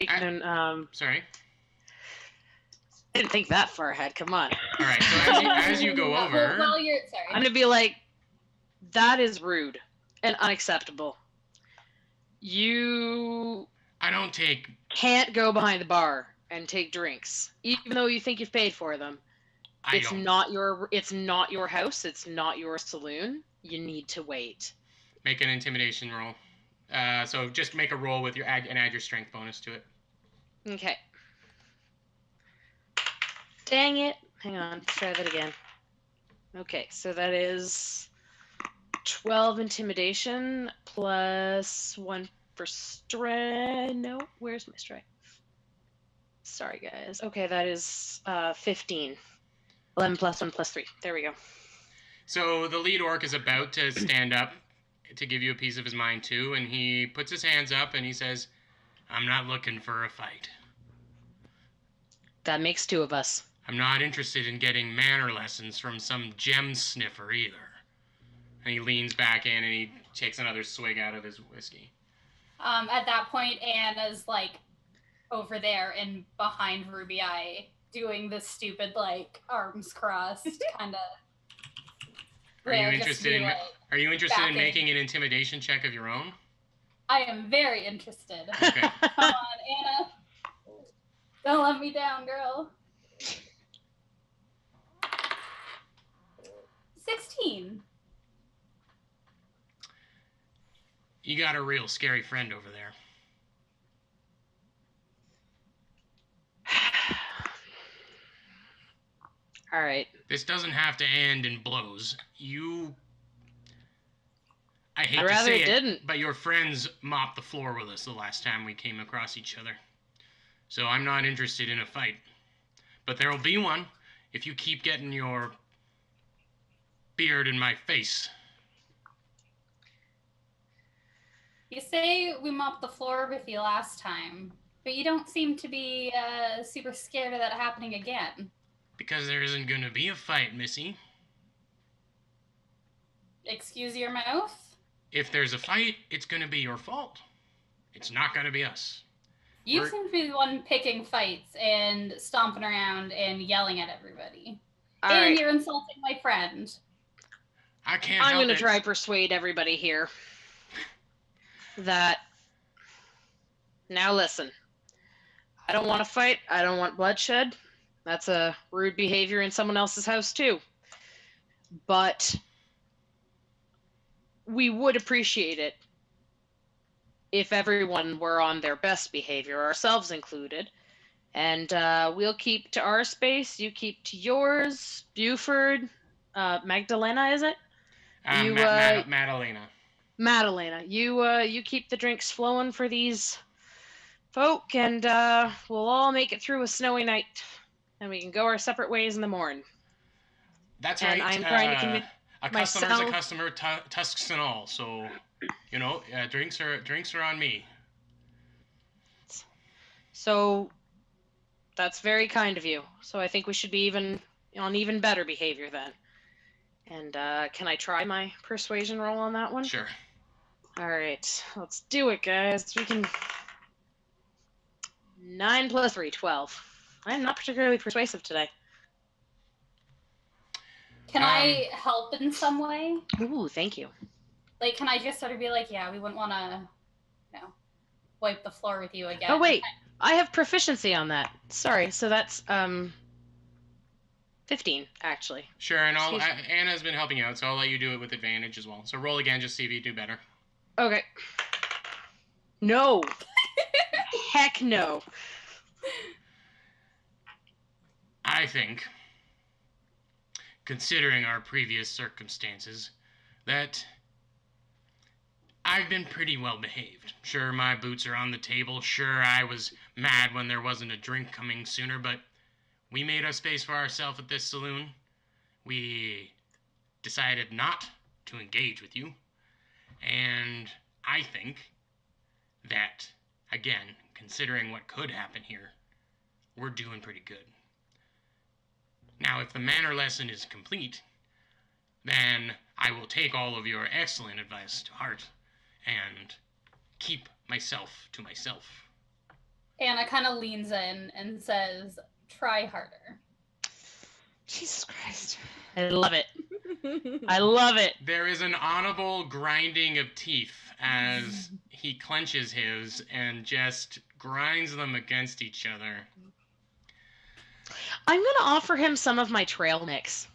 Sorry? I didn't think that far ahead. Come on. All right, so as you go over... Well, you're... Sorry. I'm going to be like, that is rude and unacceptable. You... I don't take... Can't go behind the bar and take drinks, even though you think you've paid for them. It's not your house. It's not your saloon. You need to wait. Make an intimidation roll. So just make a roll with and add your strength bonus to it. Okay. Dang it. Hang on. Let's try that again. Okay, so that is 12 intimidation plus 1 for strength. No, where's my strength? Sorry, guys. Okay, that is 15. 11 plus 1 plus 3. There we go. So the lead orc is about to stand up to give you a piece of his mind too, and he puts his hands up and he says, "I'm not looking for a fight. That makes 2 of us. I'm not interested in getting manner lessons from some gem sniffer either." And he leans back in and he takes another swig out of his whiskey. At that point, Anna's like over there and behind Ruby Eye doing this stupid like arms crossed kind of. Are you interested in backing. making an intimidation check of your own? I am very interested. Okay. Come on, Anna. Don't let me down, girl. 16. You got a real scary friend over there. All right. This doesn't have to end in blows. I hate I'd to rather say it it, didn't. but your friends mopped the floor with us the last time we came across each other. So I'm not interested in a fight. But there'll be one if you keep getting your beard in my face. You say we mopped the floor with you last time, but you don't seem to be super scared of that happening again. Because there isn't gonna be a fight, Missy. Excuse your mouth? If there's a fight, it's gonna be your fault. It's not gonna be us. You seem to be the one picking fights and stomping around and yelling at everybody. All and right. you're insulting my friend. I can't I'm help going it. to try persuade everybody here that... Now listen. I don't want to fight. I don't want bloodshed. That's a rude behavior in someone else's house too. But we would appreciate it if everyone were on their best behavior, ourselves included. And we'll keep to our space. You keep to yours. Buford, Magdalena, is it? Madalena. Madalena, you keep the drinks flowing for these folk, and we'll all make it through a snowy night, and we can go our separate ways in the morn. That's And right. I'm trying to convince a customer's a myself- customer, tusks and all. So, drinks are on me. So that's very kind of you. So I think we should be on even better behavior then. And can I try my persuasion roll on that one? Sure. All right, let's do it, guys. We can... 9 plus 3, 12. I'm not particularly persuasive today. Can I help in some way? Ooh, thank you. Like, can I just sort of be like, yeah, we wouldn't want to, wipe the floor with you again? Oh, wait. I have proficiency on that. Sorry, so that's 15, actually. Sure, and Excuse me. Anna's been helping you out, so I'll let you do it with advantage as well. So roll again, just see if you do better. Okay. No. Heck no. I think, considering our previous circumstances, that I've been pretty well behaved. Sure, my boots are on the table. Sure, I was mad when there wasn't a drink coming sooner, but we made a space for ourselves at this saloon. We decided not to engage with you. And I think that, again, considering what could happen here, we're doing pretty good. Now, if the manner lesson is complete, then I will take all of your excellent advice to heart and keep myself to myself. Anna kind of leans in and says, try harder. Jesus Christ. I love it. I love it. There is an audible grinding of teeth as he clenches his and just grinds them against each other. I'm going to offer him some of my trail mix.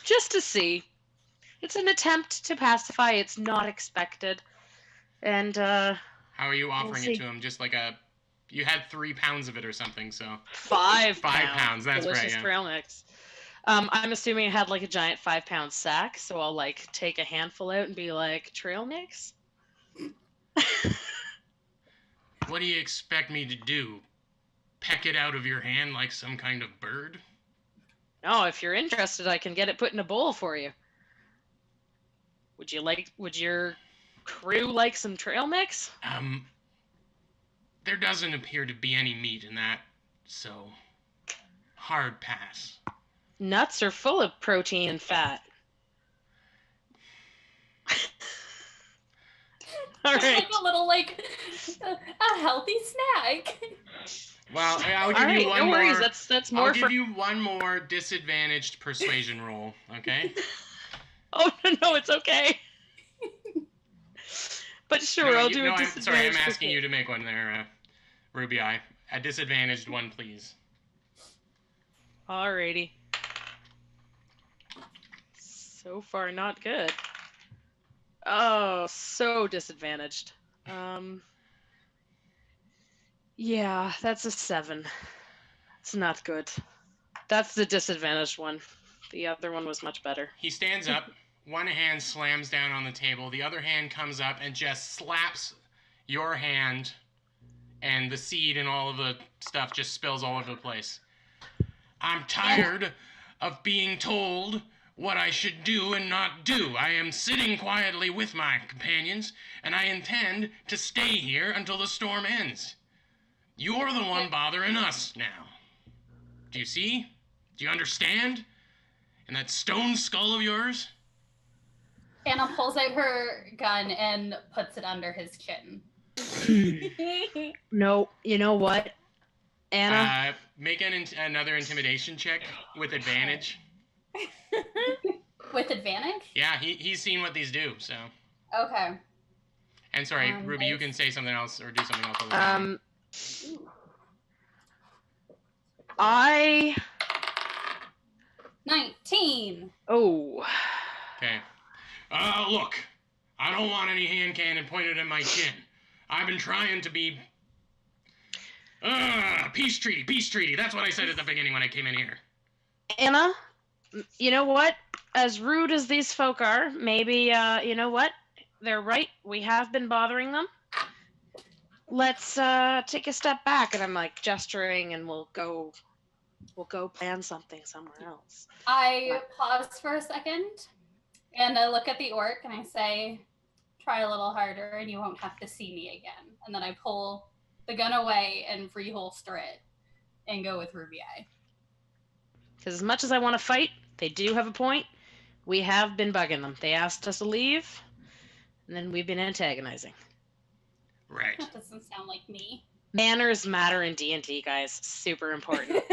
Just to see. It's an attempt to pacify. It's not expected. And, How are you offering see. it to him? Just like you had 3 pounds of it or something, so. 5 pounds, that's right, delicious yeah. trail mix. I'm assuming it had like a giant 5-pound sack, so I'll like take a handful out and be like, trail mix? What do you expect me to do? Peck it out of your hand like some kind of bird? Oh, if you're interested, I can get it put in a bowl for you. Would your crew like some trail mix? There doesn't appear to be any meat in that, so hard pass. Nuts are full of protein and fat. All Just right. like a little, a healthy snack. Well, I'll give All right, you one no more. worries. That's more I'll for. give you one more disadvantaged persuasion roll, okay? Oh no, it's okay. But sure, I'll do a I'm disadvantage. sorry, I'm asking you to make one there, Ruby Eye. A disadvantaged one, please. Alrighty. So far, not good. Oh, so disadvantaged. Yeah, that's a 7. It's not good. That's the disadvantaged one. The other one was much better. He stands up. One hand slams down on the table. The other hand comes up and just slaps your hand, and the seed and all of the stuff just spills all over the place. I'm tired of being told what I should do and not do. I am sitting quietly with my companions, and I intend to stay here until the storm ends. You're the one bothering us now. Do you see? Do you understand? And that stone skull of yours? Anna pulls out her gun and puts it under his chin. No, you know what, Anna? Make another intimidation check with advantage. With advantage? Yeah, he's seen what these do, so. Okay. And sorry, Ruby, you can say something else or do something else. I 19. Oh. Okay. Look, I don't want any hand cannon pointed at my chin. I've been trying to be... peace treaty. That's what I said at the beginning when I came in here. Anna, you know what? As rude as these folk are, maybe, you know what? They're right. We have been bothering them. Let's take a step back. And I'm like gesturing, and we'll go plan something somewhere else. I pause for a second, and I look at the orc, and I say, try a little harder, and you won't have to see me again. And then I pull the gun away and reholster it and go with Ruby Eye. Because as much as I want to fight, they do have a point. We have been bugging them. They asked us to leave, and then we've been antagonizing. Right. That doesn't sound like me. Manners matter in D&D, guys. Super important.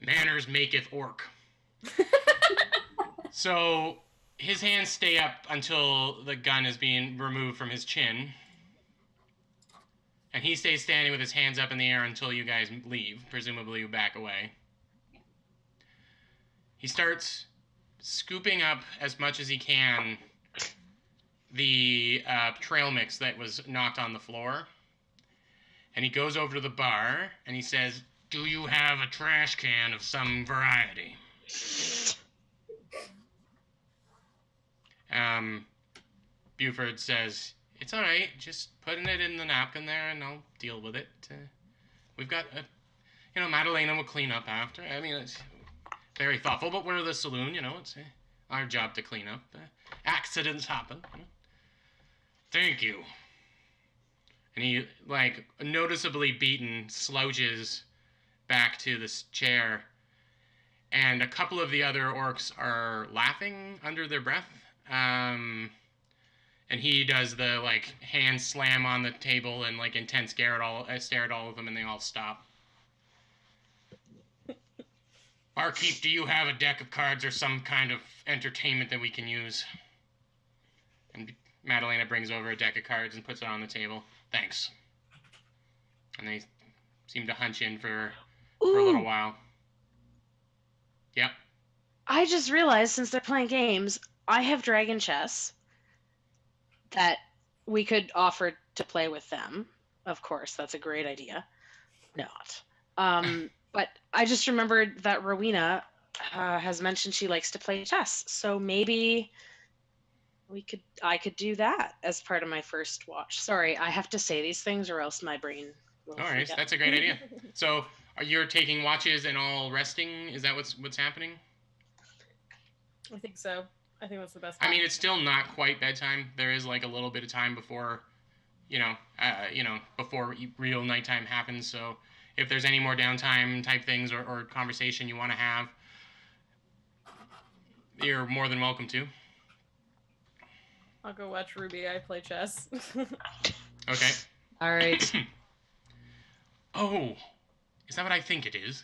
Manners maketh orc. So his hands stay up until the gun is being removed from his chin. And he stays standing with his hands up in the air until you guys leave. Presumably you back away. He starts scooping up as much as he can the trail mix that was knocked on the floor. And he goes over to the bar and he says, "Do you have a trash can of some variety?" Buford says, "It's all right. Just putting it in the napkin there, and I'll deal with it. We've got, Madalena will clean up after. I mean, it's very thoughtful, but we're the saloon, it's our job to clean up. Accidents happen. Thank you." And he, noticeably beaten, slouches back to this chair. And a couple of the other orcs are laughing under their breath. And he does the, hand slam on the table and, intense stare at all of them, and they all stop. "Barkeep, do you have a deck of cards or some kind of entertainment that we can use?" And Madalena brings over a deck of cards and puts it on the table. "Thanks." And they seem to hunch in for a little while. Yep. I just realized, since they're playing games, I have dragon chess that we could offer to play with them. Of course, that's a great idea. Not. But I just remembered that Rowena has mentioned she likes to play chess. So maybe I could do that as part of my first watch. Sorry, I have to say these things or else my brain will All right, forget. that's a great idea. So, are you taking watches and all resting? Is that what's happening? I think so. I think that's the best. I mean, it's still not quite bedtime. There is like a little bit of time before, before real nighttime happens. So, if there's any more downtime type things or conversation you want to have, you're more than welcome to. I'll go watch Ruby I play chess. Okay. All right. Oh, is that what I think it is?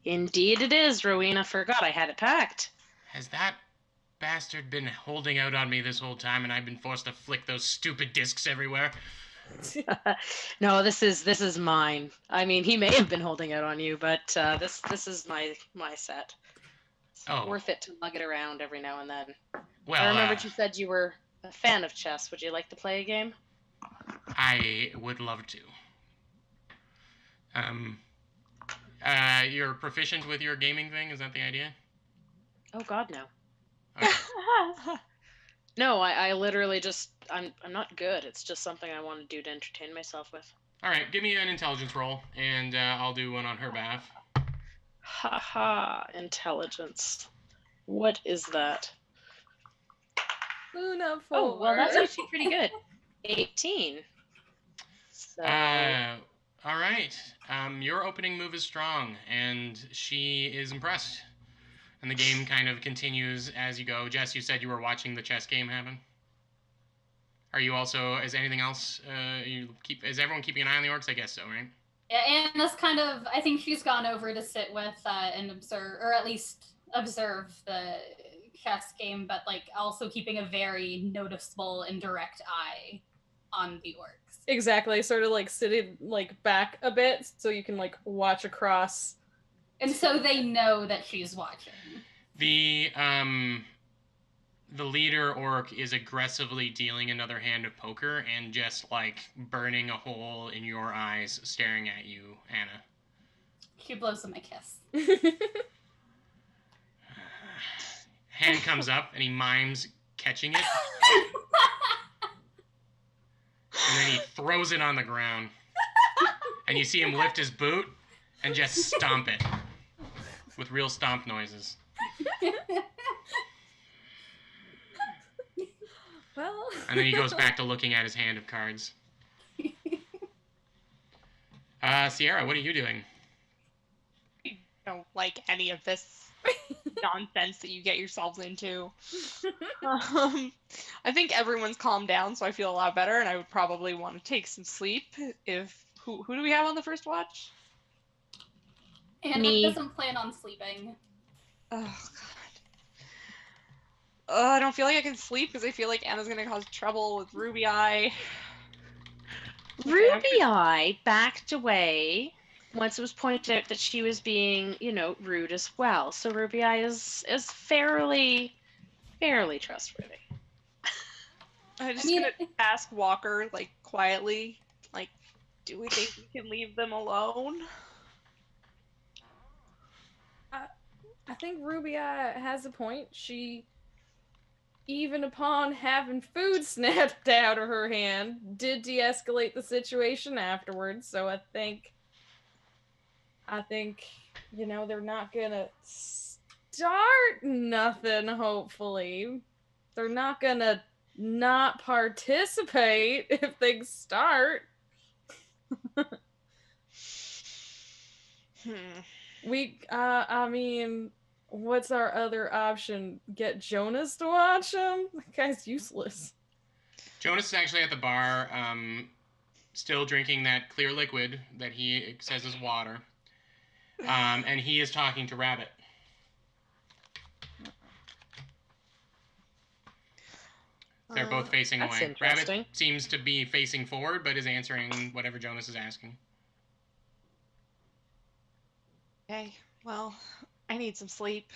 Indeed it is, Rowena. Forgot I had it packed. Has that bastard been holding out on me this whole time and I've been forced to flick those stupid discs everywhere? No, this is mine. I mean, he may have been holding out on you, but this is my set. It's worth it to lug it around every now and then. Well, I remember you said you were a fan of chess. Would you like to play a game? I would love to. You're proficient with your gaming thing? Is that the idea? Oh God, no. Okay. No, I literally just I'm not good. It's just something I want to do to entertain myself with. All right, give me an intelligence roll, and I'll do one on her behalf. Haha, intelligence. What is that? Luna 4. Oh, well, that's actually pretty good. 18. So... all right. Your opening move is strong, and she is impressed. And the game kind of continues as you go. Jess, you said you were watching the chess game happen. Are you also? Is anything else? Is everyone keeping an eye on the orcs? I guess so, right? Yeah, Anna's kind of. I think she's gone over to sit with and observe, or at least observe the chess game, but like also keeping a very noticeable and direct eye on the orcs. Exactly, sort of like sitting like back a bit so you can like watch across. And so they know that she's watching. The leader orc is aggressively dealing another hand of poker and just like burning a hole in your eyes, staring at you, Anna. She blows him a kiss. Hand comes up and he mimes catching it. And then he throws it on the ground. And you see him lift his boot and just stomp it. With real stomp noises. Well. And then he goes back to looking at his hand of cards. Sierra, what are you doing? I don't like any of this nonsense that you get yourselves into. I think everyone's calmed down, so I feel a lot better, and I would probably want to take some sleep. Who do we have on the first watch? Anna doesn't plan on sleeping. Oh, God. I don't feel like I can sleep because I feel like Anna's going to cause trouble with Ruby Eye. Ruby Eye backed away once it was pointed out that she was being, rude as well. So Ruby Eye is fairly trustworthy. I'm just going to ask Walker, like, quietly, like, do we think we can leave them alone? I think Ruby has a point. She, even upon having food snapped out of her hand, did de-escalate the situation afterwards. So I think, they're not gonna start nothing, hopefully. They're not gonna not participate if things start. What's our other option? Get Jonas to watch him? That guy's useless. Jonas is actually at the bar, still drinking that clear liquid that he says is water. And he is talking to Rabbit. They're both facing away. Rabbit seems to be facing forward, but is answering whatever Jonas is asking. Okay, well, I need some sleep.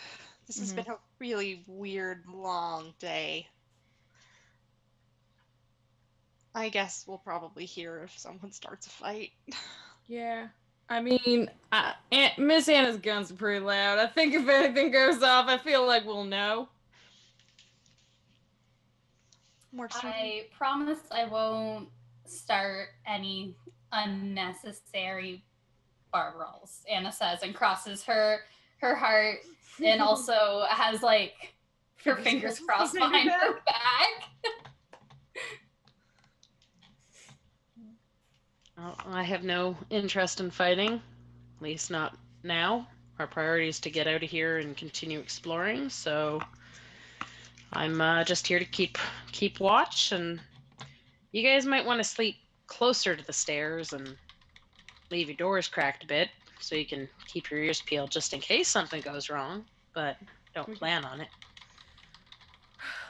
This has been a really weird, long day. I guess we'll probably hear if someone starts a fight. Yeah. I mean, Miss Anna's guns are pretty loud. I think if anything goes off, I feel like we'll know. Works for me. I promise I won't start any unnecessary bar brawls, Anna says, and crosses her heart, and also has like her fingers crossed behind her back. Well, I have no interest in fighting, at least not now. Our priority is to get out of here and continue exploring, so I'm just here to keep watch, and you guys might want to sleep closer to the stairs and leave your doors cracked a bit so you can keep your ears peeled just in case something goes wrong, but don't plan on it.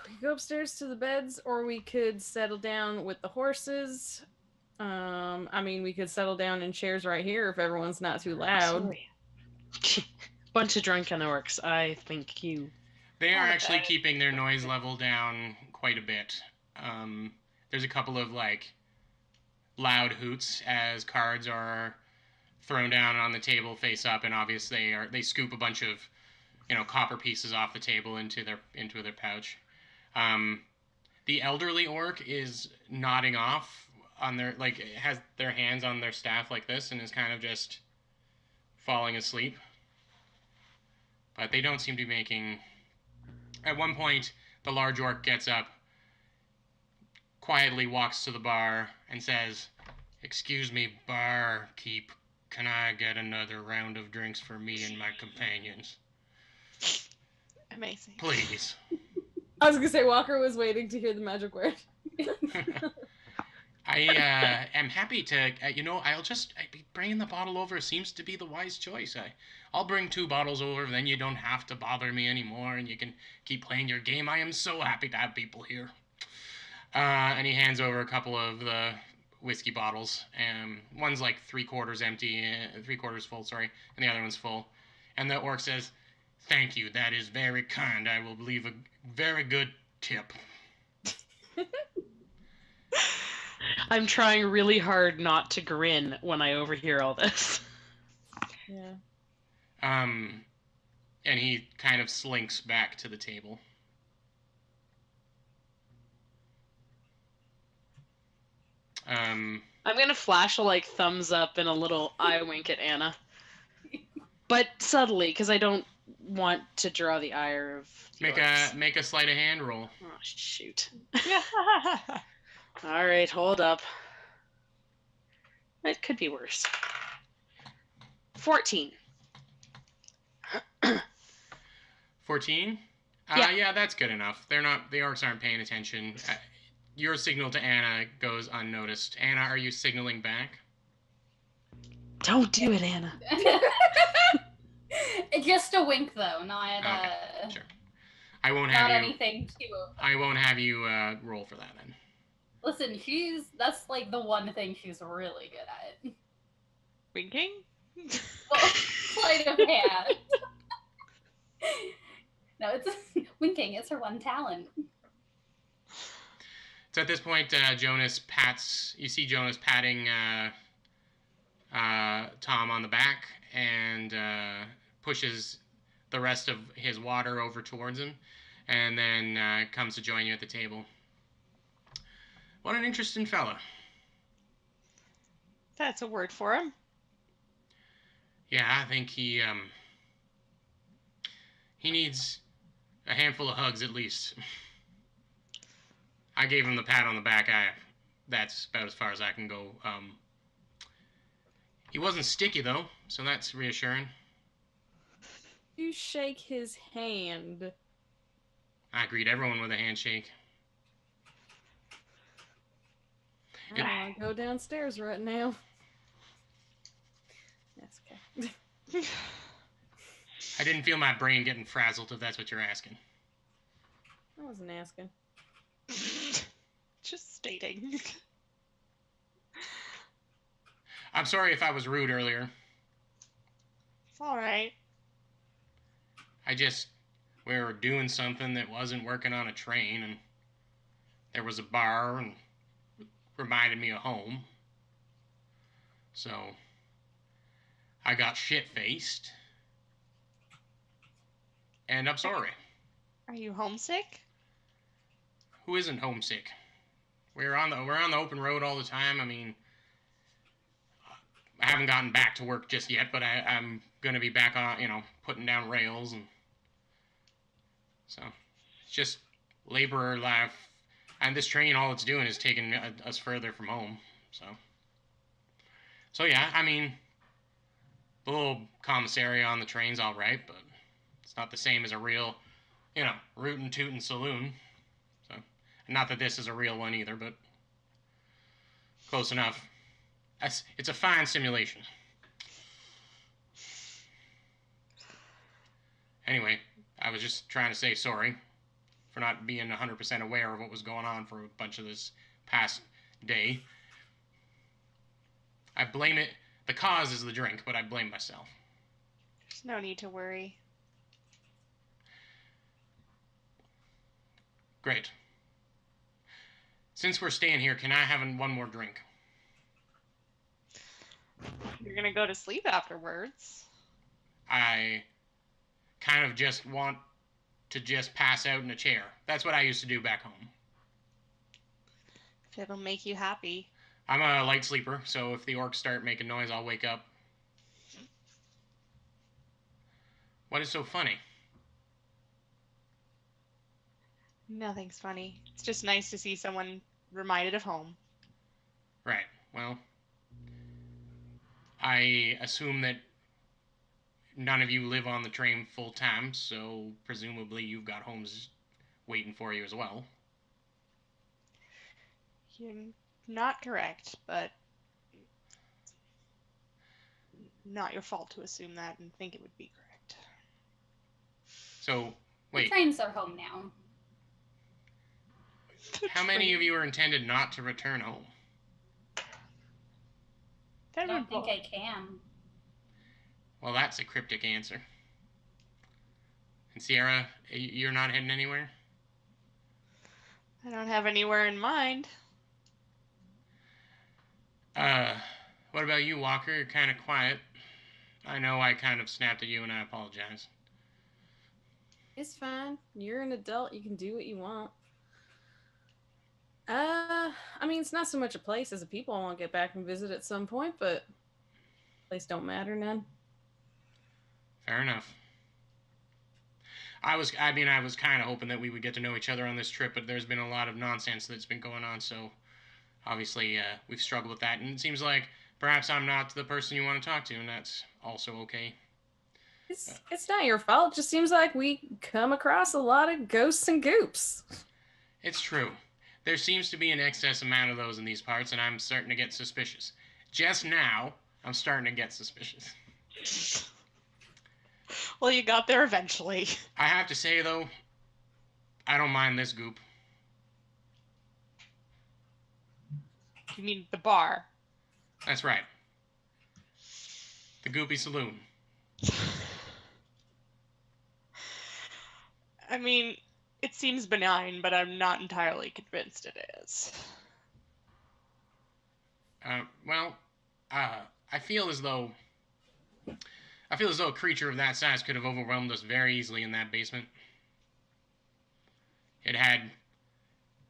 We could go upstairs to the beds, or we could settle down with the horses. I mean, we could settle down in chairs right here if everyone's not too loud. Sorry. Bunch of drunken orcs. I think you. They are actually keeping their noise level down quite a bit. There's a couple of like loud hoots as cards are thrown down on the table face up, and obviously they scoop a bunch of copper pieces off the table into their pouch. The elderly orc is nodding off on their has their hands on their staff like this and is kind of just falling asleep. But they don't seem to be making. At one point, the large orc gets up, quietly walks to the bar, and says, "Excuse me, barkeep, can I get another round of drinks for me and my companions? Amazing. Please." I was gonna say Walker was waiting to hear the magic word. I am happy to, I'll be bringing the bottle over. Seems to be the wise choice. I'll bring 2 bottles over, then you don't have to bother me anymore, and you can keep playing your game. I am so happy to have people here. And he hands over a couple of the whiskey bottles. One's like 3/4 empty, 3/4 full, sorry, and the other one's full. And the orc says, "Thank you, that is very kind. I will leave a very good tip." I'm trying really hard not to grin when I overhear all this. Yeah. And he kind of slinks back to the table. I'm gonna flash a thumbs up and a little eye wink at Anna, but subtly because I don't want to draw the ire of. Make a sleight of hand roll. Oh shoot! All right, hold up. It could be worse. 14. 14? Yeah, that's good enough. The orcs aren't paying attention. Your signal to Anna goes unnoticed. Anna, are you signaling back? Don't do it, Anna. Just a wink, though, not Okay, sure. I won't have you. Anything too. I won't have you roll for that then. Listen, that's like the one thing she's really good at. Winking? Well, sleight of hand. No, it's winking. It's her one talent. So at this point, Jonas patting Tom on the back and pushes the rest of his water over towards him, and then comes to join you at the table. What an interesting fella. That's a word for him. Yeah, I think he needs a handful of hugs at least. I gave him the pat on the back. That's about as far as I can go. He wasn't sticky though, so that's reassuring. You shake his hand. I greet everyone with a handshake. I don't want to go downstairs right now. That's okay. I didn't feel my brain getting frazzled, if that's what you're asking. I wasn't asking. Just stating. I'm sorry if I was rude earlier. It's alright. We were doing something that wasn't working on a train, and there was a bar, and it reminded me of home. So, I got shit-faced, and I'm sorry. Are you homesick? who isn't homesick? We're on the open road all the time. I mean, I haven't gotten back to work just yet, but I'm gonna be back on, putting down rails, and so it's just laborer life. And this train, all it's doing is taking us further from home. So yeah, I mean, the little commissary on the train's all right, but it's not the same as a real, rootin' tootin' saloon. So, not that this is a real one either, but close enough. It's a fine simulation. Anyway, I was just trying to say sorry for not being 100% aware of what was going on for a bunch of this past day. I blame it. The cause is the drink, but I blame myself. There's no need to worry. Great. Since we're staying here, can I have one more drink? You're gonna go to sleep afterwards. I kind of just want to just pass out in a chair. That's what I used to do back home. If it'll make you happy. I'm a light sleeper, so if the orcs start making noise, I'll wake up. What is so funny? Nothing's funny. It's just nice to see someone reminded of home. Right. Well, I assume that none of you live on the train full time, so presumably you've got homes waiting for you as well. You're not correct, but not your fault to assume that and think it would be correct. So, The wait, trains are home now. how many of you are intended not to return home? I That don't would think I can. Well, that's a cryptic answer. And Sierra, you're not heading anywhere? I don't have anywhere in mind. What about you, Walker? You're kind of quiet. I know I kind of snapped at you, and I apologize. It's fine. You're an adult. You can do what you want. I mean, it's not so much a place as a people. I want to get back and visit at some point, but place don't matter none. Fair enough. I was kind of hoping that we would get to know each other on this trip, but there's been a lot of nonsense that's been going on, so obviously we've struggled with that, and it seems like perhaps I'm not the person you want to talk to, and that's also okay. It's not your fault. It just seems like we come across a lot of ghosts and goops. It's true. There seems to be an excess amount of those in these parts, and I'm starting to get suspicious. Just now, I'm starting to get suspicious. Well, you got there eventually. I have to say, though, I don't mind this goop. You mean the bar? That's right. The Goopy Saloon. I mean, it seems benign, but I'm not entirely convinced it is. I feel as though a creature of that size could have overwhelmed us very easily in that basement. It had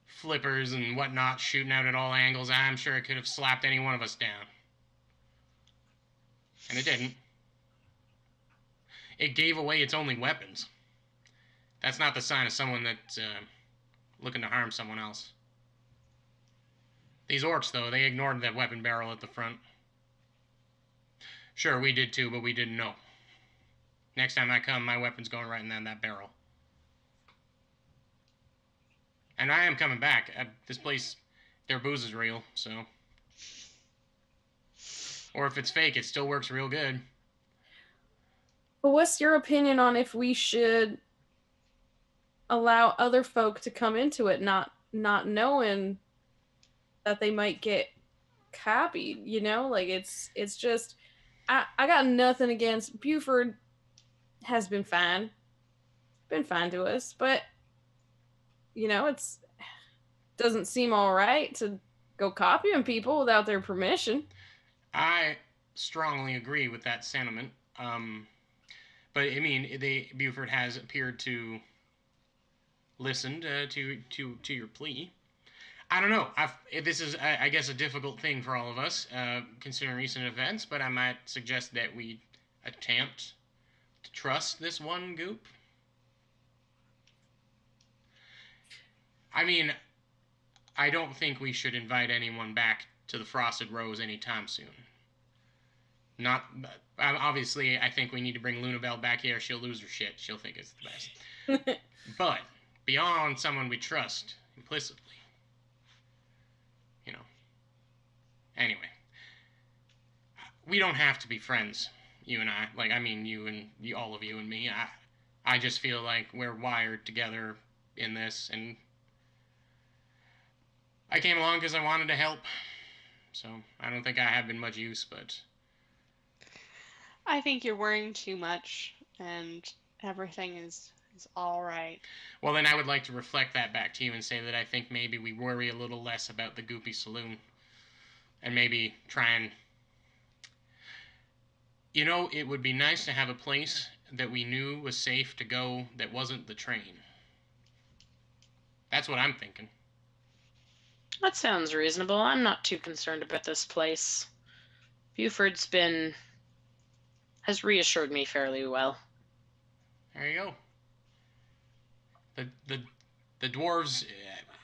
flippers and whatnot shooting out at all angles. I'm sure it could have slapped any one of us down. And it didn't. It gave away its only weapons. That's not the sign of someone that's looking to harm someone else. These orcs, though, they ignored that weapon barrel at the front. Sure, we did too, but we didn't know. Next time I come, my weapon's going right in that barrel. And I am coming back. This place, their booze is real, so... Or if it's fake, it still works real good. But what's your opinion on if we should allow other folk to come into it, not knowing that they might get copied, you know? Like, it's just... I got nothing against... Buford has been fine. Been fine to us, but, you know, it's... doesn't seem all right to go copying people without their permission. I strongly agree with that sentiment. But, I mean, Buford has appeared to listened to your plea. I don't know. This is, I guess, a difficult thing for all of us, considering recent events. But I might suggest that we attempt to trust this one goop. I mean, I don't think we should invite anyone back to the Frosted Rose anytime soon. Not obviously. I think we need to bring Lunabelle back here. She'll lose her shit. She'll think it's the best. But beyond someone we trust implicitly, you know. Anyway, we don't have to be friends, you and I. Like, I mean, all of you and me. I just feel like we're wired together in this, and I came along because I wanted to help. So I don't think I have been much use, but I think you're worrying too much, and everything is all right. Well, then I would like to reflect that back to you and say that I think maybe we worry a little less about the Goopy Saloon, and maybe try and, you know, it would be nice to have a place that we knew was safe to go that wasn't the train. That's what I'm thinking. That sounds reasonable. I'm not too concerned about this place. Buford's has reassured me fairly well. There you go. The dwarves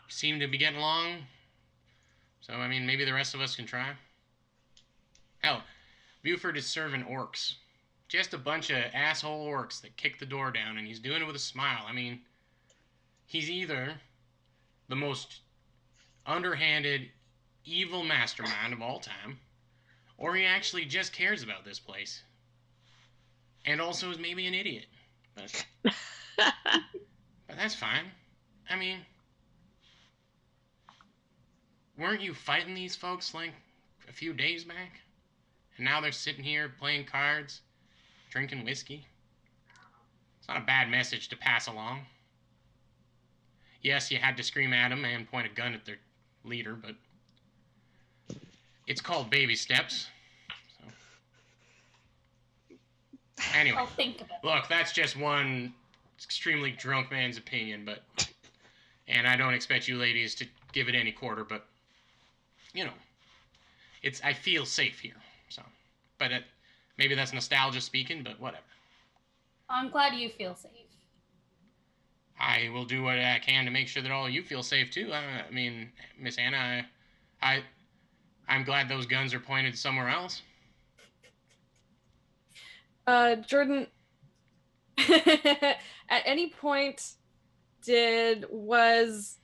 seem to be getting along. So, I mean, maybe the rest of us can try. Hell, Buford is serving orcs. Just a bunch of asshole orcs that kick the door down, and he's doing it with a smile. I mean, he's either the most underhanded, evil mastermind of all time, or he actually just cares about this place. And also is maybe an idiot. But that's fine. I mean, weren't you fighting these folks like a few days back? And now they're sitting here playing cards, drinking whiskey? It's not a bad message to pass along. Yes, you had to scream at them and point a gun at their leader, but it's called baby steps. Anyway, I'll think of it. Look, that's just one extremely drunk man's opinion, and I don't expect you ladies to give it any quarter, but, you know, I feel safe here, so, but maybe that's nostalgia speaking, but whatever. I'm glad you feel safe. I will do what I can to make sure that all of you feel safe, too. I mean, Miss Anna, I'm glad those guns are pointed somewhere else. Jordan, at any point was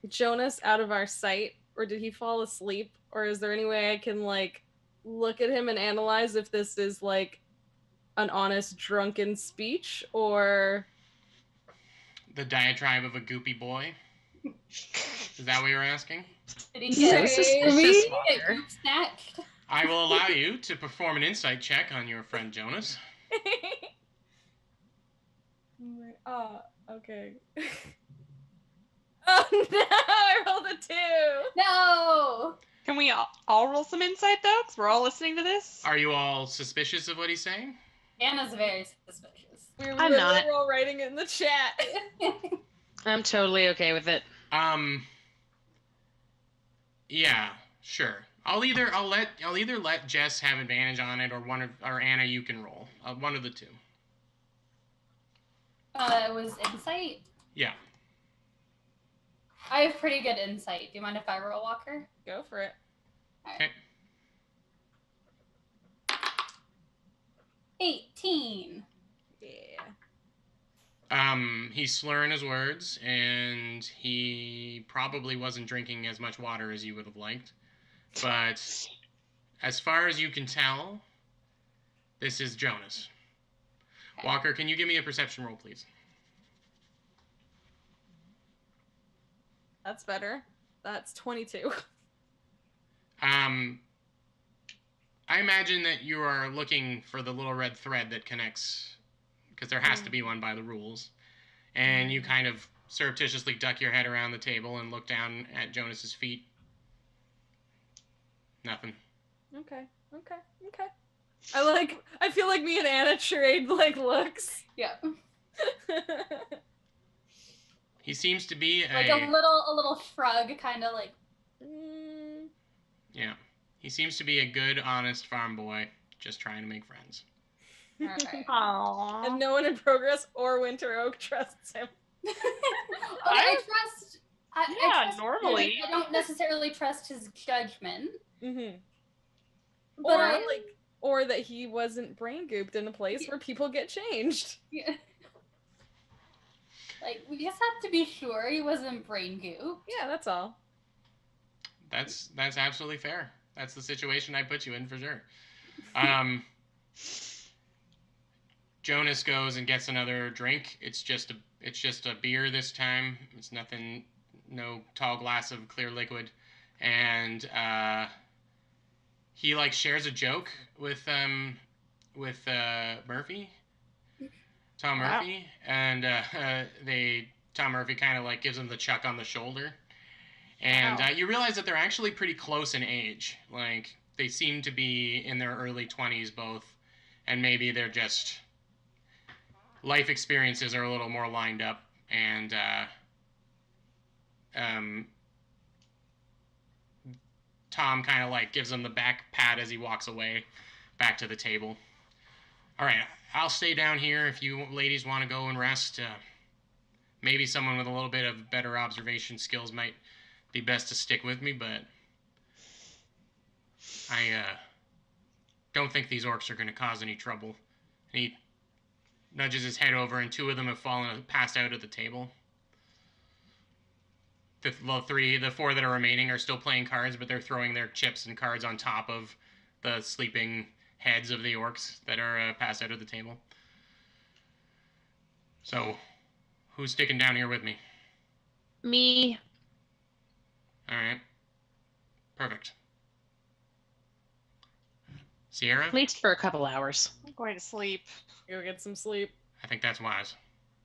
Jonas out of our sight, or did he fall asleep, or is there any way I can, like, look at him and analyze if this is, like, an honest drunken speech, or The diatribe of a goopy boy? Is that what you're asking? Did he get, Say did me? he get group snatched? I will allow you to perform an insight check on your friend Jonas. Okay. Oh no, I rolled a 2. No! Can we all roll some insight, though? Because we're all listening to this? Are you all suspicious of what he's saying? Anna's very suspicious. I'm not. We're all writing it in the chat. I'm totally okay with it. Yeah, sure. I'll either let Jess have advantage on it, or Anna, you can roll. One of the two. It was insight. Yeah. I have pretty good insight. Do you mind if I roll, Walker? Go for it. Okay. 18. Yeah. He's slurring his words, and he probably wasn't drinking as much water as you would have liked. But as far as you can tell, this is Jonas. Okay. Walker, can you give me a perception roll, please? That's better. That's 22. I imagine that you are looking for the little red thread that connects, because there has to be one by the rules. And you kind of surreptitiously duck your head around the table and look down at Jonas's feet. Nothing. Okay. I feel like me and Anna trade, like, looks. Yeah. He seems to be Like a little shrug, kind of like. Yeah. He seems to be a good, honest farm boy, just trying to make friends. All right. Aww. And no one in Progress or Winter Oak trusts him. Okay, I trust. I trust normally. him. I don't necessarily trust his judgment. Mm-hmm. But Or that he wasn't brain gooped in a place where people get changed. yeah. Like, we just have to be sure he wasn't brain gooped. Yeah, that's all. That's absolutely fair. That's the situation I put you in for sure. Jonas goes and gets another drink. It's just a beer this time. It's nothing, no tall glass of clear liquid, and he like shares a joke with Murphy, Tom Wow. Murphy, and Tom Murphy kind of like gives him the chuck on the shoulder, and Wow. you realize that they're actually pretty close in age. Like they seem to be in their early 20s both, and maybe they're just life experiences are a little more lined up, and Tom kind of like gives him the back pat as he walks away back to the table. All right, I'll stay down here if you ladies want to go and rest. Maybe someone with a little bit of better observation skills might be best to stick with me, but I don't think these orcs are going to cause any trouble. And he nudges his head over, and two of them have passed out at the table. The four that are remaining are still playing cards, but they're throwing their chips and cards on top of the sleeping heads of the orcs that are passed out at the table. So, who's sticking down here with me? Me. All right. Perfect. Sierra? At least for a couple hours. I'm going to sleep. Go get some sleep. I think that's wise.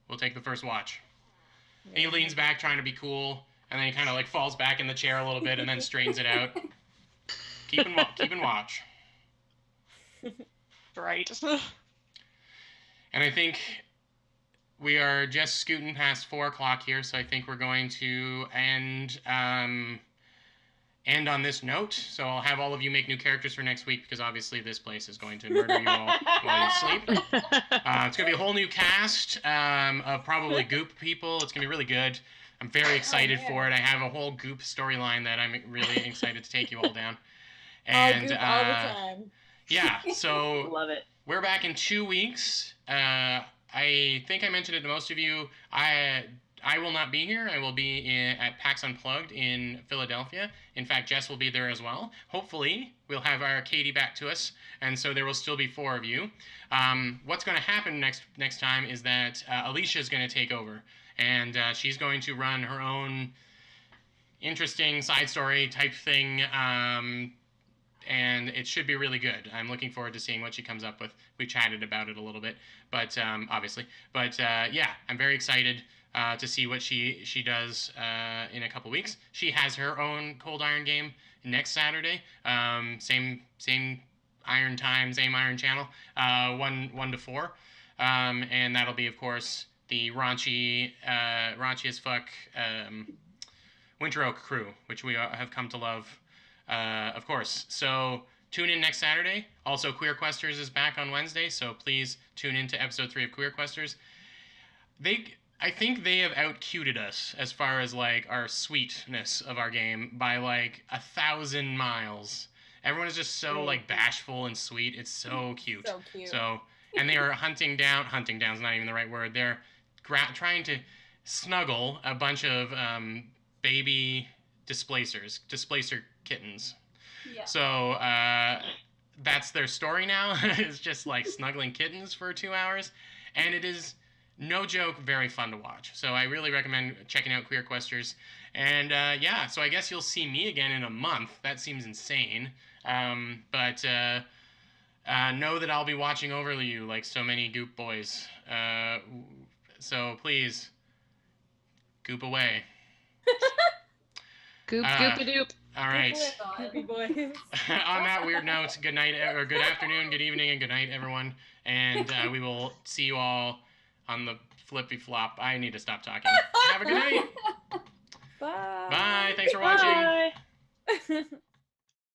We'll take the first watch. And he leans back trying to be cool, and then he kind of like falls back in the chair a little bit and then straightens it out. Keeping watch. Right. And I think we are just scooting past 4 o'clock here, so I think we're going to end on this note. So I'll have all of you make new characters for next week, because obviously this place is going to murder you all while you sleep. It's going to be a whole new cast of probably Goop people. It's going to be really good. I'm very excited for it. I have a whole Goop storyline that I'm really excited to take you all down. And Goop all the time. yeah, so Love it. we're back in 2 weeks. I think I mentioned it to most of you. I will not be here. I will be at PAX Unplugged in Philadelphia. In fact, Jess will be there as well. Hopefully, we'll have our Katie back to us, and so there will still be 4 of you. What's going to happen next time is that Alicia is going to take over, and she's going to run her own interesting side story type thing, and it should be really good. I'm looking forward to seeing what she comes up with. We chatted about it a little bit, but obviously. But yeah, I'm very excited to see what she does in a couple weeks. She has her own Cold Iron game next Saturday. Same Iron time, same Iron channel, 1 to 4, and that'll be, of course, the raunchy as fuck Winter Oak crew, which we have come to love, of course. So tune in next Saturday. Also, Queer Questers is back on Wednesday, so please tune in to episode 3 of Queer Questers. I think they have out-cuted us as far as like our sweetness of our game by like 1,000 miles. Everyone is just so like bashful and sweet. It's so cute. So cute. So, and they are hunting down's not even the right word. They're trying to snuggle a bunch of baby displacer kittens. Yeah. So that's their story now. It's just like snuggling kittens for 2 hours, and it is, no joke, very fun to watch. So I really recommend checking out Queer Questers. And yeah, so I guess you'll see me again in a month. That seems insane. But know that I'll be watching over you like so many Goop boys. So please, Goop away. Goop, goop-a-doop. All right. Goopy boys. On that weird note, good night, or good afternoon, good evening, and good night, everyone. And we will see you all on the flippy flop. I need to stop talking. Have a good night. Bye. Bye. Thanks for watching. Bye.